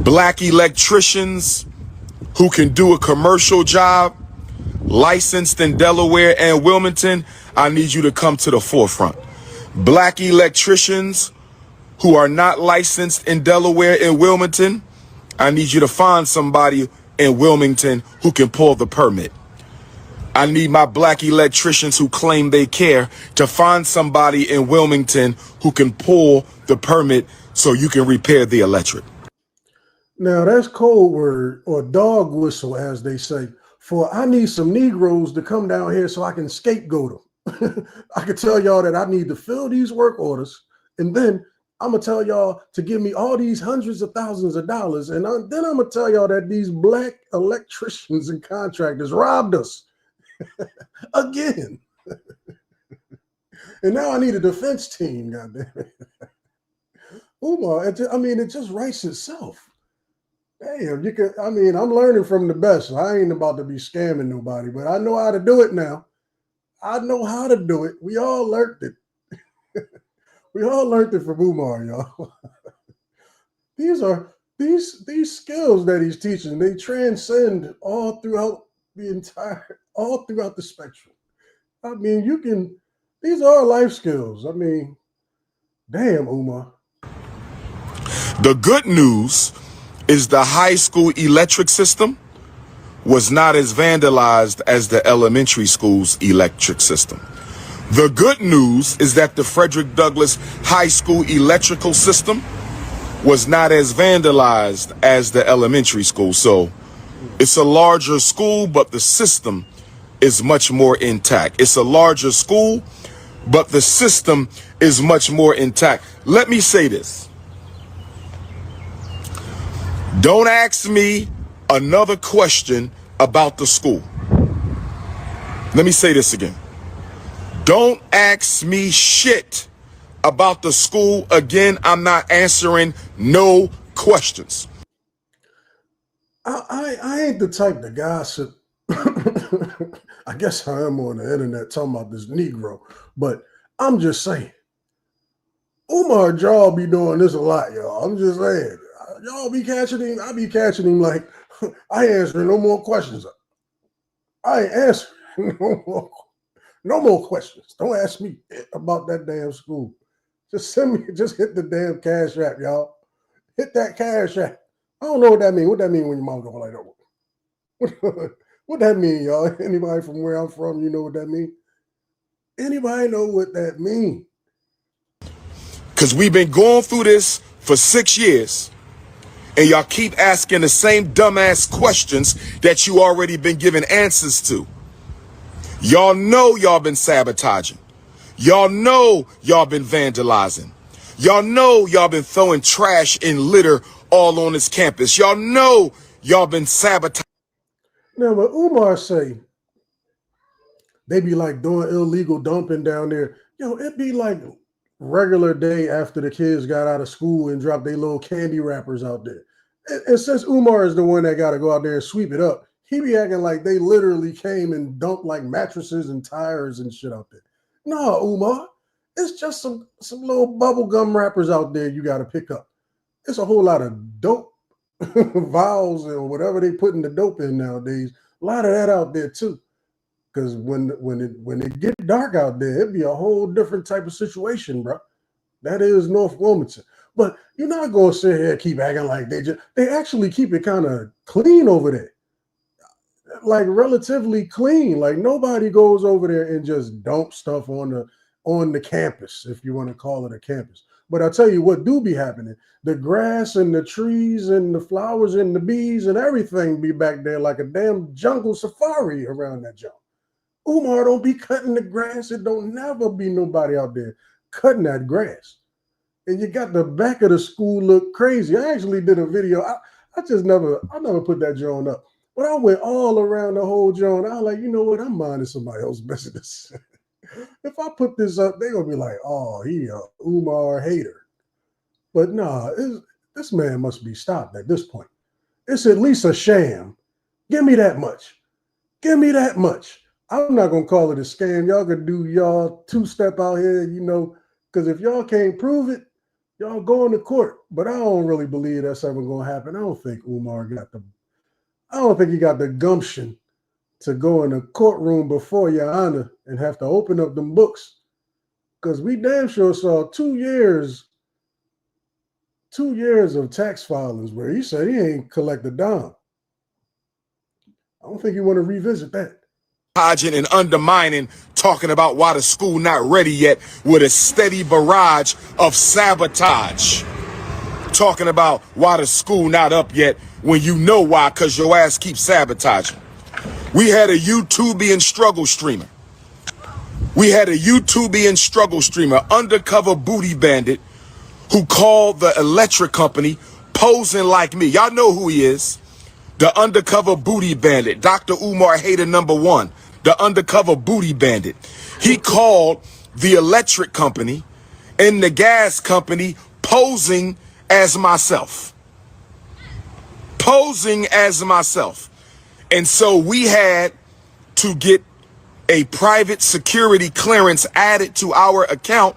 Black electricians who can do a commercial job, licensed in Delaware and Wilmington, I need you to come to the forefront. Black electricians who are not licensed in Delaware and Wilmington, I need you to find somebody in Wilmington who can pull the permit. I need my black electricians who claim they care to find somebody in Wilmington who can pull the permit so you can repair the electric. Now, that's code word or dog whistle, as they say, for I need some Negroes to come down here so I can scapegoat them. I can tell y'all that I need to fill these work orders, and then I'm going to tell y'all to give me all these hundreds of thousands of dollars, and then I'm going to tell y'all that these black electricians and contractors robbed us. Again. And now I need a defense team, goddamn it. Umar, it just writes itself. Damn, I'm learning from the best. I ain't about to be scamming nobody, but I know how to do it now. I know how to do it. We all learned it. We all learned it from Umar, y'all. These skills that he's teaching, they transcend all throughout the spectrum. These are life skills. Damn, Umar. The good news is the high school electric system was not as vandalized as the elementary school's electric system. The good news is that the Frederick Douglass High School electrical system was not as vandalized as the elementary school. So it's a larger school, but the system is much more intact. It's a larger school, but the system is much more intact. Let me say this. Don't ask me another question about the school. Let me say this again. Don't ask me shit about the school again. I'm not answering no questions. I ain't the type to gossip. I guess I am on the internet talking about this Negro, but I'm just saying, Umar Jaw be doing this a lot, y'all. I'm just saying, y'all be catching him. I be catching him like, I ain't answering no more questions. I ain't answering no more questions. Don't ask me about that damn school. Just hit the damn cash app, y'all. Hit that cash app. I don't know what that means. What that mean when your mom go like that? What that mean, y'all? Anybody from where I'm from, you know what that mean? Anybody know what that mean? Because we've been going through this for 6 years, and y'all keep asking the same dumbass questions that you already been giving answers to. Y'all know y'all been sabotaging. Y'all know y'all been vandalizing. Y'all know y'all been throwing trash and litter all on this campus. Y'all know y'all been sabotaging. Now, when Umar say they be like doing illegal dumping down there, it be like regular day after the kids got out of school and dropped their little candy wrappers out there. And since Umar is the one that got to go out there and sweep it up, he be acting like they literally came and dumped like mattresses and tires and shit out there. No, Umar, it's just some little bubble gum wrappers out there you got to pick up. It's a whole lot of dope vials or whatever they put in the dope in nowadays. A lot of that out there too. Because when it get dark out there, it'd be a whole different type of situation, bro. That is North Wilmington. But you're not gonna sit here and keep acting like they actually keep it kind of clean over there. Like relatively clean. Like nobody goes over there and just dump stuff on the campus, if you want to call it a campus. But I'll tell you what do be happening. The grass and the trees and the flowers and the bees and everything be back there like a damn jungle safari around that junk. Umar don't be cutting the grass. It don't never be nobody out there cutting that grass. And you got the back of the school look crazy. I actually did a video. I never put that joint up. But I went all around the whole joint. I was like, you know what? I'm minding somebody else's business. If I put this up, they're gonna be like, oh, he a Umar hater. But nah, this man must be stopped at this point. It's at least a sham. Give me that much. Give me that much. I'm not gonna call it a scam. Y'all could do y'all two-step out here, because if y'all can't prove it, y'all go into court. But I don't really believe that's ever gonna happen. I don't think he got the gumption to go in a courtroom before Your Honor and have to open up them books. Because we damn sure saw 2 years of tax filings where he said he ain't collect a dime. I don't think you want to revisit that. And undermining, talking about why the school not ready yet with a steady barrage of sabotage. Talking about why the school not up yet when you know why, because your ass keeps sabotaging. We had a YouTubian struggle streamer. Undercover booty bandit, who called the electric company posing like me. Y'all know who he is. The undercover booty bandit, Dr. Umar hater #1, the undercover booty bandit. He called the electric company and the gas company posing as myself. And so we had to get a private security clearance added to our account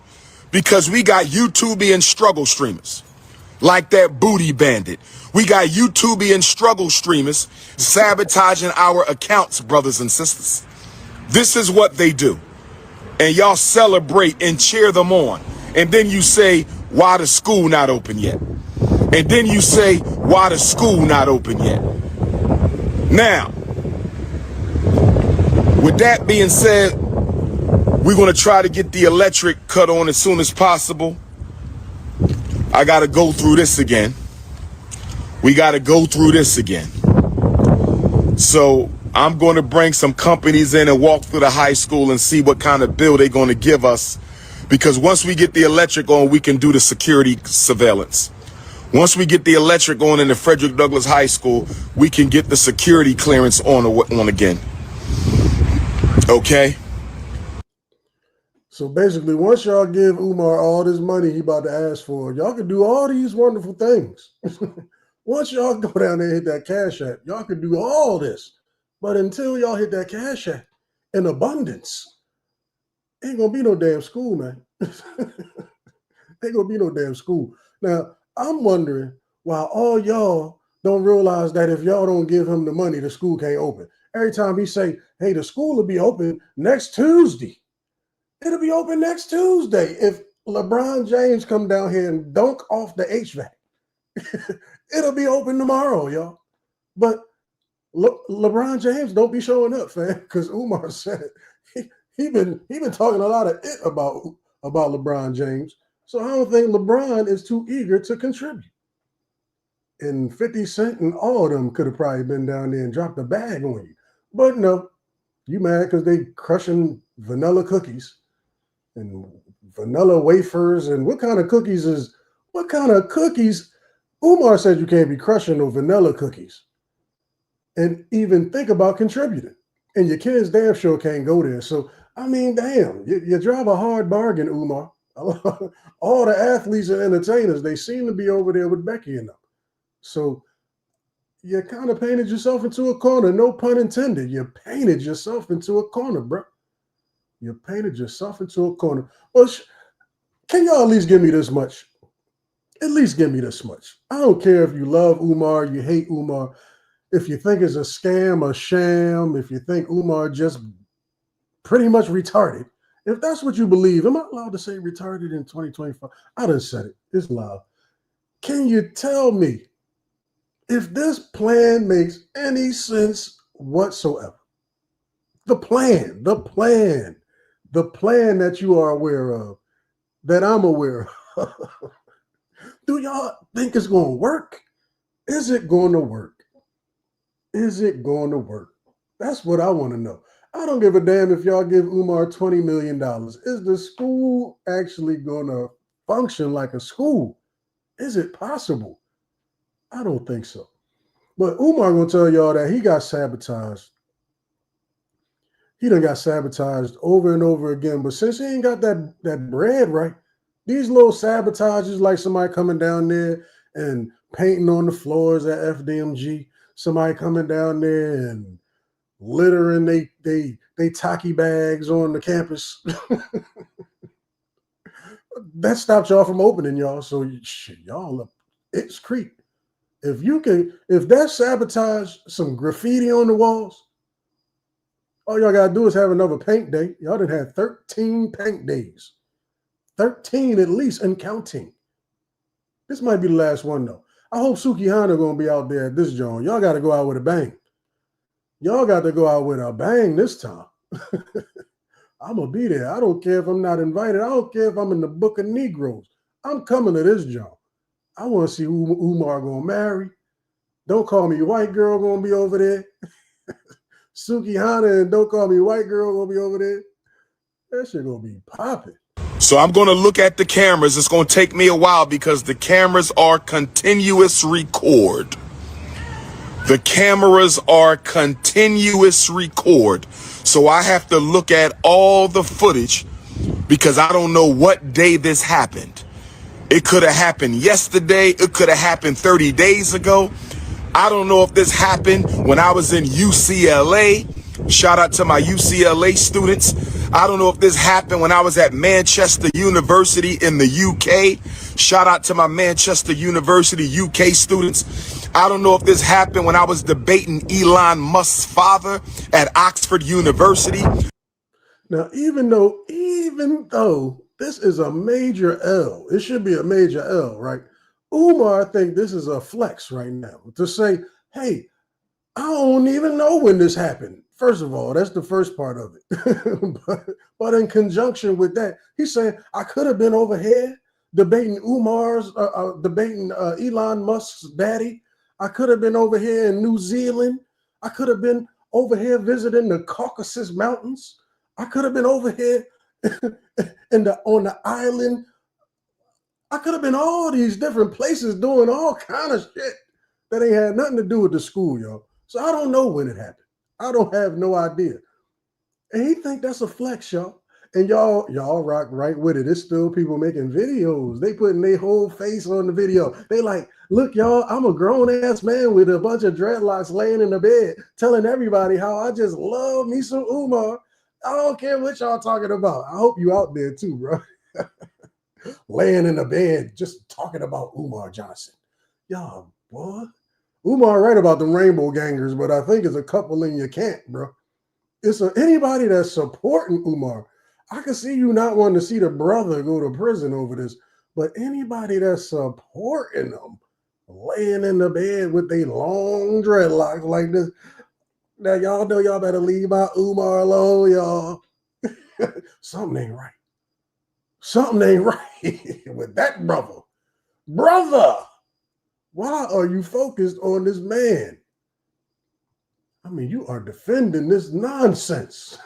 because we got YouTubian struggle streamers like that booty bandit. We got YouTubian struggle streamers sabotaging our accounts, brothers and sisters. This is what they do. And y'all celebrate and cheer them on. And then you say, why the school not open yet? Now, with that being said, we're going to try to get the electric cut on as soon as possible. I got to go through this again. So I'm going to bring some companies in and walk through the high school and see what kind of bill they're going to give us. Because once we get the electric on, we can do the security surveillance. Once we get the electric on in the Frederick Douglass High School, we can get the security clearance on again. Okay? So basically, once y'all give Umar all this money he about to ask for, y'all can do all these wonderful things. Once y'all go down there and hit that cash app, y'all can do all this. But until y'all hit that cash app in abundance, ain't gonna be no damn school, man. Ain't gonna be no damn school. Now, I'm wondering why all y'all don't realize that if y'all don't give him the money, the school can't open. Every time he say, hey, the school will be open next Tuesday. It'll be open next Tuesday. If LeBron James come down here and dunk off the HVAC, it'll be open tomorrow, y'all. But LeBron James don't be showing up, fam, because Umar said it. He been talking a lot of it about LeBron James. So I don't think LeBron is too eager to contribute. And 50 Cent and all of them could have probably been down there and dropped a bag on you. But no, you mad because they crushing vanilla cookies and vanilla wafers and what kind of cookies? Umar said you can't be crushing no vanilla cookies and even think about contributing. And your kids damn sure can't go there. So, I mean, damn, you drive a hard bargain, Umar. All the athletes and entertainers, they seem to be over there with Becky and them. So you kind of painted yourself into a corner. No pun intended. You painted yourself into a corner, bro. You painted yourself into a corner. Well, can y'all at least give me this much? At least give me this much. I don't care if you love Umar, you hate Umar. If you think it's a scam, a sham, if you think Umar just pretty much retarded, if that's what you believe, am I allowed to say retarded in 2025? I done said it. It's loud. Can you tell me if this plan makes any sense whatsoever? The plan that you are aware of, that I'm aware of. Do y'all think it's going to work? Is it going to work? Is it going to work? That's what I want to know. I don't give a damn if y'all give Umar $20 million. Is the school actually going to function like a school? Is it possible? I don't think so. But Umar going to tell y'all that he got sabotaged. He done got sabotaged over and over again. But since he ain't got that bread right, these little sabotages, like somebody coming down there and painting on the floors at FDMG, somebody coming down there and littering they tacky bags on the campus. That stopped y'all from opening, y'all. So y'all, it's creep. If that sabotage some graffiti on the walls, all y'all gotta do is have another paint day. Y'all done had 13 paint days. 13 at least and counting. This might be the last one though. I hope Sukihana gonna be out there at this joint. Y'all gotta go out with a bang. Y'all got to go out with a bang this time. I'm going to be there. I don't care if I'm not invited. I don't care if I'm in the book of Negroes. I'm coming to this joint. I want to see who Umar going to marry. Don't call me white girl going to be over there. Sukihana and don't call me white girl going to be over there. That shit going to be popping. So I'm going to look at the cameras. It's going to take me a while because the cameras are continuous record. The cameras are continuous record. So I have to look at all the footage because I don't know what day this happened. It could have happened yesterday. It could have happened 30 days ago. I don't know if this happened when I was in UCLA. Shout out to my UCLA students. I don't know if this happened when I was at Manchester University in the UK. Shout out to my Manchester University UK students. I don't know if this happened when I was debating Elon Musk's father at Oxford University. Now, even though this is a major L, it should be a major L, right? Umar think this is a flex right now to say, hey, I don't even know when this happened. First of all, that's the first part of it. but in conjunction with that, he's saying, I could have been over here debating debating Elon Musk's daddy. I could have been over here in New Zealand. I could have been over here visiting the Caucasus Mountains. I could have been over here on the island. I could have been all these different places doing all kind of shit that ain't had nothing to do with the school, y'all. So I don't know when it happened. I don't have no idea. And he think that's a flex, y'all. And y'all rock right with it. It's still people making videos. They putting their whole face on the video. They like, look, y'all, I'm a grown-ass man with a bunch of dreadlocks laying in the bed telling everybody how I just love me some Umar. I don't care what y'all talking about. I hope you out there too, bro. Laying in the bed just talking about Umar Johnson. Y'all, boy. Umar right about the rainbow gangers, but I think it's a couple in your camp, bro. It's anybody that's supporting Umar. I can see you not wanting to see the brother go to prison over this, but anybody that's supporting them, laying in the bed with their long dreadlocks like this, now y'all know y'all better leave my Umar alone, y'all. Something ain't right. Something ain't right with that brother. Brother, why are you focused on this man? I mean, you are defending this nonsense.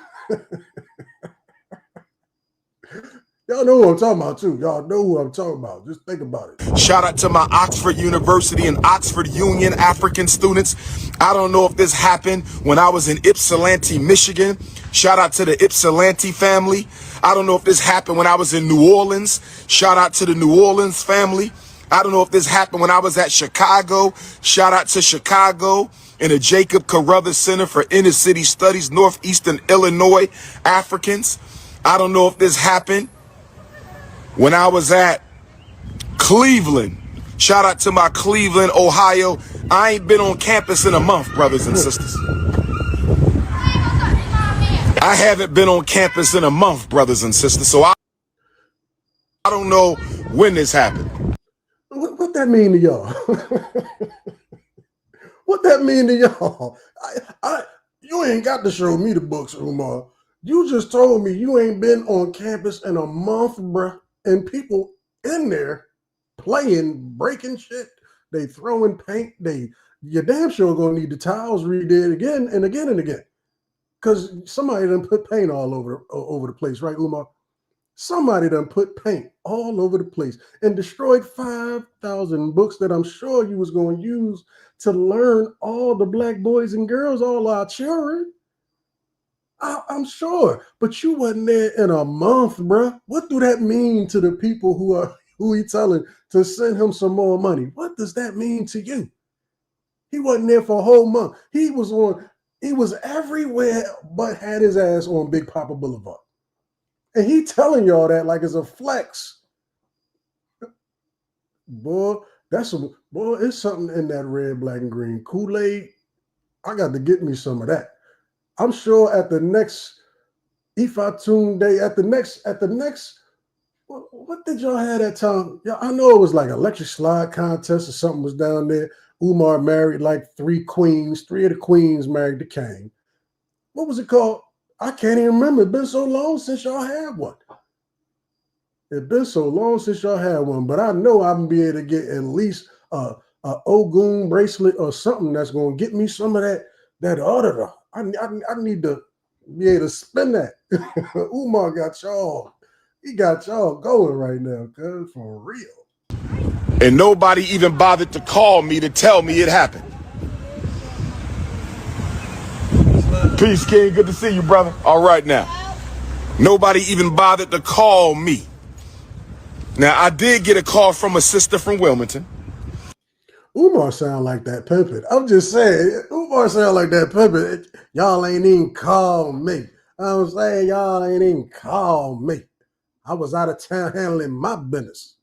Y'all know who I'm talking about too. Y'all know who I'm talking about. Just think about it. Shout out to my Oxford University and Oxford Union African students. I don't know if this happened when I was in Ypsilanti, Michigan. Shout out to the Ypsilanti family. I don't know if this happened when I was in New Orleans. Shout out to the New Orleans family. I don't know if this happened when I was at Chicago. Shout out to Chicago and the Jacob Carruthers Center for Inner City Studies, Northeastern Illinois Africans. I don't know if this happened when I was at Cleveland. Shout out to my Cleveland, Ohio. I ain't been on campus in a month, brothers and sisters. I haven't been on campus in a month, brothers and sisters. So I don't know when this happened. What that mean to y'all? What that mean to y'all? You ain't got to show me the books, Umar. You just told me you ain't been on campus in a month, bruh. And people in there playing, breaking shit. They throwing paint. You damn sure gonna need the towels redid again and again and again. Because somebody done put paint all over the place, right, Umar? Somebody done put paint all over the place and destroyed 5,000 books that I'm sure you was going to use to learn all the black boys and girls, all our children. I'm sure, but you wasn't there in a month, bruh. What do that mean to the people who he telling to send him some more money? What does that mean to you? He wasn't there for a whole month. He was everywhere but had his ass on Big Papa Boulevard. And he telling y'all that like it's a flex. Boy, it's something in that red, black, and green Kool-Aid. I got to get me some of that. I'm sure at the next Ifatun Day, at the next, what did y'all have that time? Yeah, I know it was like electric slide contest or something was down there. Umar married like three queens. Three of the queens married the king. What was it called? I can't even remember. It's been so long since y'all had one. It's been so long since y'all had one, but I know I'm gonna be able to get at least a Ogun bracelet or something that's gonna get me some of that auditor. I need to be able to spend that. Umar got y'all. He got y'all going right now, cuz for real. And nobody even bothered to call me to tell me it happened. Peace, King. Good to see you, brother. All right now. Nobody even bothered to call me. Now, I did get a call from a sister from Wilmington. Umar sound like that pimpin'. I'm just saying, Umar sound like that pimpin'. Y'all ain't even call me. I'm saying y'all ain't even call me. I was out of town handling my business.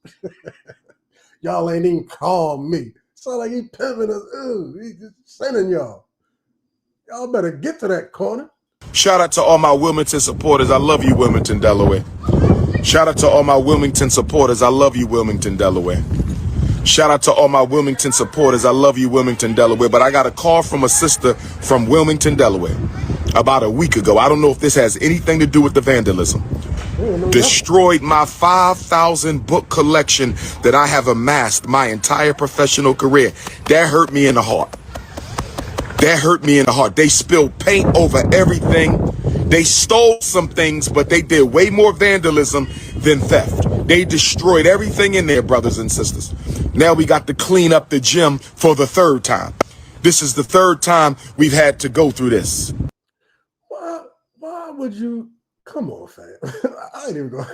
Y'all ain't even call me. Sound like he pimping us. Ooh, he just sending y'all. Y'all better get to that corner. Shout out to all my Wilmington supporters. I love you, Wilmington, Delaware. Shout out to all my Wilmington supporters. I love you, Wilmington, Delaware. Shout out to all my Wilmington supporters. I love you, Wilmington, Delaware. But I got a call from a sister from Wilmington, Delaware about a week ago. I don't know if this has anything to do with the vandalism. Destroyed my 5,000 book collection that I have amassed my entire professional career. That hurt me in the heart. That hurt me in the heart. They spilled paint over everything. They stole some things, but they did way more vandalism than theft. They destroyed everything in there, brothers and sisters. Now we got to clean up the gym for the third time. This is the third time we've had to go through this. Why would you? Come on, fam. I ain't even going.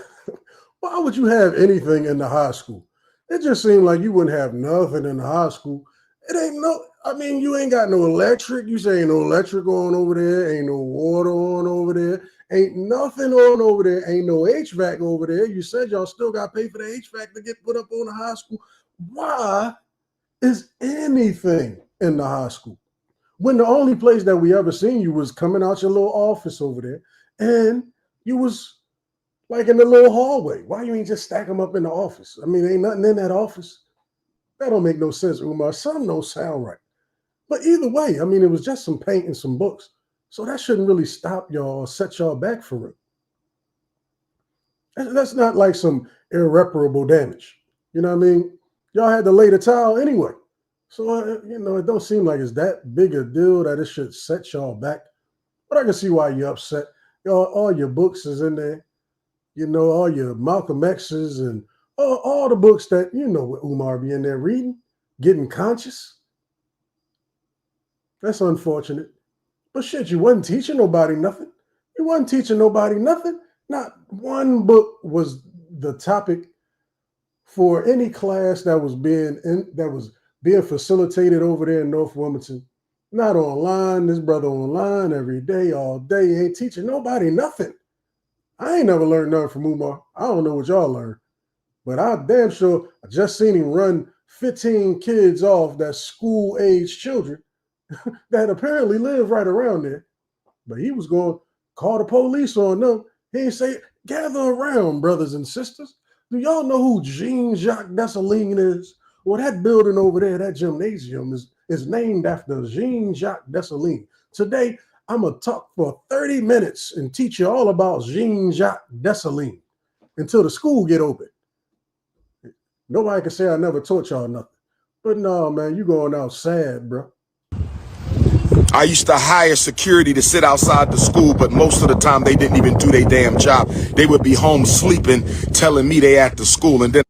Why would you have anything in the high school? It just seemed like you wouldn't have nothing in the high school. It ain't no. I mean, you ain't got no electric. You say ain't no electric on over there. Ain't no water on over there. Ain't nothing on over there. Ain't no HVAC over there. You said y'all still got to pay for the HVAC to get put up on the high school. Why is anything in the high school when the only place that we ever seen you was coming out your little office over there, and you was like in the little hallway? Why you ain't just stack them up in the office? I mean, ain't nothing in that office. That don't make no sense, Umar. Something don't sound right. But either way, I mean, it was just some paint and some books. So that shouldn't really stop y'all or set y'all back for it. That's not like some irreparable damage. You know what I mean? Y'all had to lay the towel anyway. So, it don't seem like it's that big a deal that it should set y'all back. But I can see why you're upset. All your books is in there. all your Malcolm X's and all the books that, what Umar be in there reading, getting conscious. That's unfortunate. But shit, you wasn't teaching nobody nothing. You wasn't teaching nobody nothing. Not one book was the topic for any class that was being facilitated over there in North Wilmington. Not online. This brother online every day, all day. He ain't teaching nobody nothing. I ain't never learned nothing from Umar. I don't know what y'all learned. But I damn sure I just seen him run 15 kids off that's school-age children that apparently live right around there. But he was going to call the police on them. He ain't say, gather around, brothers and sisters. Do y'all know who Jean-Jacques Dessalines is? Well, that building over there, that gymnasium is named after Jean-Jacques Dessalines. Today, I'm going to talk for 30 minutes and teach you all about Jean-Jacques Dessalines until the school get open. Nobody can say I never taught y'all nothing. But no, man, you going out sad, bro. I used to hire security to sit outside the school, but most of the time they didn't even do their damn job. They would be home sleeping, telling me they at the school, and then...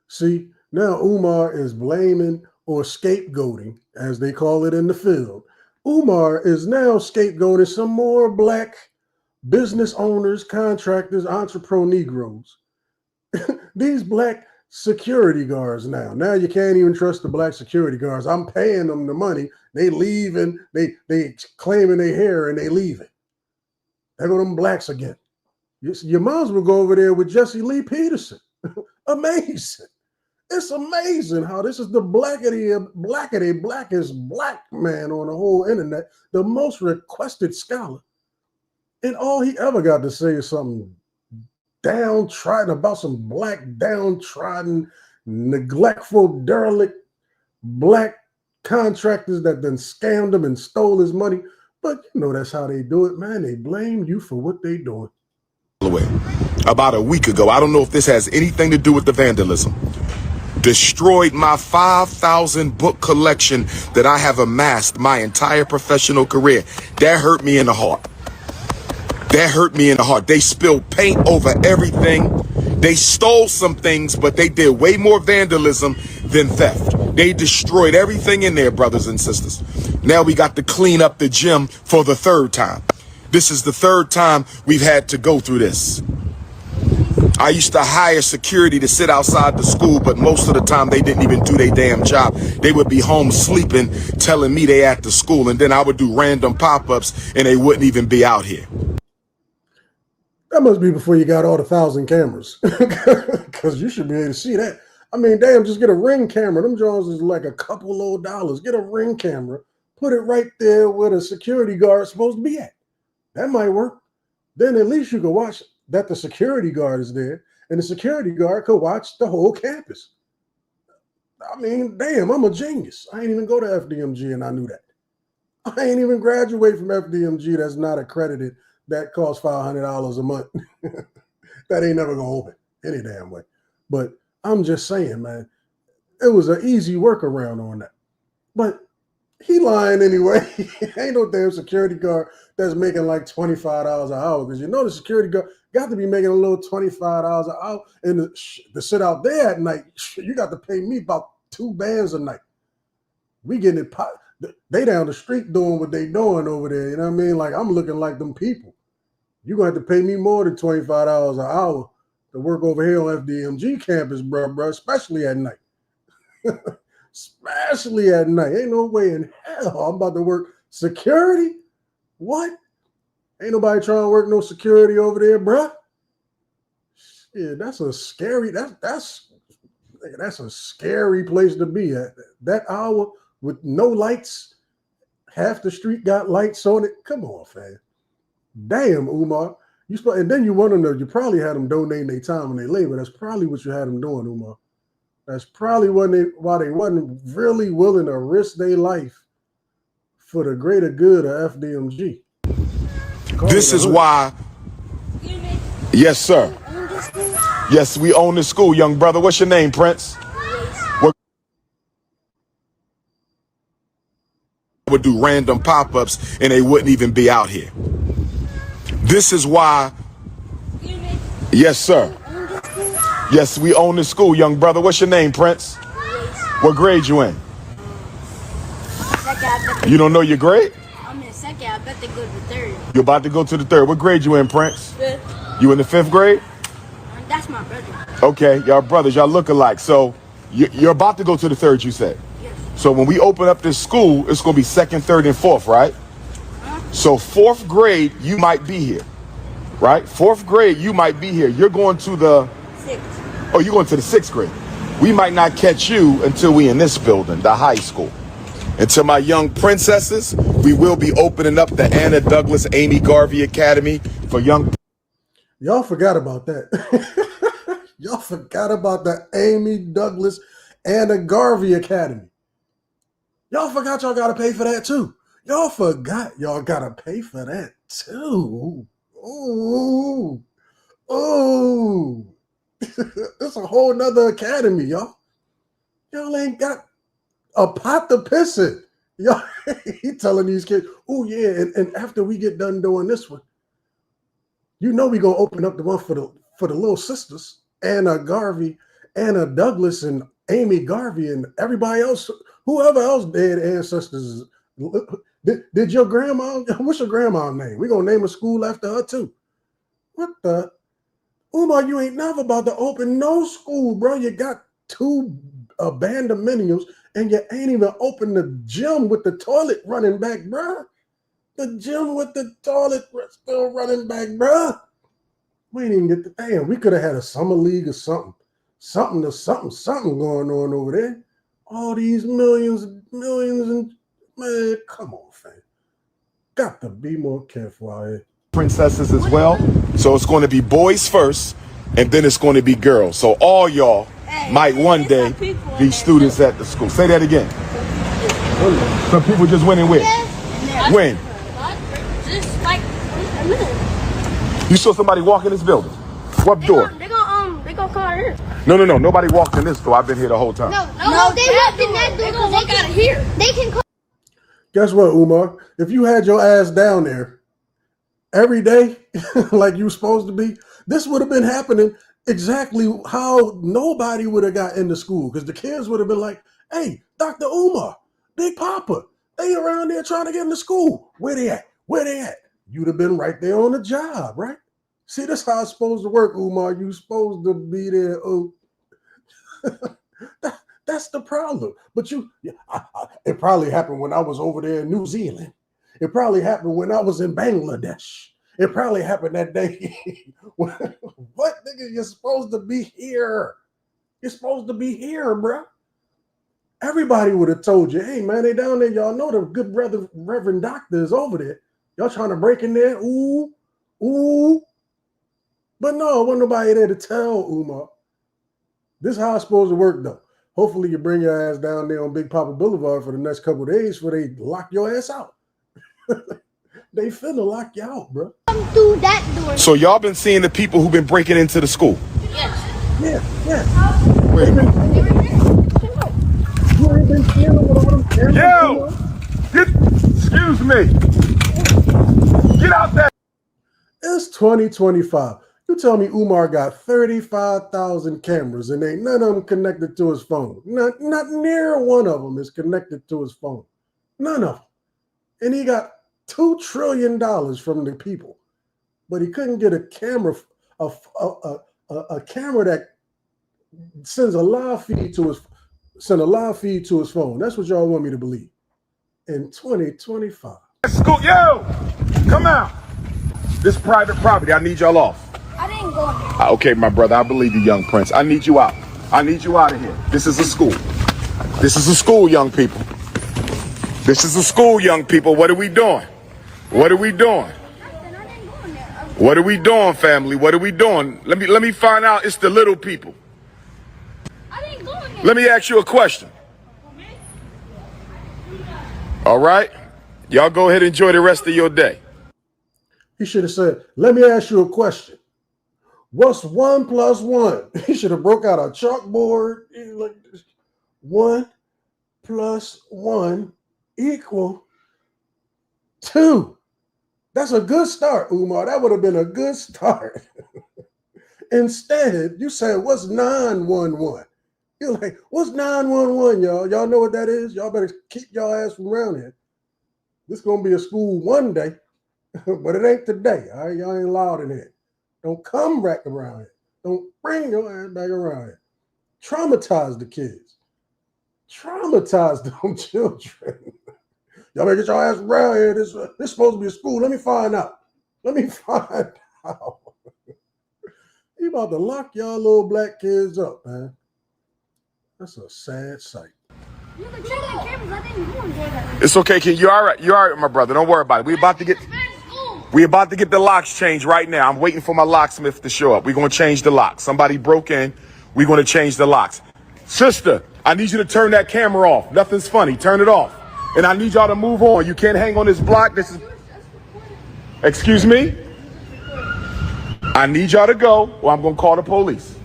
See, now Umar is blaming or scapegoating, as they call it in the field. Umar is now scapegoating some more black business owners, contractors, entrepreneur Negroes. These black security guards now you can't even trust the black security guards. I'm paying them the money. They leaving, they claiming they here and they leaving. There go them blacks again. Your moms will go over there with Jesse Lee Peterson. Amazing. It's amazing how this is the blackest black man on the whole internet, the most requested scholar. And all he ever got to say is something downtrodden about some black, downtrodden, neglectful, derelict black contractors that then scammed him and stole his money. But that's how they do it, man. They blame you for what they doing. About a week ago, I don't know if this has anything to do with the vandalism, destroyed my 5,000 book collection that I have amassed my entire professional career. That hurt me in the heart. That hurt me in the heart. They spilled paint over everything. They stole some things, but they did way more vandalism than theft. They destroyed everything in there, brothers and sisters. Now we got to clean up the gym for the third time. This is the third time we've had to go through this. I used to hire security to sit outside the school, but most of the time they didn't even do their damn job. They would be home sleeping, telling me they at the school, and then I would do random pop-ups and they wouldn't even be out here. That must be before you got all the 1,000 cameras, because you should be able to see that. I mean, damn, just get a Ring camera. Them Jones is like a couple old dollars. Get a Ring camera, put it right there where the security guard's supposed to be at. That might work. Then at least you can watch that the security guard is there, and the security guard could watch the whole campus. I mean, damn, I'm a genius. I ain't even go to FDMG, and I knew that. I ain't even graduate from FDMG that's not accredited. That costs $500 a month. That ain't never gonna open any damn way. But I'm just saying, man, it was an easy workaround on that. But he lying anyway. Ain't no damn security guard that's making like $25 an hour, because the security guard got to be making a little $25 an hour, and to sit out there at night, you got to pay me about 2 bands a night. We getting it. They down the street doing what they doing over there. You know what I mean? Like, I'm looking like them people. You're going to have to pay me more than $25 an hour to work over here on FDMG campus, bro, especially at night. Especially at night. Ain't no way in hell I'm about to work security. What? Ain't nobody trying to work no security over there, bro. Yeah, that's a scary, that's a scary place to be at. That hour with no lights, half the street got lights on it. Come on, fam. Damn, Umar. And then you want to know, you probably had them donating their time and their labor. That's probably what you had them doing, Umar. That's probably why they wasn't really willing to risk their life for the greater good of FDMG. This is why. Yes, sir. Yes, we own the school, young brother. What's your name, Prince? Would do random pop-ups and they wouldn't even be out here. This is why Yes, sir. Yes, we own the school, young brother. What's your name, Prince? What grade you in? You don't know your grade? I'm in second. I bet they go to the third. You're about to go to the third. What grade you in, Prince? Fifth. You in the 5th grade? That's my brother. Okay, y'all brothers, y'all look alike. So you're about to go to the third, you said? Yes. So when we open up this school, it's going to be 2nd, 3rd, and 4th, right? So 4th grade, you might be here, right? 4th grade, you might be here. You're going to the... Sixth. Oh, you're going to the 6th grade. We might not catch you until we in this building, the high school. And to my young princesses, we will be opening up the Anna Douglas Amy Garvey Academy for young... Y'all forgot about that. Y'all forgot about the Amy Douglas Anna Garvey Academy. Y'all forgot y'all got to pay for that too. Y'all forgot y'all got to pay for that too. Ooh. Ooh. It's a whole nother academy, y'all. Y'all ain't got a pot to piss in. Y'all, he telling these kids, oh yeah, and after we get done doing this one, you know we gonna open up the one for the little sisters, Anna Garvey, Anna Douglas, and Amy Garvey, and everybody else, whoever else dead ancestors. Did your grandma? What's your grandma's name? We gonna name a school after her too. What the? Umar, you ain't never about to open no school, bro. You got 2 abandonments and you ain't even opened the gym with the toilet running back, bro. The gym with the toilet still running back, bro. We didn't get the damn. We could have had a summer league or something. Something going on over there. All these millions, and man, come on, fam. Got to be more careful out here. Princesses as well. So it's going to be boys first, and then it's going to be girls. So all y'all might one day be students at the school. Say that again. Some people just went and win. When? Just like a minute. You saw somebody walk in this building? What door? They gonna come out here. No. Nobody walked in this door. I've been here the whole time. No, they walked in that door. They gonna walk out of here. They can come. Guess what, Umar? If you had your ass down there every day, like you were supposed to be, this would have been happening exactly how nobody would have got into school, because the kids would have been like, hey, Dr. Umar, Big Papa, they around there trying to get into school. Where they at? Where they at? You'd have been right there on the job, right? See, that's how it's supposed to work, Umar. You supposed to be there. Oh, that's the problem. But it probably happened when I was over there in New Zealand. It probably happened when I was in Bangladesh. It probably happened that day. What, nigga? You're supposed to be here. You're supposed to be here, bro. Everybody would have told you, hey, man, they down there. Y'all know the good brother, Reverend Doctor is over there. Y'all trying to break in there? Ooh. But no, wasn't nobody there to tell Umar. This is how it's supposed to work, though. Hopefully you bring your ass down there on Big Papa Boulevard for the next couple of days before they lock your ass out. They finna lock you out, bro. Come through that door. So y'all been seeing the people who've been breaking into the school? Yes. Yeah. Wait a minute. You ain't been seeing them with all them cameras. Excuse me. Get out there. It's 2025. You tell me Umar got 35,000 cameras and ain't none of them connected to his phone. Not near one of them is connected to his phone. None of them. And he got $2 trillion from the people. But he couldn't get a camera, a camera that sends a live feed to his phone. That's what y'all want me to believe. In 2025. School, yo, come out. This private property. I need y'all off. I didn't go in there. Okay, my brother. I believe you, young prince. I need you out. I need you out of here. This is a school. This is a school, young people. This is a school, young people. What are we doing? What are we doing? What are we doing, family? What are we doing? Let me find out. It's the little people. I didn't go in there. Let me ask you a question. All right? Y'all go ahead and enjoy the rest of your day. He should have said, let me ask you a question. What's 1 + 1? He should have broke out a chalkboard. Like 1 + 1 equal 2. That's a good start, Umar. That would have been a good start. Instead, you said, what's 911? You're like, what's 911, y'all? Y'all know what that is? Y'all better keep y'all ass from around here. This is going to be a school one day, but it ain't today. All right, y'all ain't allowed in here. Don't come back around here. Don't bring your ass back around here. Traumatize the kids. Traumatize them children. Y'all better get your ass around here. This supposed to be a school. Let me find out. Let me find out. You about to lock y'all little black kids up, man. That's a sad sight. It's okay, kid. You all right? You all right, my brother? Don't worry about it. We about to get the locks changed right now. I'm waiting for my locksmith to show up. We're gonna change the locks. Somebody broke in. We're gonna change the locks. Sister, I need you to turn that camera off. Nothing's funny. Turn it off. And I need y'all to move on. You can't hang on this block. This is. Excuse me? I need y'all to go, or I'm gonna call the police.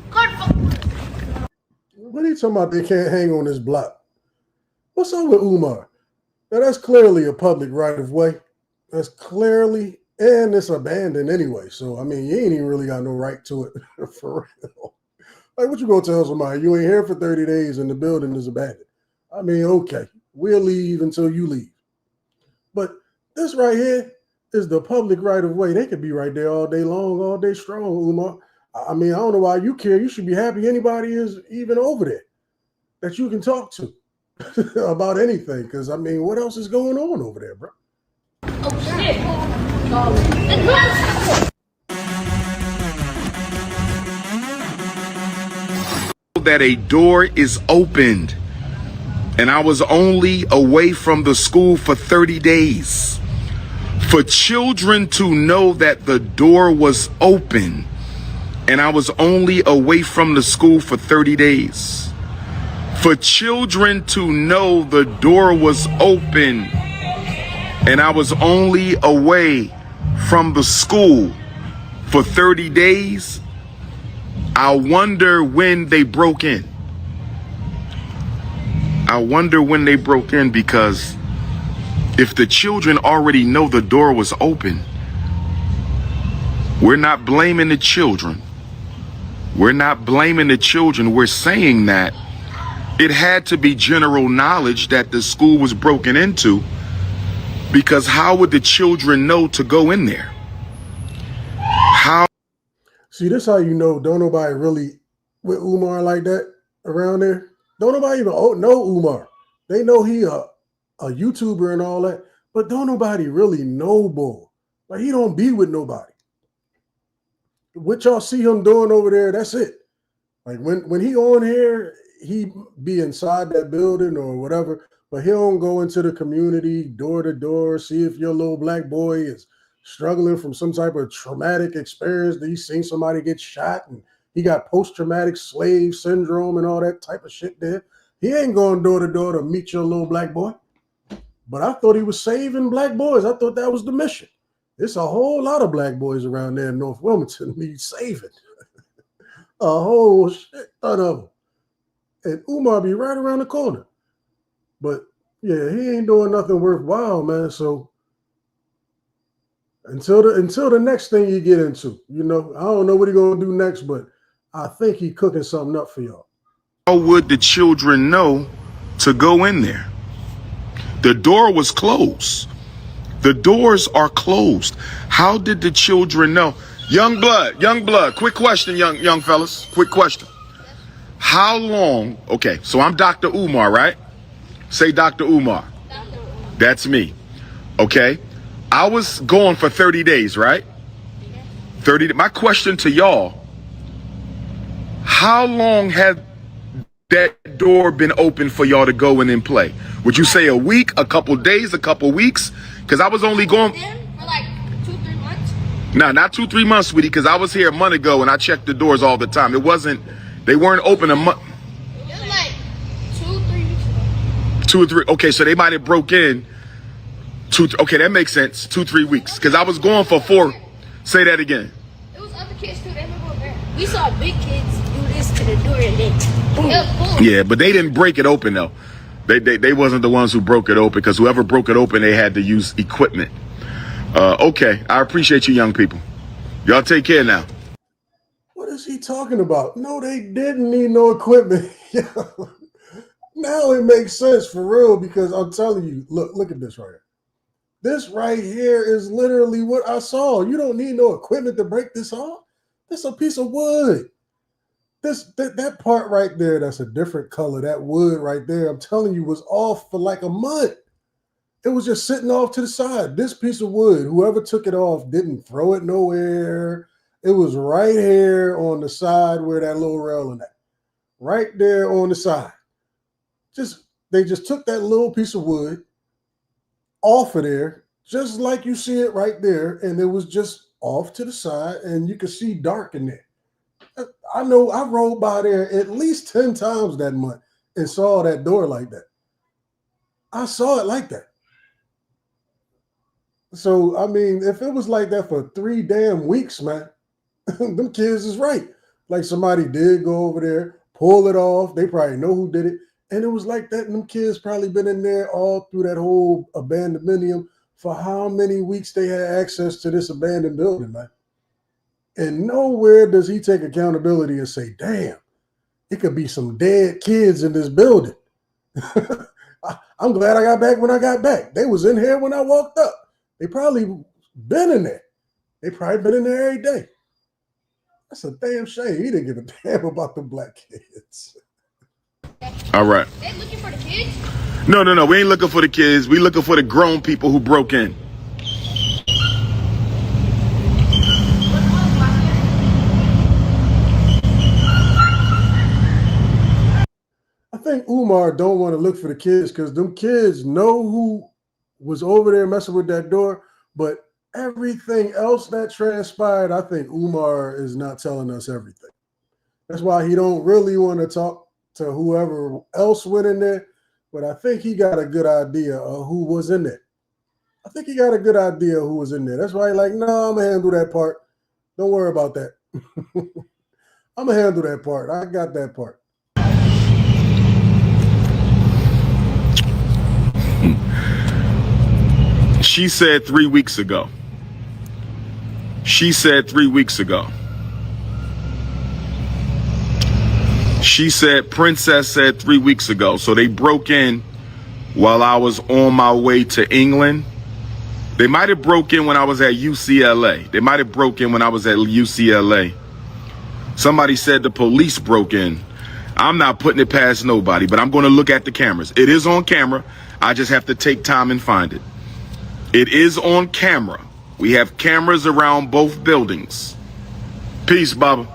What are you talking about? They can't hang on this block. What's up with Umar? Now that's clearly a public right of way. That's clearly, and it's abandoned anyway. So I mean, you ain't even really got no right to it for real. Like, what you gonna tell somebody? You ain't here for 30 days and the building is abandoned. I mean, okay, we'll leave until you leave. But this right here is the public right of way. They could be right there all day long, all day strong, Umar. I mean, I don't know why you care. You should be happy anybody is even over there that you can talk to about anything. Because, I mean, what else is going on over there, bro? Oh, shit. That a door is opened, and I was only away from the school for 30 days. For children to know that the door was open and I was only away from the school for 30 days. For children to know the door was open and I was only away from the school for 30 days, I wonder when they broke in. I wonder when they broke in, because if the children already know the door was open, we're not blaming the children. We're not blaming the children. We're saying that it had to be general knowledge that the school was broken into, because how would the children know to go in there? How? See, this how you know don't nobody really with Umar like that around there. Don't nobody even know Umar. They know he a YouTuber and all that, but don't nobody really know boy. Like, he don't be with nobody. What y'all see him doing over there, that's it. Like, when he on here, he be inside that building or whatever, but he don't go into the community door to door, see if your little black boy is struggling from some type of traumatic experience, that he's seen somebody get shot and he got post-traumatic slave syndrome and all that type of shit there. He ain't going door to door to meet your little black boy. But I thought he was saving black boys. I thought that was the mission. It's a whole lot of black boys around there in North Wilmington need saving. A whole shit ton of them. And Umar be right around the corner. But yeah, he ain't doing nothing worthwhile, man. So until the next thing you get into, you know, I don't know what he gonna do next, but I think he cooking something up for y'all. How would the children know to go in there? The door was closed. The doors are closed. How did the children know? Young blood, quick question, young fellas, quick question. How long, okay, so I'm Dr. Umar, right? Say Dr. Umar. That's me, okay? I was gone for 30 days, right? 30, my question to y'all, how long had that door been open for y'all to go in and play? Would you say a week, a couple days, a couple weeks? Because I was only going For like 2-3 months. No, not 2-3 months, sweetie, because I was here a month ago and I checked the doors all the time. They weren't open a month. It was like 2-3 weeks ago. 2 or 3. Okay, so they might have broke in okay, that makes sense. 2-3 weeks. Because I was going for 4. Say that again. It was other kids too. They live over there. We saw big kids do this to the door and then boom. Yeah, but they didn't break it open though. They wasn't the ones who broke it open, because whoever broke it open, they had to use equipment. Okay, I appreciate you young people. Y'all take care now. What What is he talking about? No, they didn't need no equipment. Now it makes sense for real because I'm telling you, look at this right here. This right here is literally what I saw. You don't need no equipment to break this off. This is a piece of wood. That part right there, that's a different color. That wood right there, I'm telling you, was off for like a month. It was just sitting off to the side. This piece of wood, whoever took it off didn't throw it nowhere. It was right here on the side where that little railing at. Right there on the side. They just took that little piece of wood off of there, just like you see it right there, and it was just off to the side, and you could see dark in there. I know I rode by there at least 10 times that month and saw that door like that. I saw it like that. So, I mean, if it was like that for 3 damn weeks, man, them kids is right. Like somebody did go over there, pull it off. They probably know who did it. And it was like that. And them kids probably been in there all through that whole abandonment for how many weeks they had access to this abandoned building, man. And nowhere does he take accountability and say, damn, it could be some dead kids in this building. I'm glad I got back when I got back. They was in here when I walked up. They probably been in there. They probably been in there every day. That's a damn shame. He didn't give a damn about the black kids. All right. They looking for the kids? No. We ain't looking for the kids. We looking for the grown people who broke in. I think Umar don't want to look for the kids because them kids know who was over there messing with that door, but everything else that transpired, I think Umar is not telling us everything. That's why he don't really want to talk to whoever else went in there, but I think he got a good idea of who was in there. I think he got a good idea of who was in there. That's why he's like, no, I'm going to handle that part. Don't worry about that. I'm going to handle that part. I got that part. She said 3 weeks ago. She said 3 weeks ago. She said, Princess said 3 weeks ago. So they broke in while I was on my way to England. They might have broke in when I was at UCLA. They might have broke in when I was at UCLA. Somebody said the police broke in. I'm not putting it past nobody, but I'm going to look at the cameras. It is on camera. I just have to take time and find it. It is on camera. We have cameras around both buildings. Peace, Baba.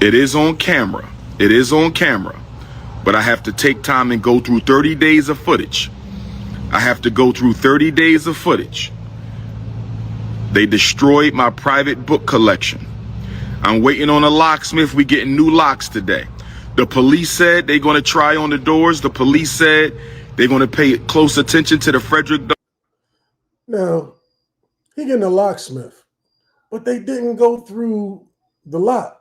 It is on camera. It is on camera. But I have to take time and go through 30 days of footage. I have to go through 30 days of footage. They destroyed my private book collection. I'm waiting on a locksmith. We getting new locks today. The police said they're going to try on the doors. The police said they're going to pay close attention to the Frederick. Now, he getting a locksmith, but they didn't go through the lock.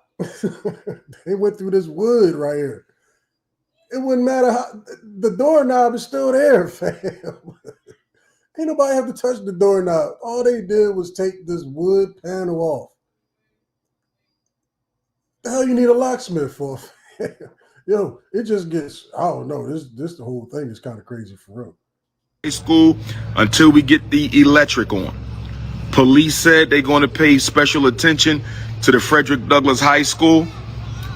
They went through this wood right here. It wouldn't matter how the doorknob is still there, fam. Ain't nobody have to touch the doorknob. All they did was take this wood panel off. The hell you need a locksmith for? Yo, it just gets, I don't know. This the whole thing is kind of crazy for real. School until we get the electric on. Police said they're going to pay special attention to the Frederick Douglass High School.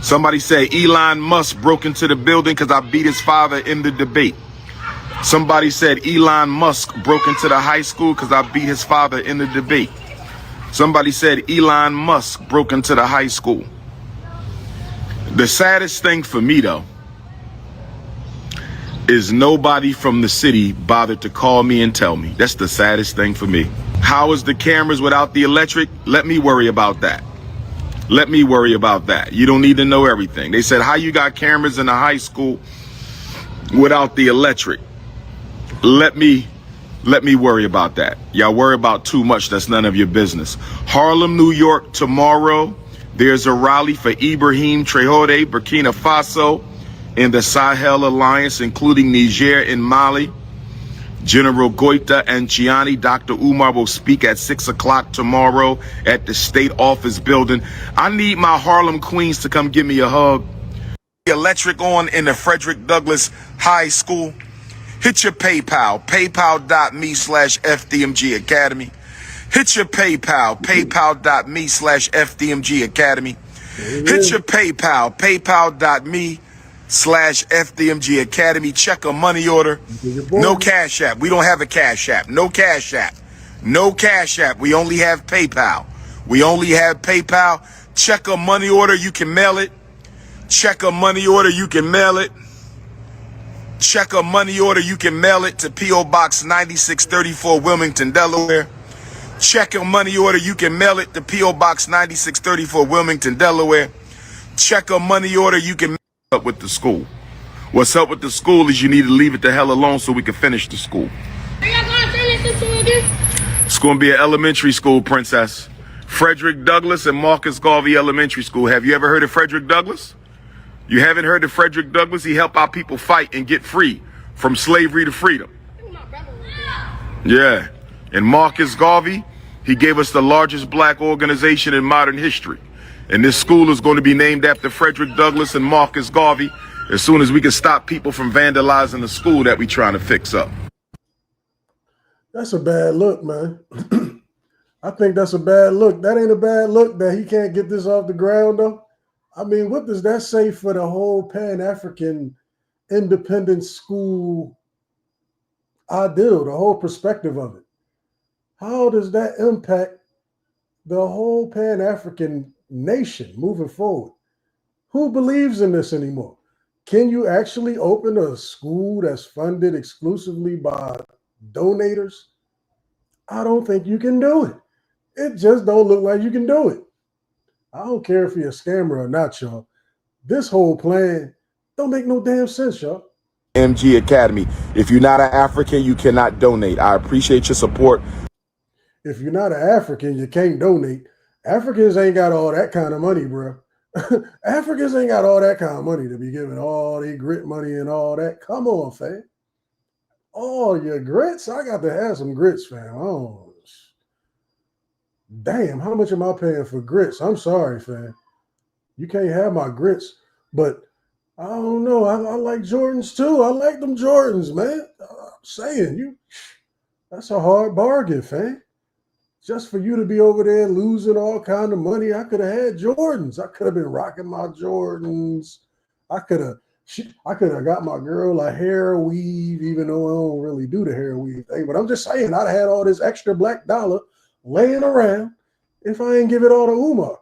Somebody said Elon Musk broke into the building because I beat his father in the debate. Somebody said Elon Musk broke into the high school because I beat his father in the debate. Somebody said Elon Musk broke into the high school. The saddest thing for me, though, is nobody from the city bothered to call me and tell me. That's the saddest thing for me. How is the cameras without the electric? Let me worry about that. Let me worry about that. You don't need to know everything. They said, how you got cameras in the high school without the electric? Let me worry about that. Y'all worry about too much. That's none of your business. Harlem, New York, tomorrow. There's a rally for Ibrahim Traoré, Burkina Faso, and the Sahel Alliance, including Niger and Mali. General Goita and Gianni, Dr. Umar will speak at 6 o'clock tomorrow at the State Office Building. I need my Harlem Queens to come give me a hug. Electric on in the Frederick Douglass High School. Hit your PayPal, paypal.me/FDMG Academy. Hit your PayPal, paypal.me/FDMG Academy. Hit your PayPal, paypal.me/FDMG Academy. Check a money order. No Cash App. We don't have a Cash App. No Cash App. No Cash App. We only have PayPal. We only have PayPal. Check a money order. You can mail it. Check a money order. You can mail it. Check a money order. You can mail it to P.O. Box 9634, Wilmington, Delaware. Check a money order. You can mail it to P.O. Box 9634, Wilmington, Delaware. Check a money order. You can mail it up with the school. What's up with the school is you need to leave it the hell alone so we can finish the school. Are y'all gonna finish this again? It's going to be an elementary school, princess. Frederick Douglass and Marcus Garvey Elementary School. Have you ever heard of Frederick Douglass? You haven't heard of Frederick Douglass? He helped our people fight and get free from slavery to freedom. Yeah. And Marcus Garvey, he gave us the largest black organization in modern history. And this school is going to be named after Frederick Douglass and Marcus Garvey as soon as we can stop people from vandalizing the school that we're trying to fix up. That's a bad look, man. I think that's a bad look. That ain't a bad look that he can't get this off the ground, though. I mean, what does that say for the whole Pan-African independent school ideal, the whole perspective of it? How does that impact the whole Pan-African nation moving forward? Who believes in this anymore? Can you actually open a school that's funded exclusively by donators? I don't think you can do it. It just don't look like you can do it. I don't care if you're a scammer or not, y'all. This whole plan don't make no damn sense, y'all. FDMG Academy. If you're not an African, you cannot donate. I appreciate your support. If you're not an African, you can't donate. Africans ain't got all that kind of money, bro. Africans ain't got all that kind of money to be giving all their grit money and all that. Come on, fam. All your grits? I got to have some grits, fam. Oh, damn, how much am I paying for grits? I'm sorry, fam. You can't have my grits, but I don't know. I like Jordans too. I like them Jordans, man. I'm saying, that's a hard bargain, fam. Just for you to be over there losing all kind of money, I could have had Jordans. I could have been rocking my Jordans. I could have got my girl a hair weave, even though I don't really do the hair weave thing. But I'm just saying, I'd have had all this extra black dollar laying around if I ain't give it all to Umar.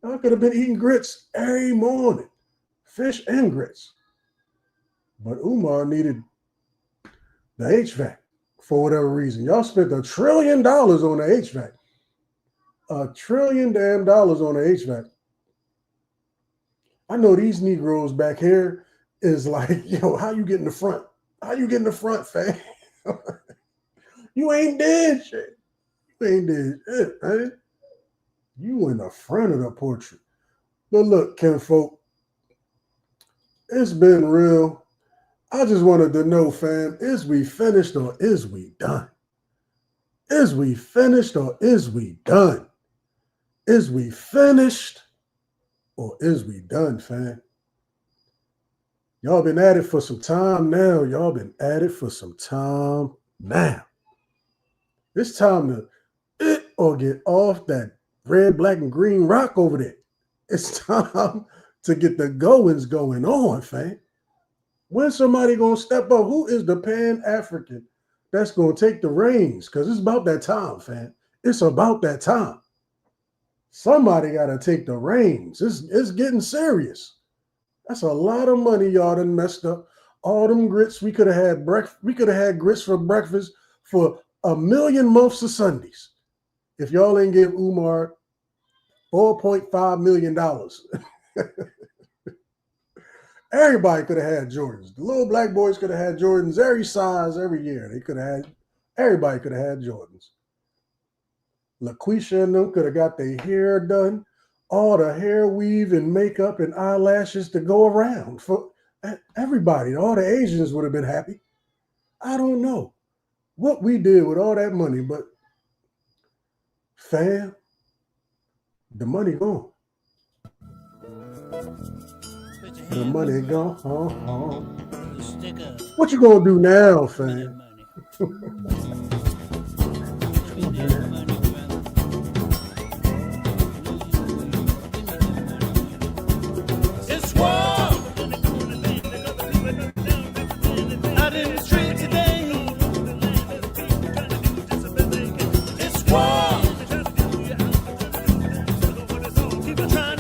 I could have been eating grits every morning, fish and grits. But Umar needed the HVAC for whatever reason. Y'all spent $1 trillion on the HVAC. $1 trillion damn dollars on the HVAC. I know these Negroes back here is like, yo, how you get in the front? How you get in the front, fam? You ain't dead shit. You ain't dead shit, man. You in the front of the portrait. But look, kinfolk, it's been real. I just wanted to know, fam, is we finished or is we done? Is we finished or is we done? Is we finished or is we done, fam? Y'all been at it for some time now. Y'all been at it for some time now. It's time to or get off that red, black, and green rock over there. It's time to get the goings going on, fam. When's somebody going to step up? Who is the Pan-African that's going to take the reins? Because it's about that time, fam. It's about that time. Somebody got to take the reins. It's getting serious. That's a lot of money y'all done messed up. All them grits, we could have had grits for breakfast for 1 million months of Sundays. If y'all ain't give Umar $4.5 million. Everybody could have had Jordans. The little black boys could have had Jordans every size, every year. Everybody could have had Jordans. LaQuisha and them could have got their hair done, all the hair weave and makeup and eyelashes to go around. For everybody, all the Asians would have been happy. I don't know what we did with all that money, but fam, the money gone. The money gone. What you gonna do now, fam? It's war out in the street today. It's war. People trying